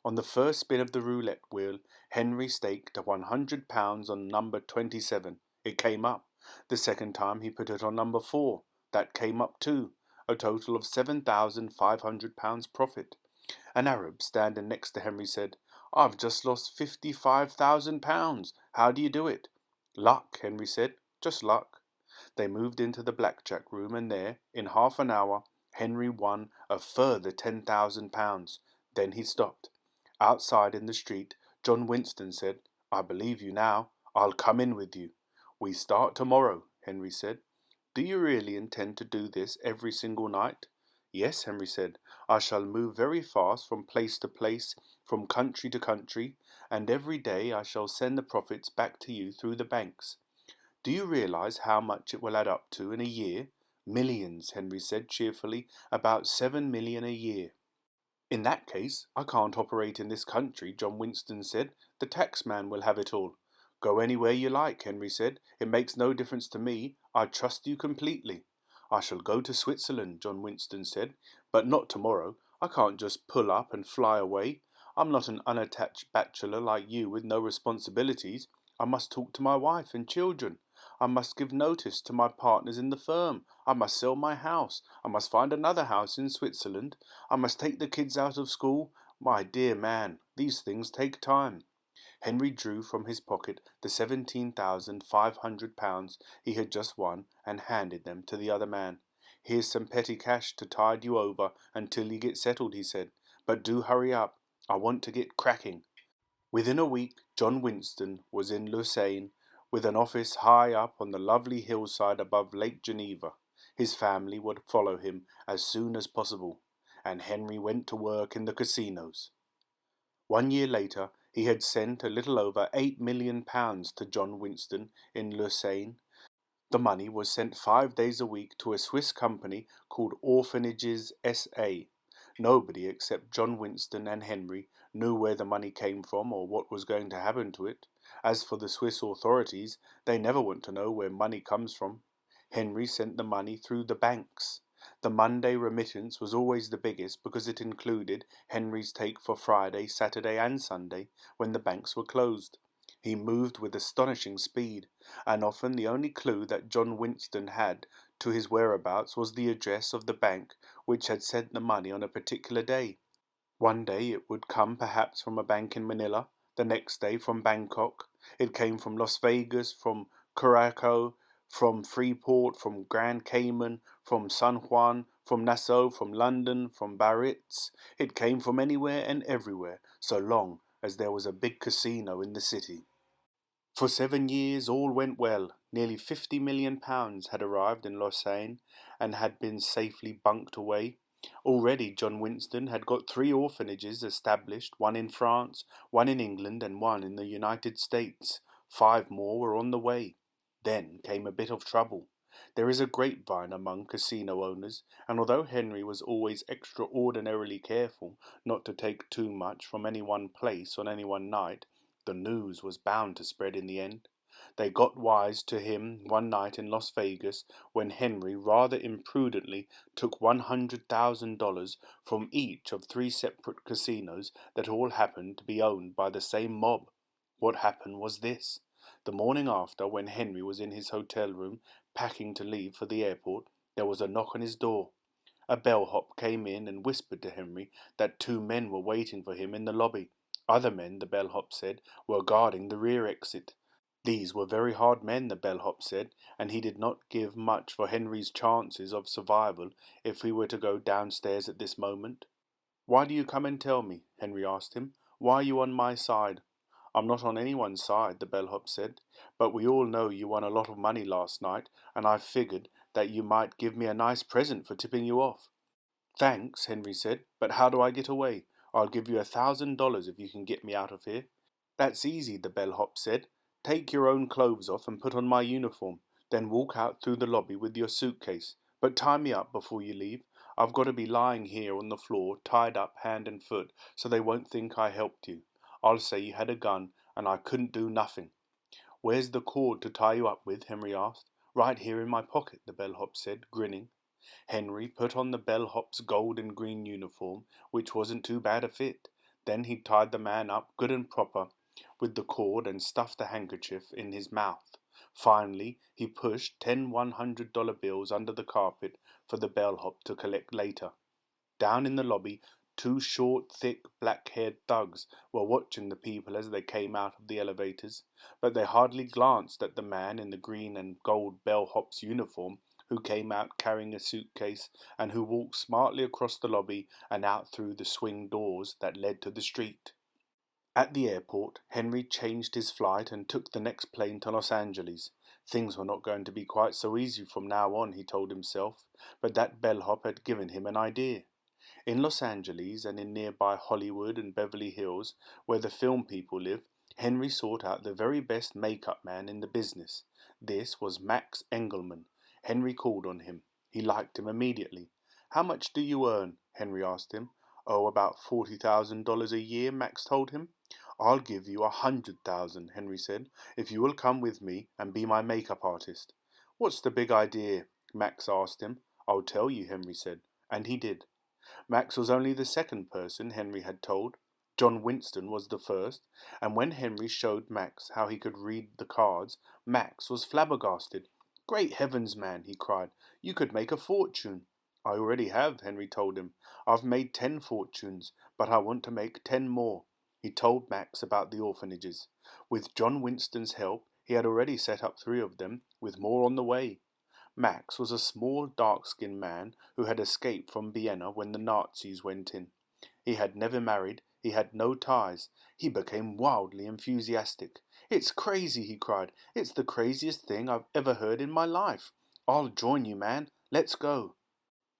On the first spin of the roulette wheel, Henry staked £100 on number 27. It came up. The second time he put it on number 4. That came up too. A total of £7,500 profit. An Arab standing next to Henry said, "I've just lost £55,000. How do you do it?" "Luck," Henry said. "Just luck." They moved into the blackjack room, and there, in half an hour, Henry won a further £10,000. Then he stopped. Outside in the street, John Winston said, "I believe you now. I'll come in with you." "We start tomorrow," Henry said. "Do you really intend to do this every single night?" "Yes," Henry said. "I shall move very fast from place to place, from country to country, and every day I shall send the profits back to you through the banks." "Do you realize how much it will add up to in a year?" "Millions," Henry said cheerfully. "About 7 million a year." "In that case, I can't operate in this country," John Winston said. "The taxman will have it all." "Go anywhere you like," Henry said. "It makes no difference to me. I trust you completely." "I shall go to Switzerland," John Winston said, "but not tomorrow. I can't just pull up and fly away. I'm not an unattached bachelor like you with no responsibilities. I must talk to my wife and children. I must give notice to my partners in the firm. I must sell my house. I must find another house in Switzerland. I must take the kids out of school. My dear man, these things take time." Henry drew from his pocket the £17,500 he had just won and handed them to the other man. "Here's some petty cash to tide you over until you get settled," he said. "But do hurry up. I want to get cracking." Within a week, John Winston was in Lausanne, with an office high up on the lovely hillside above Lake Geneva. His family would follow him as soon as possible, and Henry went to work in the casinos. 1 year later, he had sent a little over £8 million to John Winston in Lausanne. The money was sent 5 days a week to a Swiss company called Orphanages S.A. Nobody except John Winston and Henry knew where the money came from or what was going to happen to it. As for the Swiss authorities, they never want to know where money comes from. Henry sent the money through the banks. The Monday remittance was always the biggest because it included Henry's take for Friday, Saturday and Sunday when the banks were closed. He moved with astonishing speed, and often the only clue that John Winston had to his whereabouts was the address of the bank which had sent the money on a particular day. One day it would come perhaps from a bank in Manila, the next day from Bangkok. It came from Las Vegas, from Curacao, from Freeport, from Grand Cayman, from San Juan, from Nassau, from London, from Biarritz. It came from anywhere and everywhere, so long as there was a big casino in the city. For 7 years all went well. Nearly £50 million had arrived in Lausanne and had been safely bunked away. Already John Winston had got 3 orphanages established, one in France, one in England and one in the United States. 5 more were on the way. Then came a bit of trouble. There is a grapevine among casino owners, and although Henry was always extraordinarily careful not to take too much from any one place on any one night, the news was bound to spread in the end. They got wise to him one night in Las Vegas when Henry rather imprudently took $100,000 from each of 3 separate casinos that all happened to be owned by the same mob. What happened was this. The morning after, when Henry was in his hotel room packing to leave for the airport, there was a knock on his door. A bellhop came in and whispered to Henry that 2 men were waiting for him in the lobby. Other men, the bellhop said, were guarding the rear exit. These were very hard men, the bellhop said, and he did not give much for Henry's chances of survival if he were to go downstairs at this moment. "Why do you come and tell me?" Henry asked him. "Why are you on my side?" "I'm not on anyone's side," the bellhop said, "but we all know you won a lot of money last night, and I figured that you might give me a nice present for tipping you off." "Thanks," Henry said, "but how do I get away? I'll give you $1,000 if you can get me out of here." "That's easy," the bellhop said. "Take your own clothes off and put on my uniform, then walk out through the lobby with your suitcase. But tie me up before you leave. I've got to be lying here on the floor, tied up hand and foot, so they won't think I helped you. I'll say you had a gun and I couldn't do nothing." "Where's the cord to tie you up with?" Henry asked. "Right here in my pocket," the bellhop said, grinning. Henry put on the bellhop's gold and green uniform, which wasn't too bad a fit. Then he tied the man up good and proper with the cord and stuffed the handkerchief in his mouth. Finally, he pushed 10 $100 bills under the carpet for the bellhop to collect later. Down in the lobby, 2 short, thick, black-haired thugs were watching the people as they came out of the elevators, but they hardly glanced at the man in the green and gold bellhop's uniform who came out carrying a suitcase and who walked smartly across the lobby and out through the swing doors that led to the street. At the airport, Henry changed his flight and took the next plane to Los Angeles. Things were not going to be quite so easy from now on, he told himself, but that bellhop had given him an idea. In Los Angeles and in nearby Hollywood and Beverly Hills, where the film people live, Henry sought out the very best makeup man in the business. This was Max Engelman. Henry called on him. He liked him immediately. "How much do you earn?" Henry asked him. "Oh, about $40,000 a year," Max told him. "I'll give you 100,000, Henry said, "if you will come with me and be my makeup artist." "What's the big idea?" Max asked him. "I'll tell you," Henry said. And he did. Max was only the second person Henry had told. John Winston was the first, and when Henry showed Max how he could read the cards, Max was flabbergasted. "Great heavens, man," he cried, "you could make a fortune." "I already have," Henry told him. "I've made 10 fortunes, but I want to make 10 more." He told Max about the orphanages. With John Winston's help, he had already set up 3 of them, with more on the way. Max was a small, dark-skinned man who had escaped from Vienna when the Nazis went in. He had never married, he had no ties. He became wildly enthusiastic. "It's crazy," he cried. "It's the craziest thing I've ever heard in my life. I'll join you, man. Let's go."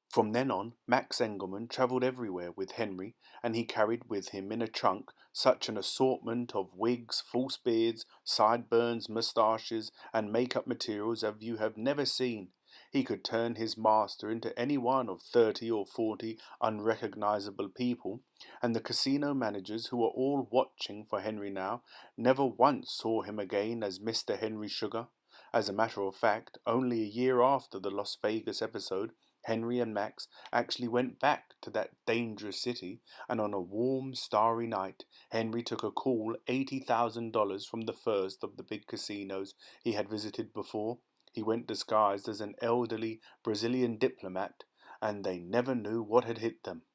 From then on, Max Engelman travelled everywhere with Henry, and he carried with him in a trunk such an assortment of wigs, false beards, sideburns, moustaches, and make-up materials as you have never seen. He could turn his master into any one of 30 or 40 unrecognizable people, and the casino managers, who were all watching for Henry now, never once saw him again as Mr. Henry Sugar. As a matter of fact, only a year after the Las Vegas episode, Henry and Max actually went back to that dangerous city, and on a warm, starry night, Henry took a cool $80,000 from the first of the big casinos he had visited before. He went disguised as an elderly Brazilian diplomat, and they never knew what had hit them.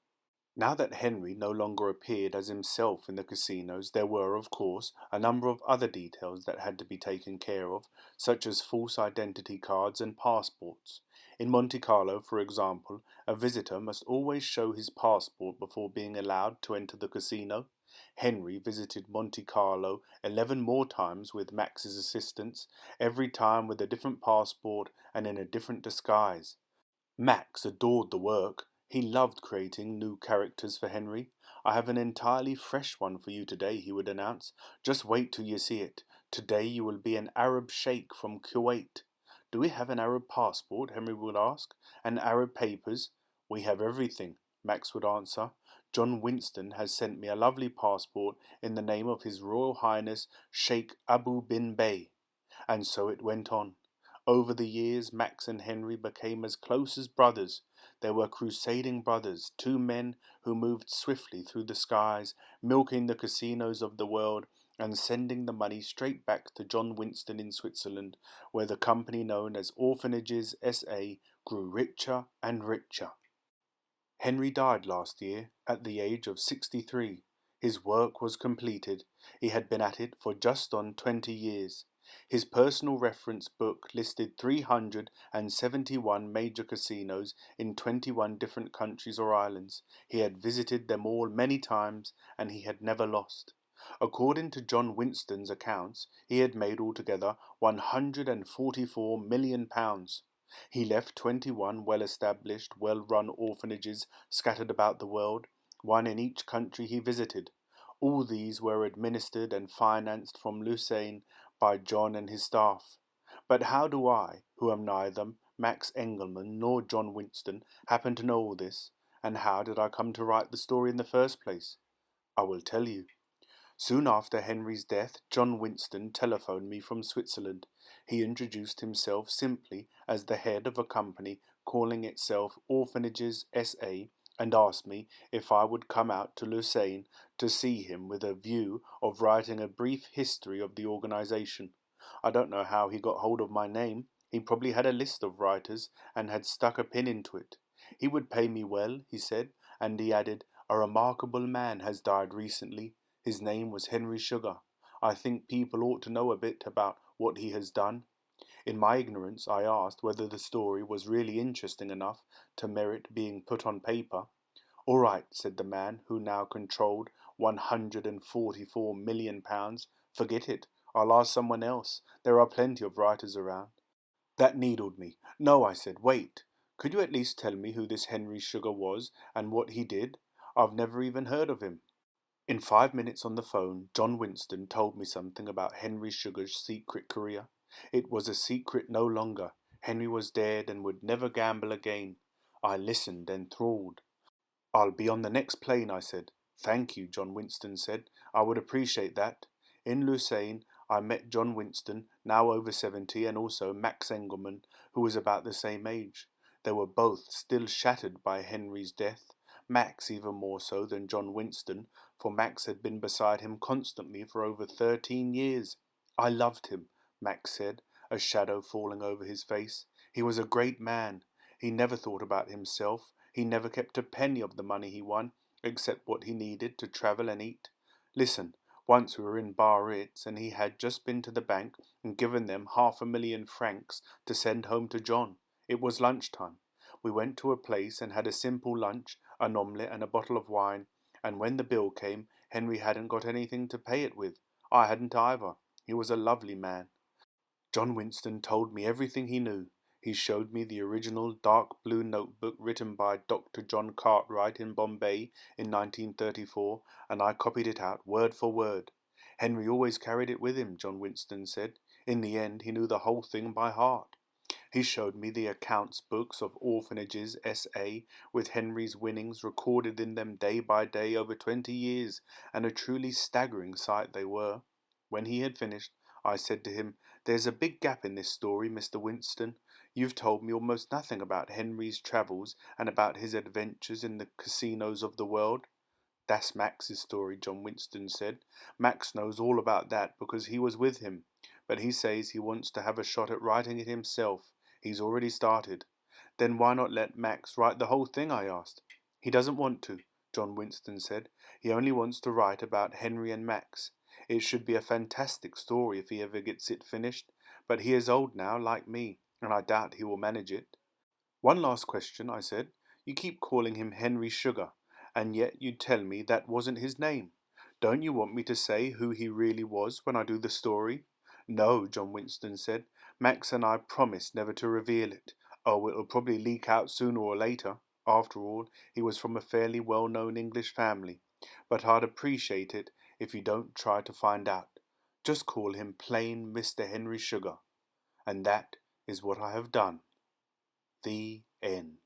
Now that Henry no longer appeared as himself in the casinos, there were, of course, a number of other details that had to be taken care of, such as false identity cards and passports. In Monte Carlo, for example, a visitor must always show his passport before being allowed to enter the casino. Henry visited Monte Carlo 11 more times with Max's assistance, every time with a different passport and in a different disguise. Max adored the work. He loved creating new characters for Henry. "I have an entirely fresh one for you today," he would announce. "Just wait till you see it. Today you will be an Arab sheikh from Kuwait." "Do we have an Arab passport?" Henry would ask. "And Arab papers?" "We have everything," Max would answer. "John Winston has sent me a lovely passport in the name of His Royal Highness Sheikh Abu bin Bey." And so it went on. Over the years, Max and Henry became as close as brothers. They were crusading brothers, 2 men who moved swiftly through the skies, milking the casinos of the world, and sending the money straight back to John Winston in Switzerland, where the company known as Orphanages S.A. grew richer and richer. Henry died last year at the age of 63. His work was completed. He had been at it for just on 20 years. His personal reference book listed 371 major casinos in 21 different countries or islands. He had visited them all many times, and he had never lost. According to John Winston's accounts, he had made altogether £144 million. He left 21 well-established, well-run orphanages scattered about the world, one in each country he visited. All these were administered and financed from Lucerne by John and his staff. But how do I, who am neither Max Engelman nor John Winston, happen to know all this, and how did I come to write the story in the first place? I will tell you. Soon after Henry's death, John Winston telephoned me from Switzerland. He introduced himself simply as the head of a company calling itself Orphanages S.A. and asked me if I would come out to Lucerne to see him with a view of writing a brief history of the organization. I don't know how he got hold of my name. He probably had a list of writers and had stuck a pin into it. He would pay me well, he said, and he added, "A remarkable man has died recently. His name was Henry Sugar. I think people ought to know a bit about what he has done." In my ignorance, I asked whether the story was really interesting enough to merit being put on paper. "All right," said the man who now controlled £144 million. "Forget it. I'll ask someone else. There are plenty of writers around." That needled me. "No," I said, "wait. Could you at least tell me who this Henry Sugar was and what he did? I've never even heard of him." In 5 minutes on the phone, John Winston told me something about Henry Sugar's secret career. It was a secret no longer. Henry was dead and would never gamble again. I listened, enthralled. "I'll be on the next plane," I said. "Thank you," John Winston said. "I would appreciate that." In Lucerne, I met John Winston, now over 70, and also Max Engelman, who was about the same age. They were both still shattered by Henry's death. Max even more so than John Winston, for Max had been beside him constantly for over 13 years. "I loved him," Max said, a shadow falling over his face. "He was a great man. He never thought about himself. He never kept a penny of the money he won, except what he needed to travel and eat. Listen, once we were in Biarritz, and he had just been to the bank and given them £500,000 to send home to John. It was lunchtime. We went to a place and had a simple lunch, an omelette and a bottle of wine, and when the bill came, Henry hadn't got anything to pay it with. I hadn't either. He was a lovely man." John Winston told me everything he knew. He showed me the original dark blue notebook written by Dr. John Cartwright in Bombay in 1934, and I copied it out word for word. "Henry always carried it with him," John Winston said. "In the end, he knew the whole thing by heart." He showed me the accounts books of Orphanages S.A. with Henry's winnings recorded in them day by day over 20 years, and a truly staggering sight they were. When he had finished, I said to him, "There's a big gap in this story, Mr. Winston. You've told me almost nothing about Henry's travels and about his adventures in the casinos of the world." "That's Max's story," John Winston said. "Max knows all about that because he was with him, but he says he wants to have a shot at writing it himself. He's already started." "Then why not let Max write the whole thing?" I asked. "He doesn't want to," John Winston said. "He only wants to write about Henry and Max. It should be a fantastic story if he ever gets it finished, but he is old now, like me, and I doubt he will manage it." "One last question," I said. "You keep calling him Henry Sugar, and yet you tell me that wasn't his name. Don't you want me to say who he really was when I do the story?" "No," John Winston said. "Max and I promised never to reveal it. Oh, it'll probably leak out sooner or later. After all, he was from a fairly well-known English family. But I'd appreciate it if you don't try to find out. Just call him plain Mr. Henry Sugar. And that is what I have done. The end.